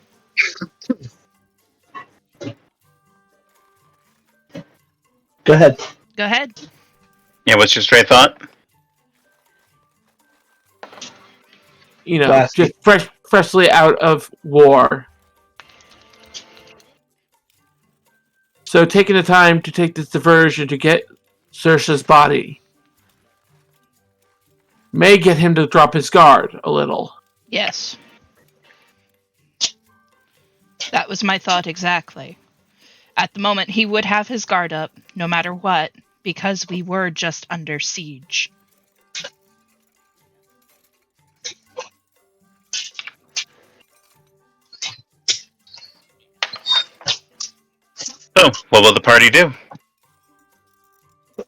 Speaker 8: Go ahead.
Speaker 3: Go ahead.
Speaker 4: Yeah, what's your straight thought?
Speaker 1: You know,
Speaker 8: Blasty.
Speaker 1: just freshly out of war. So taking the time to take this diversion to get Saoirse's body may get him to drop his guard a little.
Speaker 3: Yes. That was my thought exactly. At the moment, he would have his guard up, no matter what, because we were just under siege.
Speaker 4: So, what will the party do?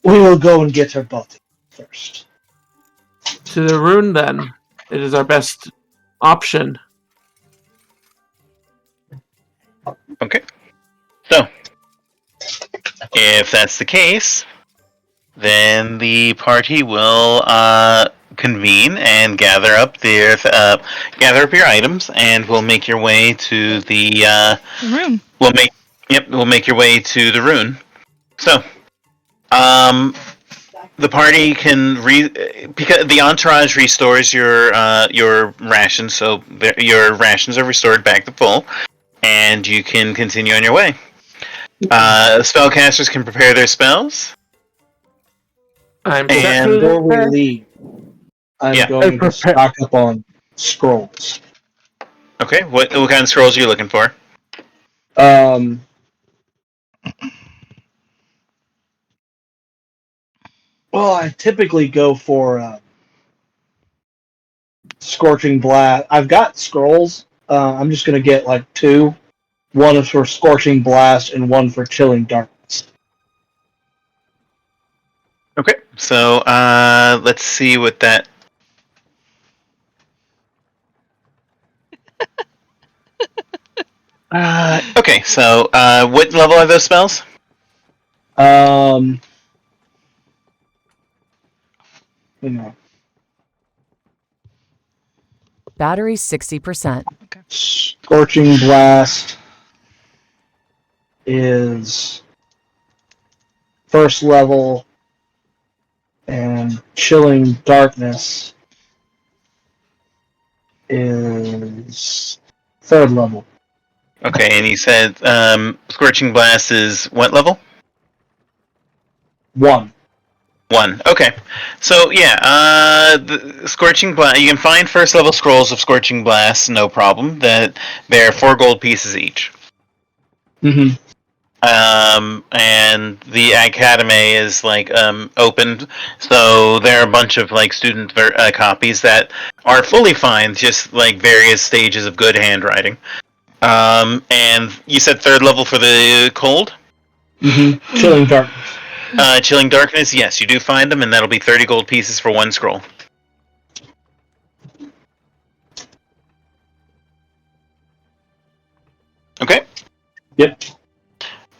Speaker 8: We will go and get her body first.
Speaker 1: To the rune, then. It is our best option.
Speaker 4: Okay. So, if that's the case, then the party will convene and gather up your items, and we'll make your way to the
Speaker 3: Room.
Speaker 4: we'll make your way to the rune. So, the party can because the entourage restores your rations, so your rations are restored back to full. and you can continue on your way. Spellcasters can prepare their spells.
Speaker 1: I'm
Speaker 4: And-
Speaker 1: set
Speaker 8: Before we
Speaker 1: for
Speaker 8: leave, I'm
Speaker 4: Yeah.
Speaker 8: going to stock up on scrolls.
Speaker 4: Okay, what kind of scrolls are you looking for?
Speaker 8: Well, I typically go for Scorching Blast. I've got scrolls. I'm just going to get like 2. One is for Scorching Blast and one for Chilling Darkness.
Speaker 4: Okay, so let's see what that. Okay, so what level are those spells?
Speaker 8: You know,
Speaker 9: Battery 60%.
Speaker 8: Scorching Blast is first level, and Chilling Darkness is 3rd level.
Speaker 4: Okay, and you said Scorching Blast is what level?
Speaker 8: 1.
Speaker 4: 1. Okay, so yeah, the Scorching Blast. You can find first level scrolls of Scorching Blast, no problem. That they're 4 gold pieces each.
Speaker 8: Mm-hmm.
Speaker 4: And the academy is like opened, so there are a bunch of like student copies that are fully fine, just like various stages of good handwriting. And you said 3rd level for the cold?
Speaker 8: Mm-hmm. Chilling Darkness.
Speaker 4: Chilling Darkness, yes, you do find them, and that'll be 30 gold pieces for 1 scroll. Okay.
Speaker 8: Yep.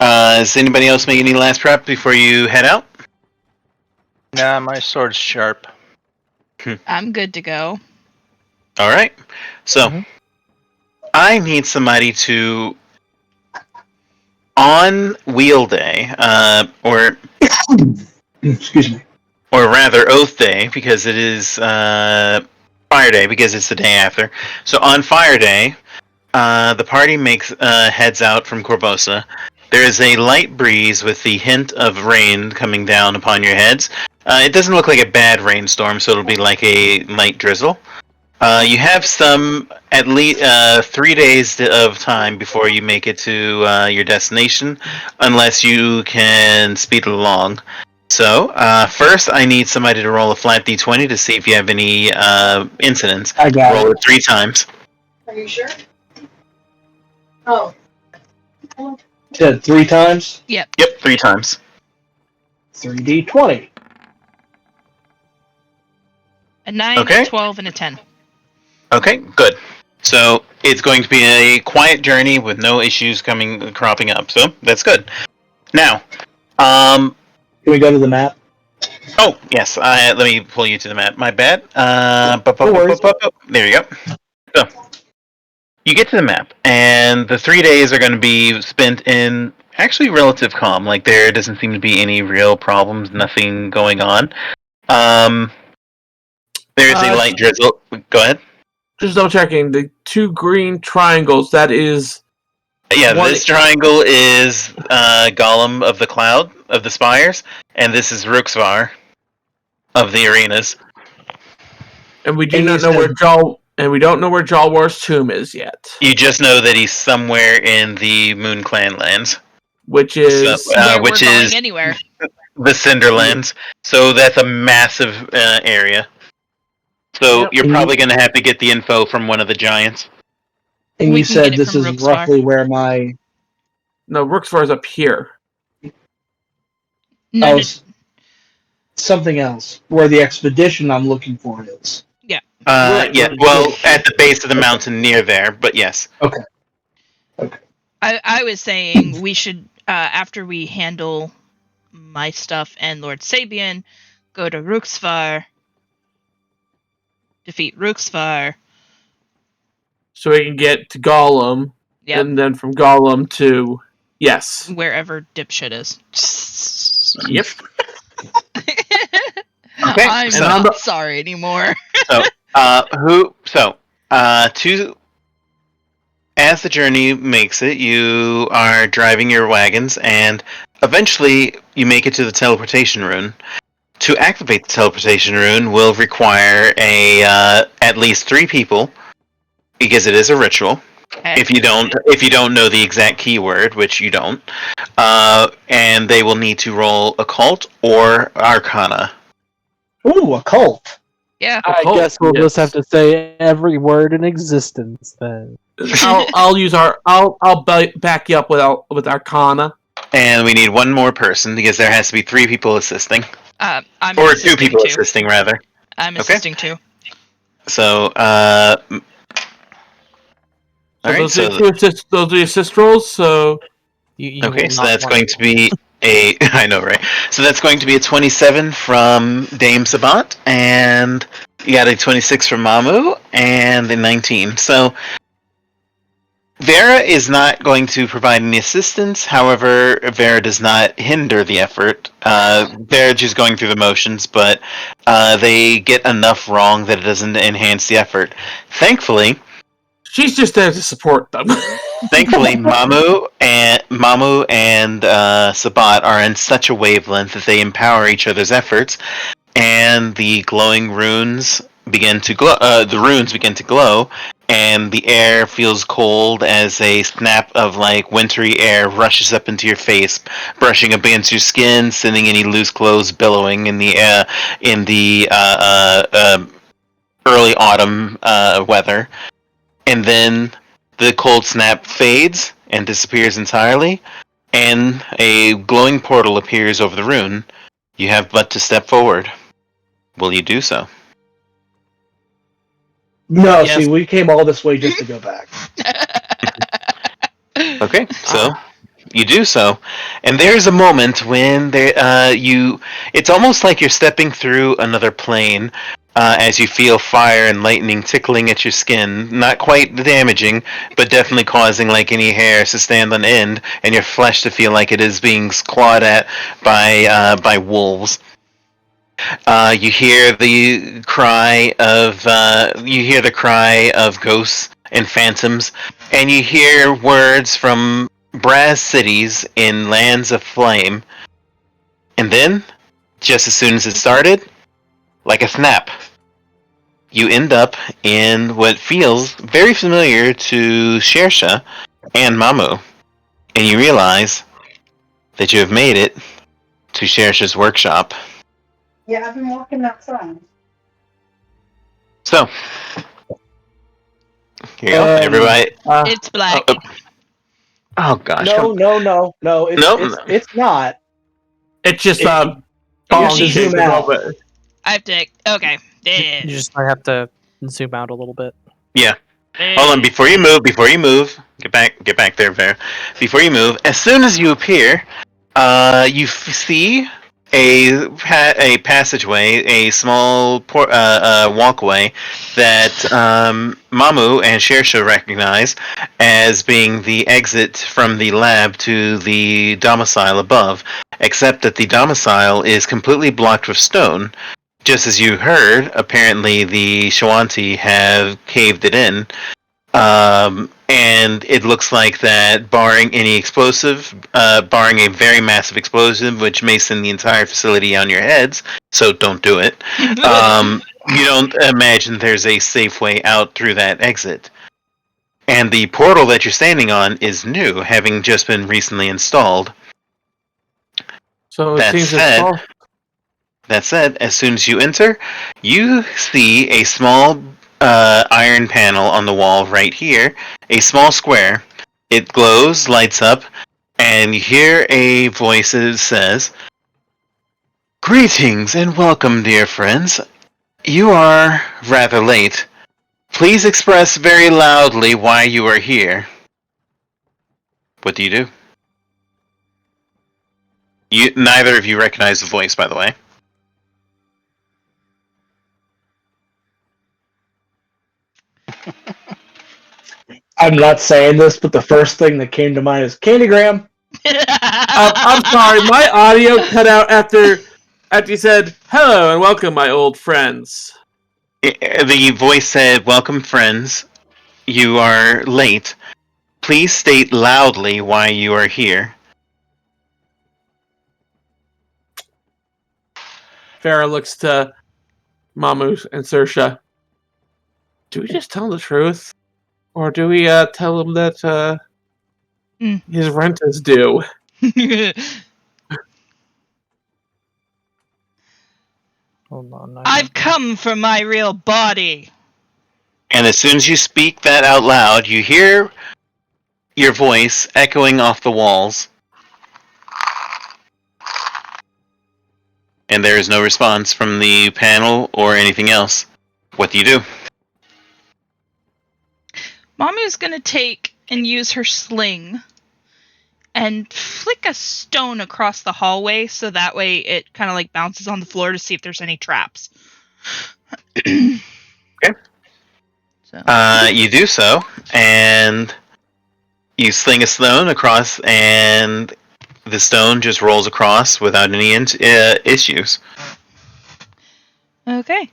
Speaker 4: Does anybody else make any last prep before you head out?
Speaker 2: Nah, my sword's sharp.
Speaker 3: I'm good to go.
Speaker 4: Alright. So, I need somebody to, on Wheel Day, or
Speaker 8: Excuse me.
Speaker 4: or rather Oath Day, because it is Fire Day, because it's the day after. So on Fire Day, the party makes heads out from Corvosa. There is a light breeze with the hint of rain coming down upon your heads. It doesn't look like a bad rainstorm, so it'll be like a light drizzle. You have at least 3 days of time before you make it to your destination, unless you can speed it along. So, first I need somebody to roll a flat d20 to see if you have any incidents.
Speaker 8: I got
Speaker 4: Roll
Speaker 8: it.
Speaker 4: it 3 times.
Speaker 10: Are you sure? Oh.
Speaker 8: Said 3 times?
Speaker 3: Yep.
Speaker 4: Yep, 3 times.
Speaker 8: 3d20.
Speaker 3: A 9,
Speaker 4: Okay.
Speaker 3: a 12, and a 10.
Speaker 4: Okay, good. So, it's going to be a quiet journey with no issues cropping up, so that's good. Now,
Speaker 8: Can we go to the map?
Speaker 4: oh, yes, let me pull you to the map. My bad.
Speaker 8: No worries.
Speaker 4: There you go. So, you get to the map, and the 3 days are going to be spent in actually relative calm. Like, there doesn't seem to be any real problems, nothing going on. There's a light drizzle. Go ahead.
Speaker 1: just double checking the 2 green triangles. That is
Speaker 4: Yeah,
Speaker 1: One-
Speaker 4: this triangle is Golem of the Cloud, of the Spires, and this is Ruxvar of the Arenas.
Speaker 1: and we do
Speaker 8: And
Speaker 1: not
Speaker 8: you
Speaker 1: know where
Speaker 8: said-
Speaker 1: we don't know where Jalwar's tomb is yet,
Speaker 4: You just know that he's somewhere in the Moon Clan lands,
Speaker 1: which is
Speaker 4: So,
Speaker 3: Where
Speaker 4: which
Speaker 3: we're
Speaker 4: is
Speaker 3: going anywhere.
Speaker 4: the Cinderlands. So that's a massive area. So
Speaker 1: Yep.
Speaker 4: you're probably going to have to get the info from one of the giants.
Speaker 8: And
Speaker 3: We
Speaker 8: you
Speaker 3: can
Speaker 8: said
Speaker 3: get it
Speaker 8: this
Speaker 3: from
Speaker 8: is
Speaker 3: Ruxvar.
Speaker 8: roughly where my...
Speaker 1: no Ruxvar's up here.
Speaker 3: No, no,
Speaker 8: something else. Where the expedition I'm looking for is.
Speaker 1: Right,
Speaker 4: Yeah,
Speaker 1: right.
Speaker 4: well, at the base of the mountain near there, but yes.
Speaker 3: I was saying we should, after we handle my stuff and Lord Sabian, go to Ruxvar, defeat Ruxvar.
Speaker 1: So we can get to Gollum,
Speaker 3: Yep.
Speaker 1: and then from Gollum to
Speaker 3: Wherever dipshit is.
Speaker 1: Yep.
Speaker 4: Okay,
Speaker 3: I'm
Speaker 4: so-
Speaker 3: not sorry anymore.
Speaker 4: Two as the journey makes it, you are driving your wagons, and eventually you make it to the teleportation rune. To activate the teleportation rune will require at least 3 people, because it is a ritual. If you don't know the exact keyword, which you don't, and they will need to roll occult or arcana.
Speaker 8: Ooh, a cult.
Speaker 3: Yeah.
Speaker 7: I guess we'll just have to say every word in existence then.
Speaker 1: I'll back you up with Arcana.
Speaker 4: And we need one more person because there has to be 3 people assisting,
Speaker 3: I'm
Speaker 4: or 2
Speaker 3: assisting
Speaker 4: people
Speaker 3: too.
Speaker 4: assisting rather.
Speaker 3: I'm
Speaker 4: Okay.
Speaker 3: assisting too.
Speaker 4: So, alright,
Speaker 1: Those are the assist rolls. So
Speaker 6: You
Speaker 4: okay,
Speaker 6: will
Speaker 4: so
Speaker 6: not
Speaker 4: that's
Speaker 6: want
Speaker 4: going to be a I know, right? So that's going to be a 27 from Dame Sabbat, and you got a 26 from Mamu, and a 19. So Vera is not going to provide any assistance. However, Vera does not hinder the effort. They're just going through the motions, but they get enough wrong that it doesn't enhance the effort. Thankfully,
Speaker 1: she's just there to support them.
Speaker 4: Mamu and Sabbat are in such a wavelength that they empower each other's efforts, and the glowing runes begin to glow. The runes begin to glow, and the air feels cold as a snap of like wintry air rushes up into your face, brushing up against your skin, sending any loose clothes billowing in the early autumn weather. And then the cold snap fades and disappears entirely, and a glowing portal appears over the rune. You have but to step forward. Will you do so?
Speaker 8: No,
Speaker 1: Yes.
Speaker 8: see, we came all this way just to go back.
Speaker 4: Okay, so you do so, and there's a moment when it's almost like you're stepping through another plane, as you feel fire and lightning tickling at your skin, not quite damaging, but definitely causing like any hairs to stand on end, and your flesh to feel like it is being clawed at by wolves. You hear the cry of ghosts and phantoms, and you hear words from brass cities in lands of flame. And then, just as soon as it started, like a snap, you end up in what feels very familiar to Saoirse and Mamu, and you realize that you have made it to Saoirse's workshop.
Speaker 10: Yeah, I've been walking outside.
Speaker 4: So, here you go, everybody.
Speaker 3: It's black.
Speaker 4: Oh gosh!
Speaker 8: No. It's not.
Speaker 1: It's just
Speaker 8: You have to zoom out.
Speaker 3: I have to. Okay.
Speaker 6: You just might have to zoom out a little bit.
Speaker 4: Yeah. Hold on, before you move, get back there, Vera. Before you move, as soon as you appear, you see a passageway, a small walkway that Mamu and Saoirse recognize as being the exit from the lab to the domicile above, except that the domicile is completely blocked with stone. Just as you heard, apparently the Shawanti have caved it in. And it looks like that, barring any explosive, barring a very massive explosive, which may send the entire facility on your heads, so don't do it, you don't imagine there's a safe way out through that exit. And the portal that you're standing on is new, having just been recently installed.
Speaker 1: So it seems
Speaker 4: That said, as soon as you enter, you see a small iron panel on the wall right here, a small square. It glows, lights up, and you hear a voice that says, "Greetings and welcome, dear friends. You are rather late. Please express very loudly why you are here." What do you do? Neither of you recognize the voice, by the way.
Speaker 8: I'm not saying this, but the first thing that came to mind is Candygram.
Speaker 1: I'm sorry, my audio cut out after you said hello and welcome, my old friends.
Speaker 4: The voice said, "Welcome, friends. You are late. please state loudly why you are here.
Speaker 1: Vera looks to Mamu and Saoirse. Do we just tell him the truth? Or do we tell him that his rent is due?
Speaker 6: Hold on.
Speaker 3: I've come for my real body.
Speaker 4: And as soon as you speak that out loud, you hear your voice echoing off the walls. And there is no response from the panel or anything else. What do you do?
Speaker 3: Mamu's gonna take and use her sling and flick a stone across the hallway so that way it kind of like bounces on the floor to see if there's any traps.
Speaker 4: Okay.
Speaker 3: So.
Speaker 4: You do so, and you sling a stone across, and the stone just rolls across without any issues.
Speaker 3: Okay.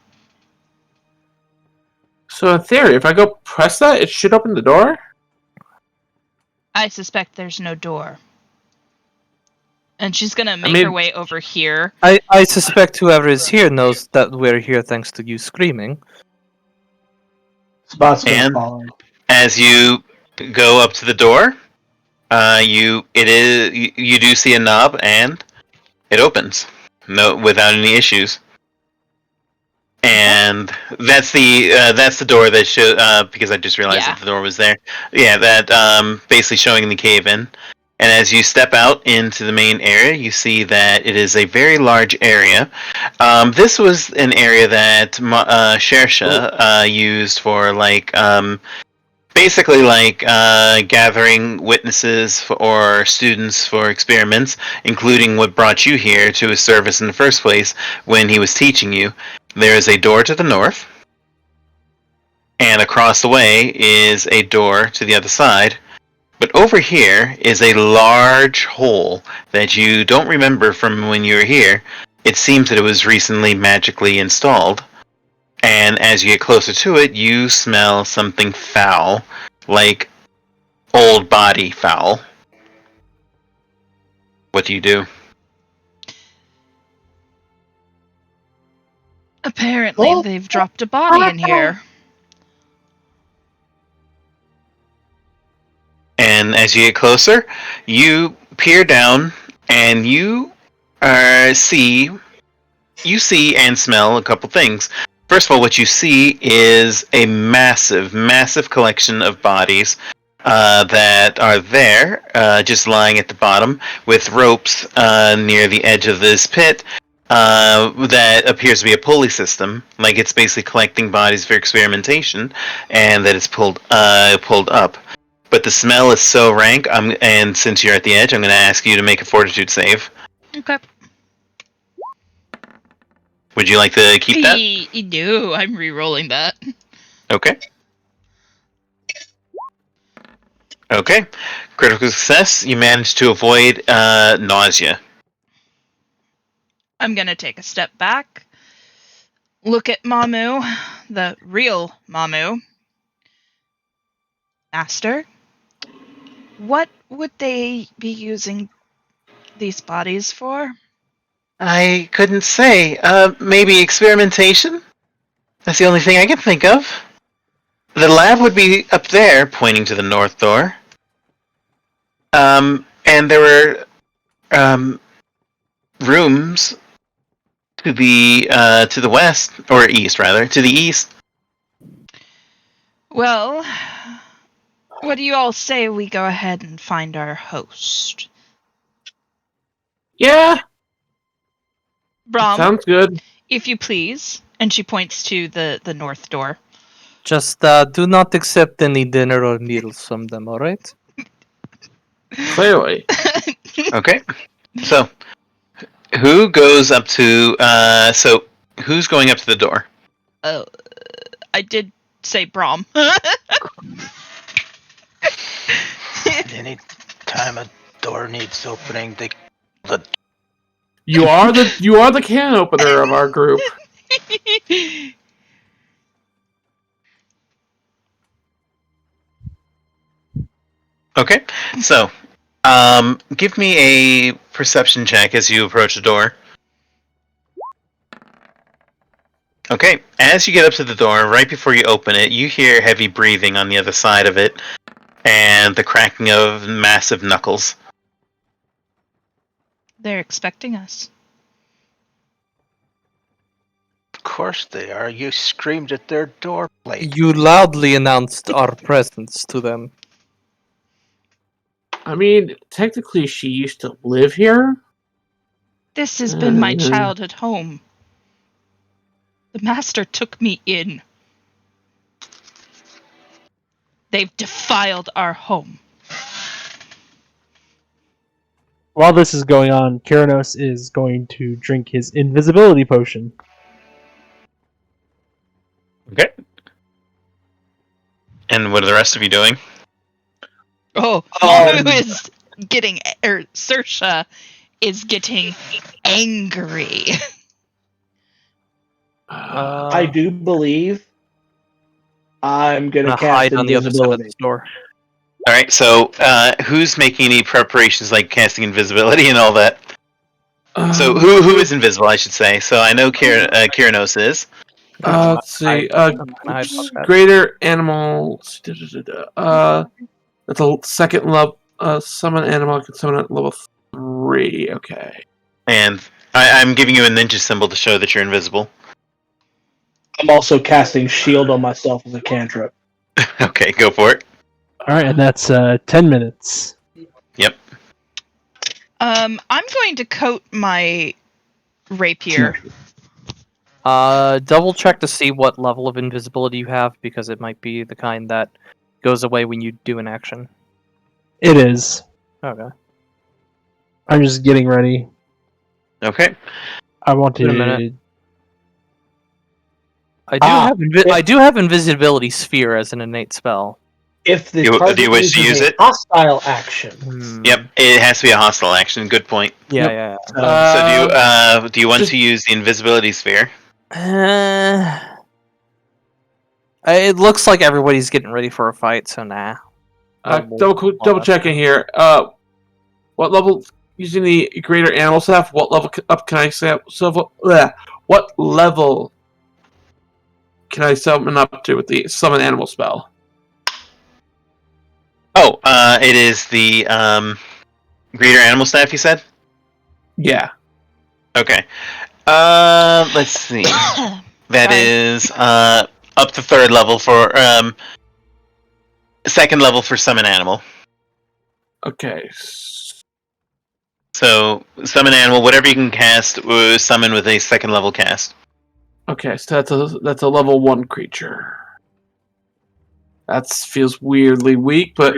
Speaker 1: So in theory, if I go press that, it should open the door?
Speaker 3: I suspect there's no door. And she's gonna make her way over here.
Speaker 6: I suspect whoever is here knows that we're here thanks to you screaming.
Speaker 8: Sabbat's gonna
Speaker 4: And
Speaker 8: follow.
Speaker 4: as you go up to the door, you do see a knob, and it opens, without any issues. And that's the door that show because I just realized that the door was there. Yeah, that basically showing the cave in. And as you step out into the main area, you see that it is a very large area. This was an area that Saoirse used for basically gathering witnesses or students for experiments, including what brought you here to his service in the first place when he was teaching you. There is a door to the north, and across the way is a door to the other side. But over here is a large hole that you don't remember from when you were here. It seems that it was recently magically installed. And as you get closer to it, you smell something foul, like old body foul. What do you do?
Speaker 3: Apparently, they've dropped a body in here.
Speaker 4: And as you get closer, you peer down, and you see and smell a couple things. First of all, what you see is a massive, massive collection of bodies that are there, just lying at the bottom, with ropes near the edge of this pit. That appears to be a pulley system, like it's basically collecting bodies for experimentation, and that it's pulled up. But the smell is so rank, and since you're at the edge, I'm going to ask you to make a fortitude save.
Speaker 3: Okay.
Speaker 4: Would you like to keep that?
Speaker 3: No, I'm re-rolling that.
Speaker 4: Okay. Okay. Critical success, you managed to avoid nausea.
Speaker 3: I'm gonna take a step back, look at Mamu, the real Mamu. Master, what would they be using these bodies for?
Speaker 4: I couldn't say. Maybe experimentation? That's the only thing I can think of. The lab would be up there, pointing to the north door. And there were rooms to the west, or east rather, to the east.
Speaker 3: Well, what do you all say we go ahead and find our host?
Speaker 1: Yeah.
Speaker 3: Brom,
Speaker 1: Sounds good.
Speaker 3: if you please. And she points to the north door.
Speaker 6: Just do not accept any dinner or meals from them, alright?
Speaker 1: Clearly.
Speaker 4: Okay. So, who goes up to... who's going up to the door?
Speaker 3: Oh, I did say Brom.
Speaker 2: Any time a door needs opening,
Speaker 1: You are the can opener of our group.
Speaker 4: Okay, so give me a perception check as you approach the door. Okay, as you get up to the door, right before you open it, you hear heavy breathing on the other side of it, and the cracking of massive knuckles.
Speaker 3: They're expecting us.
Speaker 2: Of course they are. You screamed at their door plate.
Speaker 6: You loudly announced our presence to them.
Speaker 1: I mean, technically, she used to live here.
Speaker 3: This has been my childhood home. The master took me in. They've defiled our home.
Speaker 7: While this is going on, Kyranos is going to drink his invisibility potion.
Speaker 4: Okay. And what are the rest of you doing?
Speaker 3: Oh, who is getting, Saoirse is getting angry.
Speaker 8: I do believe I'm going to
Speaker 6: gonna hide
Speaker 8: cast
Speaker 6: on the other side of
Speaker 8: invisibility.
Speaker 6: the door.
Speaker 4: All right. So, who's making any preparations, like casting invisibility and all that? So, who is invisible? I should say. So, I know Kyranos is.
Speaker 1: Let's see.
Speaker 6: I'm gonna hide fuck that.
Speaker 1: Greater animals. That's a second level. Summon animal. I can summon at level 3. Okay.
Speaker 4: And I'm giving you a ninja symbol to show that you're invisible.
Speaker 8: I'm also casting shield on myself as a cantrip.
Speaker 4: Okay, go for it.
Speaker 7: Alright, and that's 10 minutes.
Speaker 4: Yep.
Speaker 3: I'm going to coat my rapier.
Speaker 6: Double check to see what level of invisibility you have, because it might be the kind that goes away when you do an action.
Speaker 7: It is.
Speaker 6: Okay.
Speaker 7: I'm just getting ready.
Speaker 4: Okay.
Speaker 7: I want
Speaker 6: Wait a
Speaker 7: to...
Speaker 6: minute. I do have invisibility sphere as an innate spell.
Speaker 8: If the
Speaker 4: Do you
Speaker 8: target
Speaker 4: wish to
Speaker 8: uses
Speaker 4: use
Speaker 8: a
Speaker 4: it?
Speaker 8: hostile action.
Speaker 4: Yep. It has to be a hostile action. Good point.
Speaker 6: Yeah,
Speaker 7: Yep.
Speaker 6: yeah.
Speaker 4: So do you want to use the invisibility sphere?
Speaker 6: It looks like everybody's getting ready for a fight, so nah.
Speaker 1: Double checking here. What level using the greater animal staff? What level up can I say? What level can I summon up to with the summon animal spell?
Speaker 4: Oh, it is the greater animal staff. You said.
Speaker 1: Yeah.
Speaker 4: Okay. Let's see. That
Speaker 3: Sorry.
Speaker 4: is up to 3rd level for 2nd level for summon animal.
Speaker 1: Okay.
Speaker 4: So summon animal, whatever you can cast, summon with a 2nd level cast.
Speaker 1: Okay, so that's a level 1 creature. That feels weirdly weak, but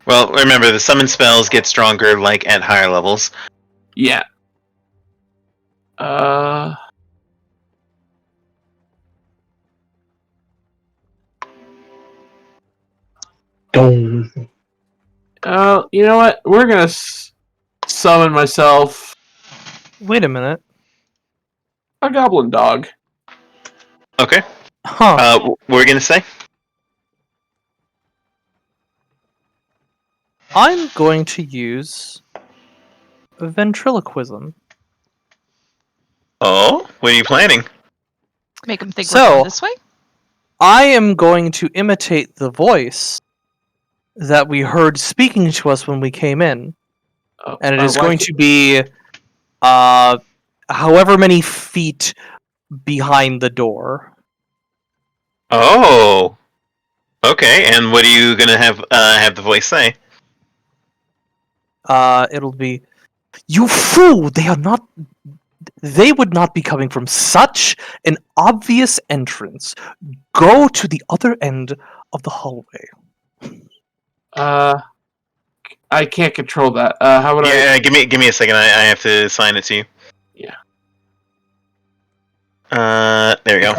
Speaker 4: Well, remember the summon spells get stronger like at higher levels.
Speaker 1: yeah.
Speaker 8: Don't.
Speaker 1: You know what? We're gonna summon myself
Speaker 6: Wait a minute.
Speaker 1: a goblin dog.
Speaker 4: Okay.
Speaker 6: Huh.
Speaker 4: What were we gonna say?
Speaker 6: I'm going to use ventriloquism.
Speaker 4: Oh, what are you planning?
Speaker 3: Make them think
Speaker 6: So-
Speaker 3: we're going this way?
Speaker 6: I am going to imitate the voice that we heard speaking to us when we came in. And it is going to be however many feet behind the door.
Speaker 4: Oh. Okay, and what are you gonna have the voice say?
Speaker 6: It'll be, "You fool! They would not be coming from such an obvious entrance. Go to the other end of the hallway."
Speaker 1: I can't control that. How would
Speaker 4: Yeah, give me a second. I have to assign it to you.
Speaker 1: Yeah.
Speaker 4: There we go.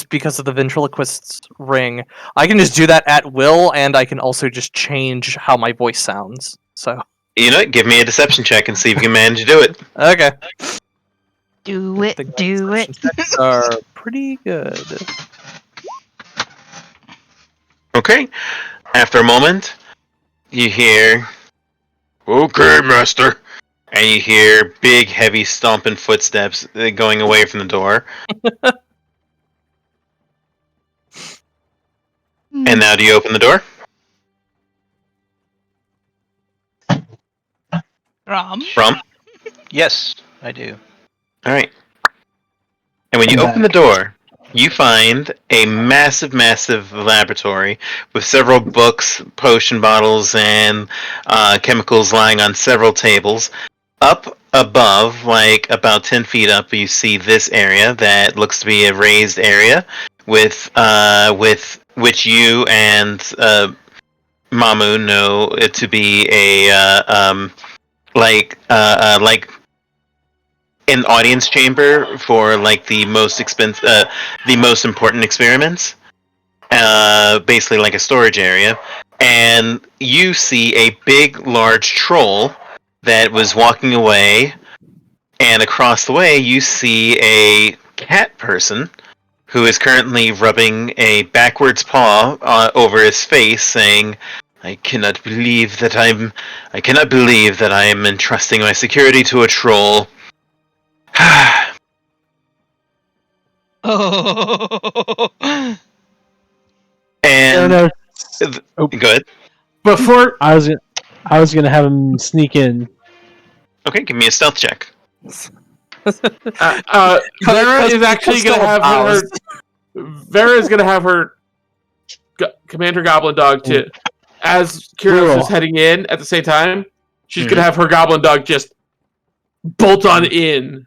Speaker 6: Because of the ventriloquist's ring, I can just do that at will, and I can also just change how my voice sounds. So
Speaker 4: You know what? Give me a deception check and see if you can manage to do it.
Speaker 6: okay,
Speaker 3: Do it,
Speaker 6: I think my
Speaker 3: do it.
Speaker 6: deception checks are pretty good.
Speaker 4: Okay. After a moment, you hear, "Okay, master," and you hear big, heavy stomping footsteps going away from the door. And now, do you open the door?
Speaker 3: Rom.
Speaker 2: Yes, I do.
Speaker 4: All right. And when you open the door, you find a massive, massive laboratory with several books, potion bottles, and chemicals lying on several tables. Up above, like about 10 feet up, you see this area that looks to be a raised area with which you and Mamu know it to be a like an audience chamber for like the most the most important experiments. Basically like a storage area, and you see a big, large troll that was walking away, and across the way you see a cat person who is currently rubbing a backwards paw over his face, saying, I cannot believe that I am entrusting my security to a troll."
Speaker 3: Oh.
Speaker 4: And good.
Speaker 1: Before
Speaker 7: I was gonna have him sneak in.
Speaker 4: Okay, give me a stealth check.
Speaker 1: Vera is actually going to have her. Vera is going to have her Commander Goblin Dog to, as Kyrios is heading in at the same time, she's going to have her Goblin Dog just bolt on in.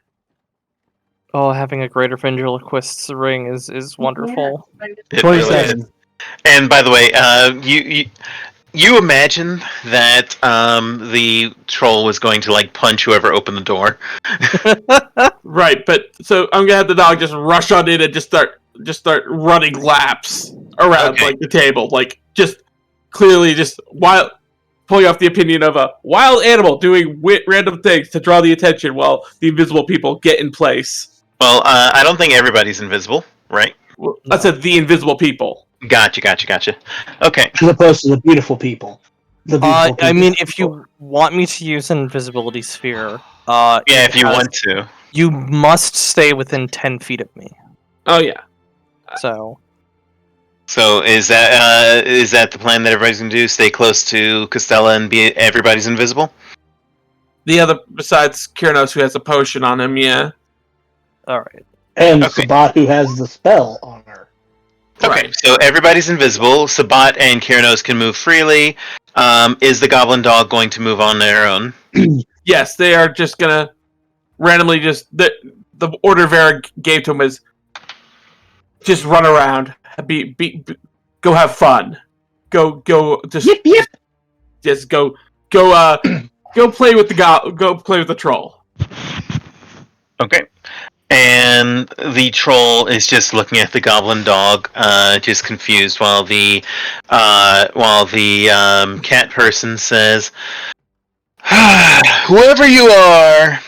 Speaker 6: Oh, having a greater ventriloquist's ring is wonderful.
Speaker 4: It really is. And by the way, you imagine that the troll was going to like punch whoever opened the door.
Speaker 1: Right, but so I'm gonna have the dog just rush on in and just start running laps around like the table, like just clearly just wild, pulling off the opinion of a wild animal doing random things to draw the attention while the invisible people get in place.
Speaker 4: Well, I don't think everybody's invisible, right?
Speaker 1: Well, I said the invisible people.
Speaker 4: Gotcha. Okay.
Speaker 8: As opposed to the beautiful people.
Speaker 6: I mean, if you want me to use an invisibility sphere,
Speaker 4: yeah, if you want to,
Speaker 6: you must stay within 10 feet of me.
Speaker 1: Oh yeah.
Speaker 6: So
Speaker 4: is that the plan that everybody's gonna do? Stay close to Costella and be everybody's invisible?
Speaker 1: The other, besides Kyrios, who has a potion on him, yeah.
Speaker 6: Alright.
Speaker 8: And Sabbat, who has the spell on her.
Speaker 4: Okay, so everybody's invisible. Sabbat and Kyrios can move freely. Is the Goblin Dog going to move on their own?
Speaker 1: Yes, they are just gonna randomly just the order Vera gave to him is just run around, go have fun, go just just go play with the troll.
Speaker 4: Okay. And the troll is just looking at the Goblin Dog, just confused, while the cat person says, whoever you are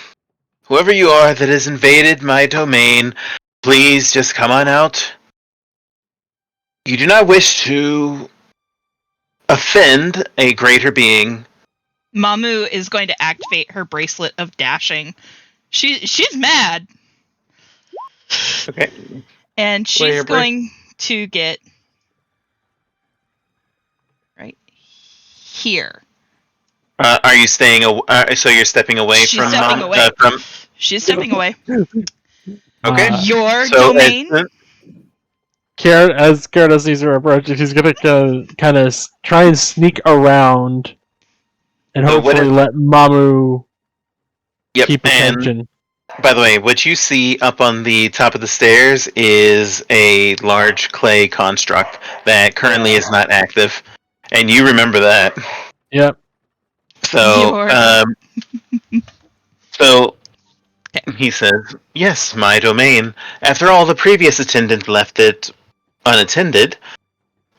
Speaker 4: that has invaded my domain, please just come on out. You do not wish to offend a greater being.
Speaker 3: Mamu is going to activate her bracelet of dashing. She's mad.
Speaker 4: Okay.
Speaker 3: And she's going to get right here.
Speaker 4: Are you staying? So you're stepping away
Speaker 3: She's
Speaker 4: from?
Speaker 3: Stepping away. She's stepping away.
Speaker 4: Okay.
Speaker 3: Your domain.
Speaker 7: As Karen sees her approaching, she's gonna kind of try and sneak around, and hopefully let Mamu keep attention.
Speaker 4: By the way, what you see up on the top of the stairs is a large clay construct that currently is not active, and you remember that.
Speaker 7: Yep.
Speaker 4: So, he says, "Yes, my domain. After all, the previous attendant left it unattended,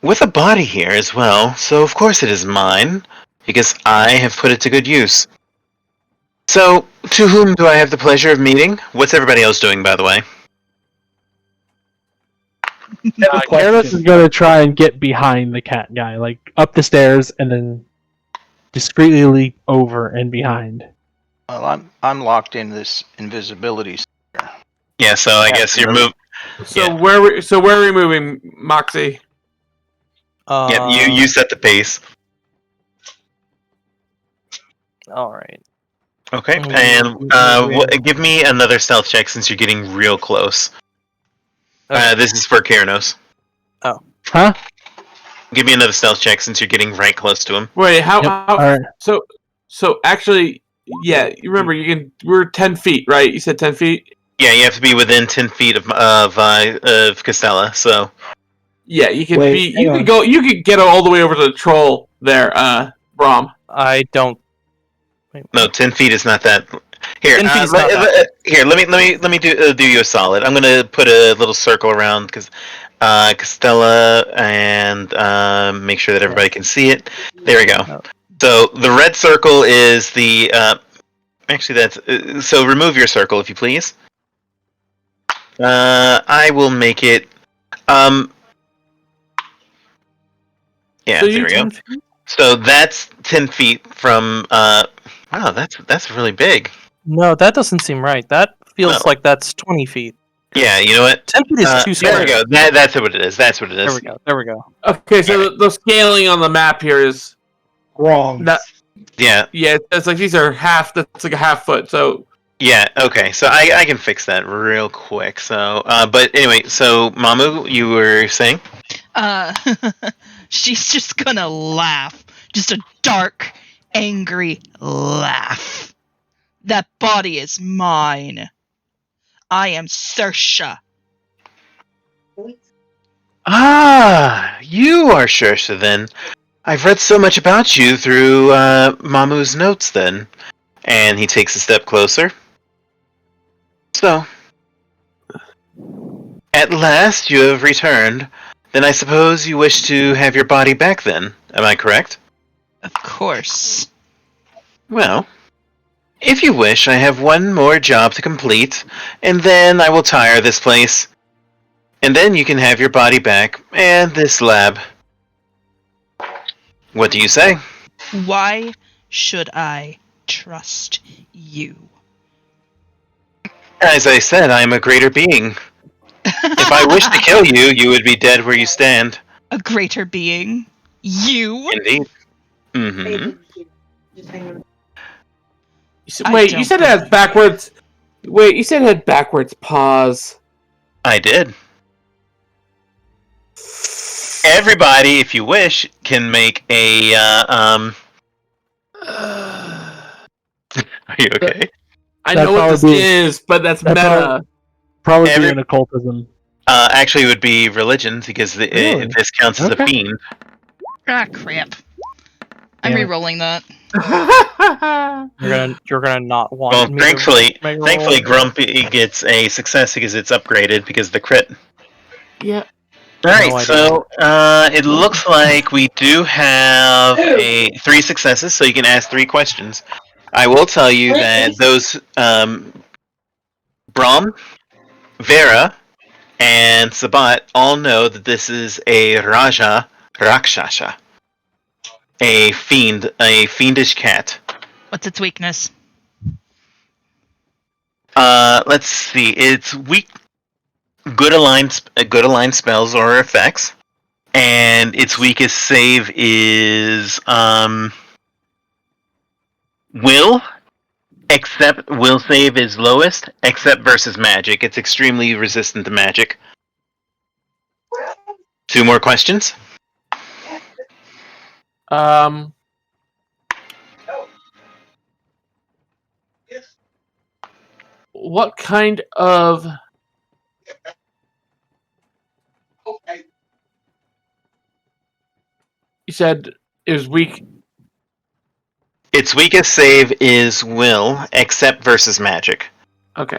Speaker 4: with a body here as well. So of course it is mine, because I have put it to good use. So, to whom do I have the pleasure of meeting? What's everybody else doing, by the way?"
Speaker 7: Careless is going to try and get behind the cat guy, like up the stairs, and then discreetly leap over and behind.
Speaker 2: Well, I'm locked in this invisibility.
Speaker 4: Yeah, so I guess you're moving.
Speaker 1: So where are we moving, Moxie?
Speaker 4: Yeah, you set the pace.
Speaker 6: All right.
Speaker 4: Okay, and give me another stealth check since you're getting real close.
Speaker 6: Okay.
Speaker 4: This is for Keranos.
Speaker 6: Oh.
Speaker 7: Huh?
Speaker 4: Give me another stealth check since you're getting right close to him.
Speaker 1: Wait, how?
Speaker 7: Yep.
Speaker 1: How
Speaker 7: All right.
Speaker 1: So actually, yeah. You remember, we're 10 feet, right? You said 10 feet.
Speaker 4: Yeah, you have to be within 10 feet of Castella. So.
Speaker 1: Yeah, you can
Speaker 8: Wait,
Speaker 1: be.
Speaker 8: hang
Speaker 1: You
Speaker 8: on.
Speaker 1: could go. You could get all the way over to the troll there, Brom.
Speaker 6: I don't. Wait,
Speaker 4: No, 10 feet is not that. Here,
Speaker 6: 10 feet is not that.
Speaker 4: here. Let me do you a solid. I'm gonna put a little circle around Castella and make sure that everybody can see it. There we go.
Speaker 6: Oh.
Speaker 4: So the red circle is the. Actually, that's so. Remove your circle, if you please. I will make it. Yeah,
Speaker 1: So
Speaker 4: there we go. So that's 10 feet from. Wow, that's really big.
Speaker 6: No, that doesn't seem right. That feels
Speaker 4: No.
Speaker 6: like that's 20 feet.
Speaker 4: Yeah, you know what?
Speaker 6: 10 feet is too
Speaker 4: There we
Speaker 6: square.
Speaker 4: go. That's what it is. That's what it is.
Speaker 6: There we go.
Speaker 1: Okay, so the scaling on the map here is
Speaker 8: Wrong.
Speaker 1: not.
Speaker 4: Yeah.
Speaker 1: Yeah, it's like these are half. That's like a half foot. So
Speaker 4: Yeah. Okay. So I can fix that real quick. So, but anyway, so Mamu, you were saying?
Speaker 3: She's just gonna laugh. Just a dark, angry laugh. That body is mine. I am Saoirse.
Speaker 4: Ah, you are Saoirse then. I've read so much about you through Mamu's notes then. And he takes a step closer. So, at last you have returned. Then I suppose you wish to have your body back then. Am I correct?
Speaker 3: Of course.
Speaker 4: Well, if you wish, I have one more job to complete, and then I will tire this place. And then you can have your body back, and this lab. What do you say?
Speaker 3: Why should I trust you?
Speaker 4: As I said, I am a greater being. If I wish to kill you, you would be dead where you stand.
Speaker 3: A greater being? You?
Speaker 4: Indeed. Mm-hmm.
Speaker 1: wait, you said it had backwards. Wait, you said it had backwards pause.
Speaker 4: I did. Everybody, if you wish, can make a, Are you okay?
Speaker 1: I
Speaker 7: That'd
Speaker 1: know what this
Speaker 7: probably be-
Speaker 1: is, but that's
Speaker 7: that'd
Speaker 1: meta.
Speaker 7: Probably
Speaker 4: Every-
Speaker 7: be an occultism.
Speaker 4: Actually, it would be religion, because
Speaker 7: Really?
Speaker 4: this counts as a
Speaker 7: Okay.
Speaker 4: fiend.
Speaker 3: Ah, crap. I'm
Speaker 7: Damn it.
Speaker 3: re-rolling that.
Speaker 6: You're gonna not want
Speaker 4: Well,
Speaker 6: me
Speaker 4: thankfully,
Speaker 6: to make a
Speaker 4: thankfully,
Speaker 6: roll.
Speaker 4: Grumpy gets a success because it's upgraded because of the crit.
Speaker 1: Yeah.
Speaker 4: Alright,
Speaker 6: No idea.
Speaker 4: so it looks like we do have 3 successes, so you can ask 3 questions. I will tell you that those Brom, Vera, and Sabbat all know that this is a Raja Rakshasa. A fiendish cat.
Speaker 3: What's its weakness?
Speaker 4: Let's see. It's weak. Good aligned spells or effects, and its weakest save is will. Except will save is lowest, except versus magic. It's extremely resistant to magic. 2 more questions.
Speaker 1: What kind of you said it was weak?
Speaker 4: Its weakest save is will, except versus magic.
Speaker 1: Okay.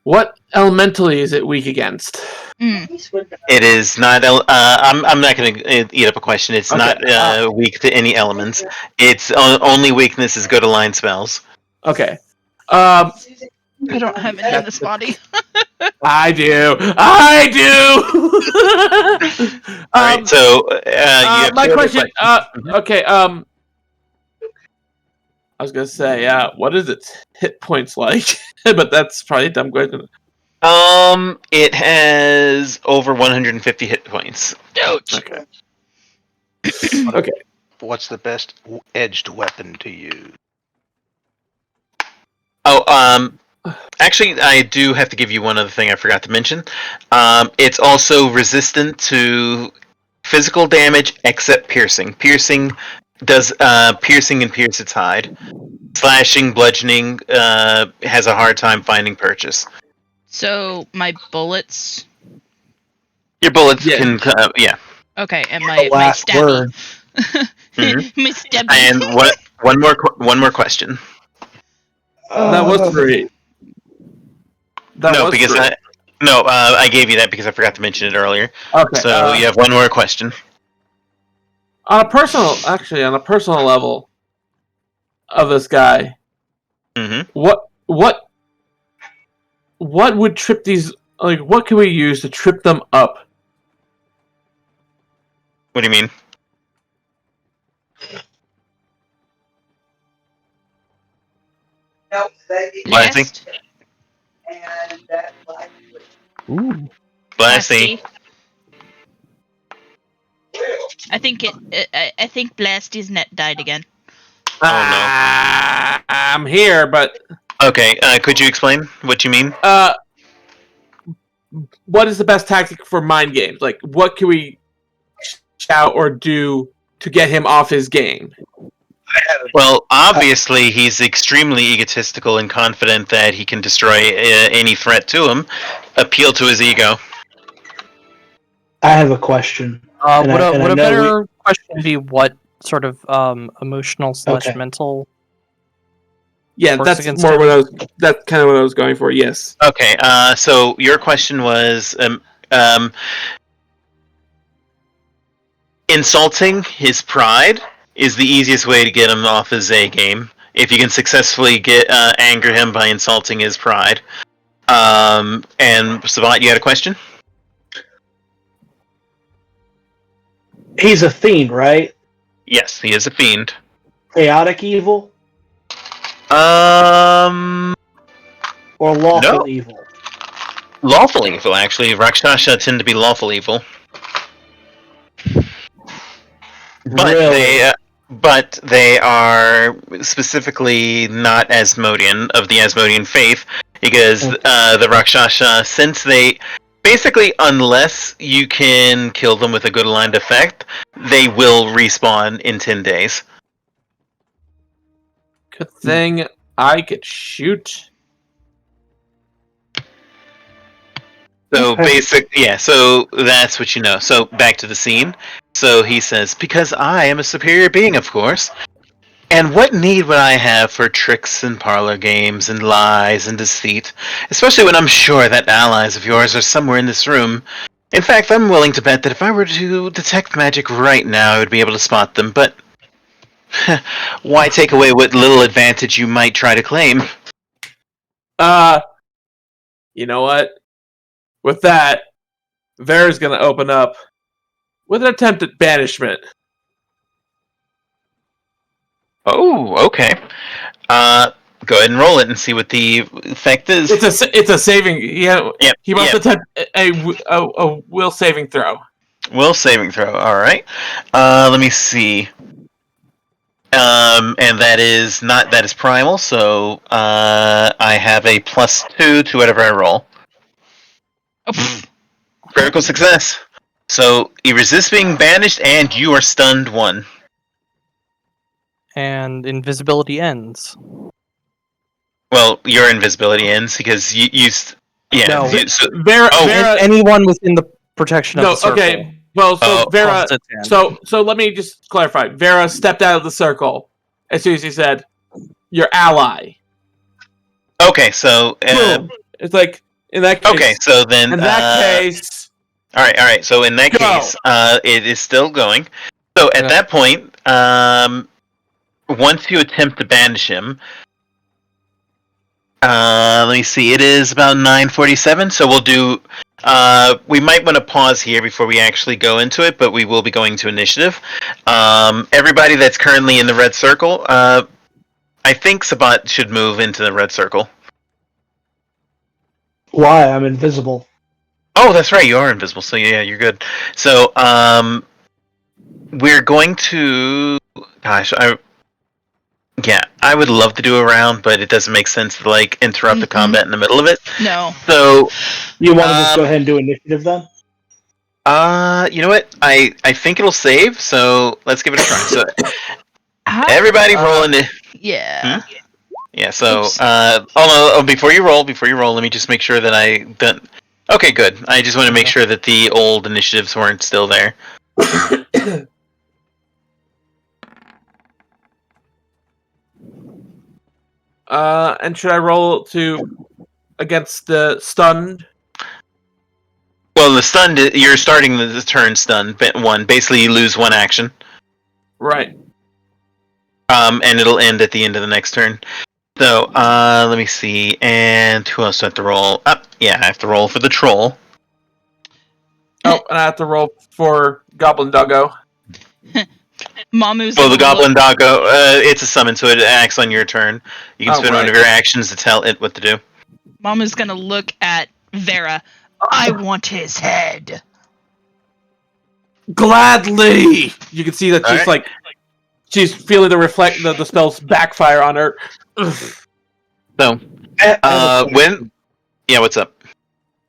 Speaker 1: What elementally is it weak against?
Speaker 4: It is not. I'm not going to eat up a question. It's
Speaker 1: Okay.
Speaker 4: not weak to any elements. Its only weakness is good aligned spells.
Speaker 1: Okay.
Speaker 3: I don't have any in this body.
Speaker 1: I do.
Speaker 4: All right, so you have
Speaker 1: my
Speaker 4: two other
Speaker 1: question.
Speaker 4: questions.
Speaker 1: Okay. I was gonna say, what is its hit points like? But that's probably a dumb question.
Speaker 4: It has over 150 hit points.
Speaker 1: Okay. Okay.
Speaker 2: What's the best edged weapon to use?
Speaker 4: Oh, actually, I do have to give you one other thing I forgot to mention. It's also resistant to physical damage except piercing. Piercing does piercing and pierce its hide. Slashing, bludgeoning has a hard time finding purchase.
Speaker 3: So my bullets.
Speaker 4: Your bullets can, yeah.
Speaker 3: Okay, and
Speaker 8: The
Speaker 3: my
Speaker 8: last
Speaker 3: stabby.
Speaker 8: word.
Speaker 3: My stabby.
Speaker 4: And one more question.
Speaker 1: That was three.
Speaker 4: I gave you that because I forgot to mention it earlier.
Speaker 1: Okay.
Speaker 4: So you have one more question.
Speaker 1: On a personal level of this guy, what would trip these? Like, what can we use to trip them up?
Speaker 4: What do you mean?
Speaker 10: No, they
Speaker 3: Blast.
Speaker 10: and that like
Speaker 7: Ooh.
Speaker 4: Blasty.
Speaker 3: I think I think Blasty's net died again.
Speaker 1: I'm here, but
Speaker 4: Okay, could you explain what you mean?
Speaker 1: what is the best tactic for mind games? Like, what can we shout or do to get him off his game?
Speaker 4: Well, obviously, he's extremely egotistical and confident that he can destroy any threat to him. Appeal to his ego.
Speaker 8: I have a question.
Speaker 6: Would
Speaker 8: And I
Speaker 6: a
Speaker 8: know
Speaker 6: better question be what sort of emotional /
Speaker 8: Okay.
Speaker 6: mental?
Speaker 1: Yeah,
Speaker 6: Works
Speaker 1: that's
Speaker 6: against
Speaker 1: more
Speaker 6: him.
Speaker 1: what I was. That's kind of what I was going for. Yes.
Speaker 4: Okay, so your question was insulting his pride is the easiest way to get him off his A game. If you can successfully anger him by insulting his pride. And Sabbat, you had a question?
Speaker 8: he's a fiend, right?
Speaker 4: Yes, he is a fiend.
Speaker 8: Chaotic evil or lawful
Speaker 4: No.
Speaker 8: evil?
Speaker 4: Lawful evil, actually. Rakshasa tend to be lawful evil. But
Speaker 8: Really?
Speaker 4: they are specifically not Asmodean, of the Asmodean faith, because the Rakshasa, since they basically, unless you can kill them with a good aligned effect, they will respawn in 10 days.
Speaker 1: Good thing I could shoot.
Speaker 4: So so that's what you know. So back to the scene. So he says, "Because I am a superior being, of course. And what need would I have for tricks and parlor games and lies and deceit? Especially when I'm sure that allies of yours are somewhere in this room. In fact, I'm willing to bet that if I were to detect magic right now, I would be able to spot them, but why take away what little advantage you might try to claim?"
Speaker 1: You know what? With that, Vera's gonna open up with an attempt at banishment.
Speaker 4: Oh, okay. Go ahead and roll it and see what the effect is.
Speaker 1: It's a saving. Yeah,
Speaker 4: Yep,
Speaker 1: he must
Speaker 4: yep.
Speaker 1: attempt a will saving throw.
Speaker 4: Will saving throw. All right. Let me see. And that is primal. So I have a +2 to whatever I roll. Critical success. So you resist being banished, and you are stunned 1.
Speaker 6: And invisibility ends.
Speaker 4: Well, your invisibility ends because you
Speaker 6: No.
Speaker 1: Vera.
Speaker 6: Anyone within the protection of the circle.
Speaker 1: Okay. Well, so Vera. So let me just clarify. Vera stepped out of the circle as soon as he said, "Your ally."
Speaker 4: Okay, so
Speaker 1: Boom. It's like in that case.
Speaker 4: okay, so then
Speaker 1: In that case.
Speaker 4: All right. So in that case, it is still going. So at that point, once you attempt to banish him, Let me see. It is about 9:47, so we'll do. We might want to pause here before we actually go into it, but we will be going to initiative. Everybody that's currently in the red circle, I think Sabbat should move into the red circle.
Speaker 8: Why? I'm invisible.
Speaker 4: Oh, that's right. You are invisible, so yeah, you're good. So, we're going to. Gosh, I would love to do a round, but it doesn't make sense to like interrupt the combat in the middle of it.
Speaker 3: No.
Speaker 4: So
Speaker 8: You want to just go ahead and do initiative then?
Speaker 4: you know what? I think it'll save, so let's give it a try. So everybody roll in.
Speaker 3: Yeah.
Speaker 4: Yeah. So
Speaker 3: Oops.
Speaker 4: before you roll, let me just make sure that I done. Okay, good. I just want to make sure that the old initiatives weren't still there.
Speaker 1: And should I roll against the stunned?
Speaker 4: Well, the stunned, you're starting the turn stunned one. Basically, you lose one action.
Speaker 1: Right.
Speaker 4: And it'll end at the end of the next turn. So, let me see. And who else do I have to roll? Yeah, I have to roll for the troll.
Speaker 1: Oh, and I have to roll for Goblin Doggo.
Speaker 3: Mamu's
Speaker 4: Well, the Goblin Doggo, it's a summon, so it acts on your turn. You can spend one of your actions to tell it what to do.
Speaker 3: Mamu's gonna look at Vera. I want his head.
Speaker 1: Gladly! You can see that she's like... She's feeling the spells backfire on her.
Speaker 4: So, Yeah, what's up?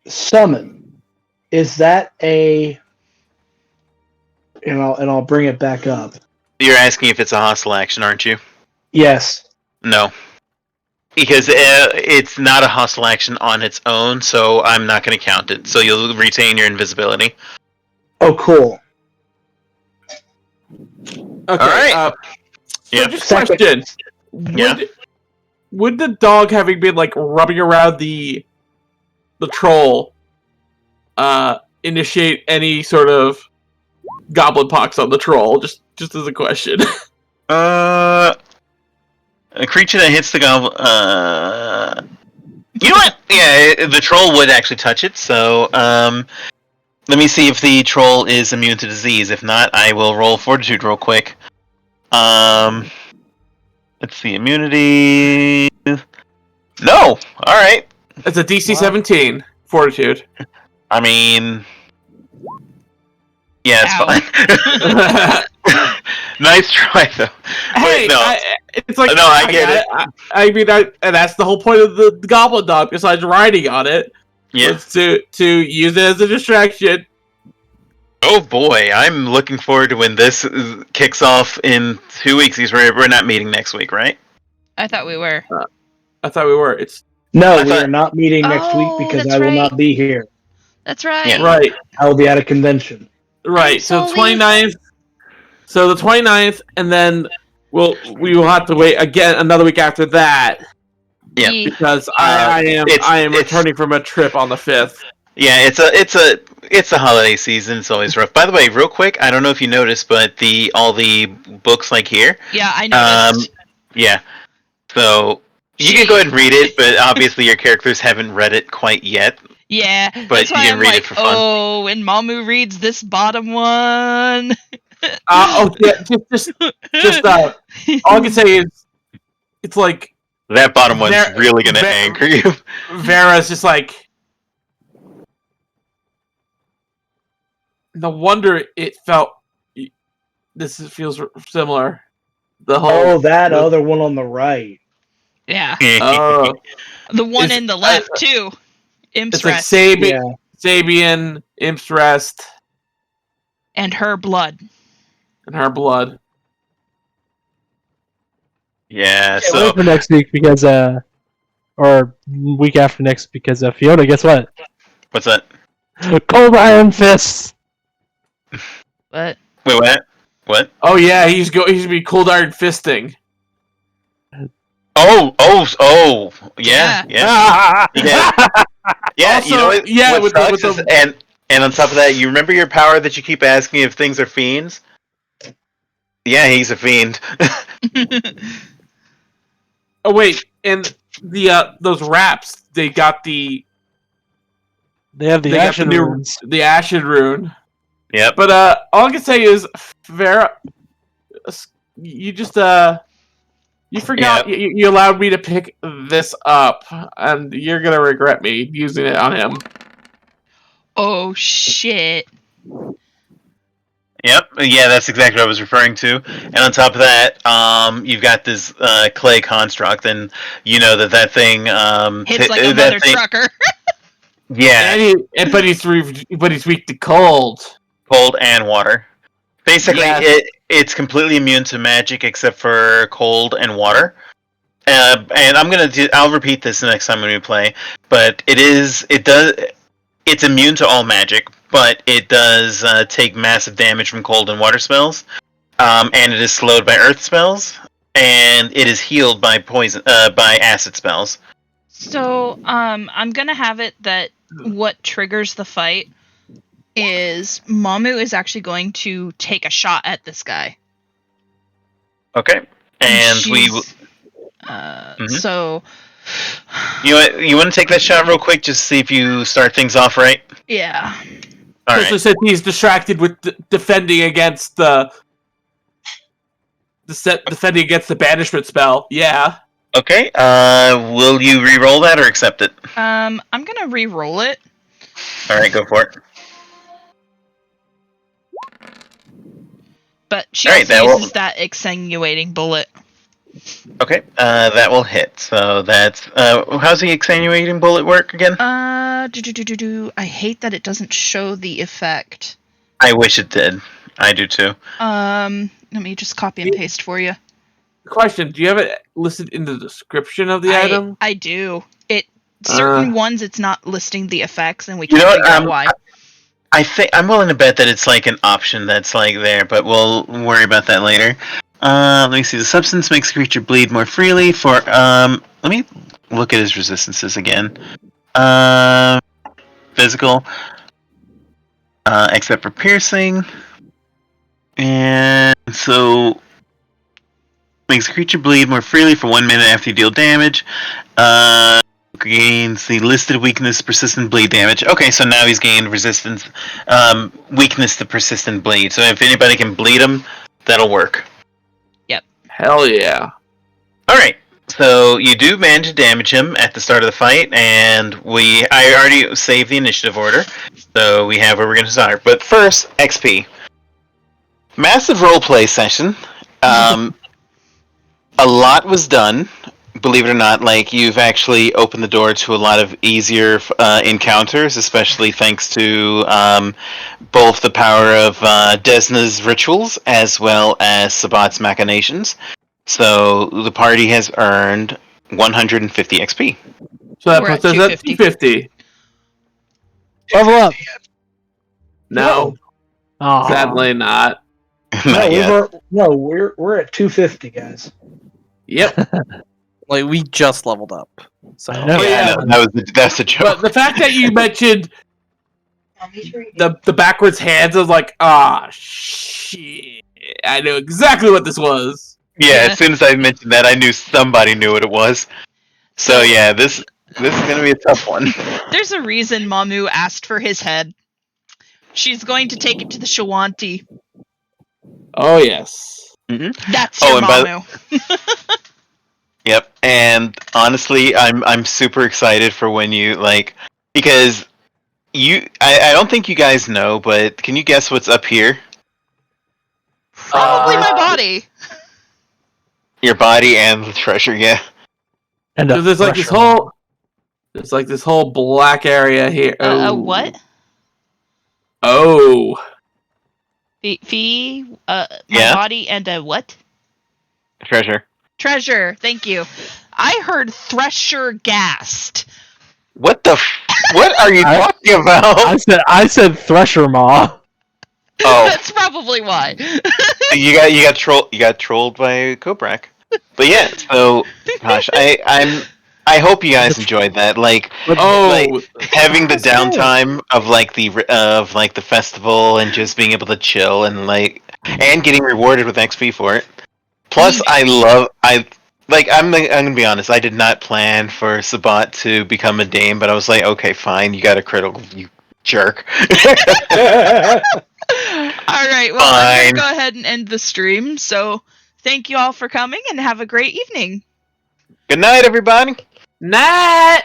Speaker 8: Summon. Is that a... And I'll bring it back up.
Speaker 4: You're asking if it's a hostile action, aren't you?
Speaker 8: Yes.
Speaker 4: No. Because it's not a hostile action on its own, so I'm not going to count it. So you'll retain your invisibility.
Speaker 8: Oh, cool.
Speaker 1: Okay.
Speaker 4: Alright.
Speaker 1: So just a question. Would the dog having been like rubbing around the troll initiate any sort of goblin pox on the troll? Just as a question.
Speaker 4: A creature that hits the goblin. You know what? Yeah, the troll would actually touch it. So, let me see if the troll is immune to disease. If not, I will roll fortitude real quick. Let's see, immunity. No. All right.
Speaker 1: It's a DC 17 fortitude.
Speaker 4: I mean, yeah, it's fine. Nice try, though.
Speaker 1: Hey,
Speaker 4: Wait, no.
Speaker 1: It's like
Speaker 4: no, I get it.
Speaker 1: I mean, and that's the whole point of the goblin dog. Besides riding on it,
Speaker 4: Yes,
Speaker 1: to use it as a distraction.
Speaker 4: Oh boy, I'm looking forward to when this kicks off in 2 weeks. We're not meeting next week, right?
Speaker 3: I thought we were.
Speaker 1: I thought we were.
Speaker 8: No, we are not meeting next week because I will not be here.
Speaker 3: That's right.
Speaker 4: Yeah.
Speaker 1: Right.
Speaker 8: I will be at a convention.
Speaker 1: Right. So the 29th. So the 29th, and then we will have to wait again another week after that.
Speaker 4: Yeah.
Speaker 1: Because I am returning from a trip on the 5th.
Speaker 4: Yeah, it's a holiday season. It's always rough. By the way, real quick, I don't know if you noticed, but all the books like here.
Speaker 3: Yeah, I noticed.
Speaker 4: Yeah. So you can go ahead and read it, but obviously your characters haven't read it quite yet.
Speaker 3: Yeah,
Speaker 4: but
Speaker 3: that's
Speaker 4: you
Speaker 3: why
Speaker 4: can
Speaker 3: I'm
Speaker 4: read
Speaker 3: like,
Speaker 4: it for fun.
Speaker 3: oh, when Mamu reads this bottom one.
Speaker 1: All I can say is, it's like
Speaker 4: that bottom one's really gonna anger you.
Speaker 1: Vera's just like, no wonder it felt. This feels similar. The whole
Speaker 8: that other one on the right.
Speaker 3: Yeah.
Speaker 1: The
Speaker 3: one in the left too. Imp's
Speaker 1: it's like
Speaker 3: Rest.
Speaker 1: Sabian, Imp's Rest,
Speaker 3: and her blood.
Speaker 4: Yeah.
Speaker 7: Can't
Speaker 4: So
Speaker 7: wait for next week because or week after next because Fiona, guess what?
Speaker 4: What's that?
Speaker 7: Cold Iron Fists.
Speaker 3: What?
Speaker 4: Wait, what? What?
Speaker 1: Oh yeah, he's gonna be cold iron fisting.
Speaker 4: Oh, yeah. Yeah.
Speaker 1: Also,
Speaker 4: you know what?
Speaker 1: yeah,
Speaker 4: what sucks is, and on top of that, you remember your power that you keep asking if things are fiends? Yeah, he's a fiend.
Speaker 1: Oh wait, and those wraps, they got the
Speaker 7: They have the
Speaker 1: they got
Speaker 7: action
Speaker 1: the new
Speaker 7: runes.
Speaker 1: the Ashen rune.
Speaker 4: Yep.
Speaker 1: But all I can say is, Vera, you just you forgot you allowed me to pick this up, and you're gonna regret me using it on him.
Speaker 3: Oh shit.
Speaker 4: Yep. Yeah, that's exactly what I was referring to. And on top of that, you've got this clay construct, and you know that thing
Speaker 3: Hits like a mother trucker.
Speaker 4: Yeah.
Speaker 1: But he's weak to cold.
Speaker 4: Cold and water. Basically,
Speaker 1: Yes.
Speaker 4: it's completely immune to magic except for cold and water. And I'll repeat this the next time when we play. But it's immune to all magic, but it does take massive damage from cold and water spells. And it is slowed by earth spells, and it is healed by by acid spells.
Speaker 3: So, I'm gonna have it that what triggers the fight is Mamu is actually going to take a shot at this guy.
Speaker 4: Okay. And we.
Speaker 3: So.
Speaker 4: You want to take that shot real quick, just to see if you start things off right?
Speaker 3: Yeah.
Speaker 4: All
Speaker 1: Especially
Speaker 4: right.
Speaker 1: since he's distracted with defending against defending against the banishment spell. Yeah.
Speaker 4: Okay. Will you re-roll that or accept it?
Speaker 3: I'm gonna re-roll it.
Speaker 4: All right, go for it.
Speaker 3: But she
Speaker 4: All right,
Speaker 3: also uses that extenuating bullet.
Speaker 4: Okay, that will hit. So that's how's the extenuating bullet work again?
Speaker 3: I hate that it doesn't show the effect.
Speaker 4: I wish it did. I do too.
Speaker 3: Let me just copy and paste for you.
Speaker 1: Question: do you have it listed in the description of the item?
Speaker 3: I do. Certain ones it's not listing the effects, and we
Speaker 4: You
Speaker 3: can't
Speaker 4: know
Speaker 3: figure out why.
Speaker 4: I think I'm willing to bet that it's like an option that's like there, but we'll worry about that later. Let me see. The substance makes the creature bleed more freely. Let me look at his resistances again. Physical, except for piercing, and so makes the creature bleed more freely for 1 minute after you deal damage. Gains the listed weakness, persistent bleed damage. Okay, so now he's gained resistance, weakness to persistent bleed. So if anybody can bleed him, that'll work.
Speaker 1: Hell yeah.
Speaker 4: Alright, so you do manage to damage him at the start of the fight, and I already saved the initiative order, so we have where we're going to start. But first, XP. Massive roleplay session. A lot was done, believe it or not. Like, you've actually opened the door to a lot of easier encounters, especially thanks to both the power of Desna's rituals as well as Sabbat's machinations. So the party has earned 150 XP.
Speaker 1: So that
Speaker 3: We're
Speaker 1: puts
Speaker 3: at
Speaker 1: us at 250.
Speaker 7: Level up.
Speaker 1: No,
Speaker 7: Aw.
Speaker 1: sadly not.
Speaker 4: Not yet.
Speaker 8: We're at 250, guys.
Speaker 1: Yep.
Speaker 6: Like, we just leveled up. So
Speaker 7: I know.
Speaker 4: Yeah, I know. That's a joke.
Speaker 1: But the fact that you mentioned the backwards hands, I was like, shit. I know exactly what this was.
Speaker 4: Yeah, as soon as I mentioned that, I knew somebody knew what it was. So yeah, this is gonna be a tough one.
Speaker 3: There's a reason Mamu asked for his head. She's going to take it to the Shawanti.
Speaker 1: Oh, yes.
Speaker 4: Mm-hmm.
Speaker 3: That's your
Speaker 4: and
Speaker 3: Mamu.
Speaker 4: Yep, and honestly, I'm super excited for when you because I don't think you guys know, but can you guess what's up here?
Speaker 3: Probably my body.
Speaker 4: Your body and the treasure, yeah.
Speaker 7: And
Speaker 1: So there's like this whole black area here.
Speaker 3: What?
Speaker 1: Oh.
Speaker 3: My
Speaker 4: Yeah?
Speaker 3: body and a what?
Speaker 4: Treasure.
Speaker 3: Treasure. Thank you. I heard Thresher gassed.
Speaker 4: What what are you talking about?
Speaker 7: I said Thresher Maw.
Speaker 4: Oh,
Speaker 3: That's probably why.
Speaker 4: you got trolled by Koprak. But yeah, so gosh, I hope you guys enjoyed that. Having the downtime of the festival and just being able to chill and getting rewarded with XP for it. Plus, I Like, I'm gonna be honest. I did not plan for Sabbat to become a dame, but I was like, okay, fine. You got a critical, you jerk.
Speaker 3: Alright, well, I'm
Speaker 4: Fine.
Speaker 3: going to go ahead and end the stream. So, thank you all for coming and have a great evening.
Speaker 4: Good night, everybody.
Speaker 1: Night!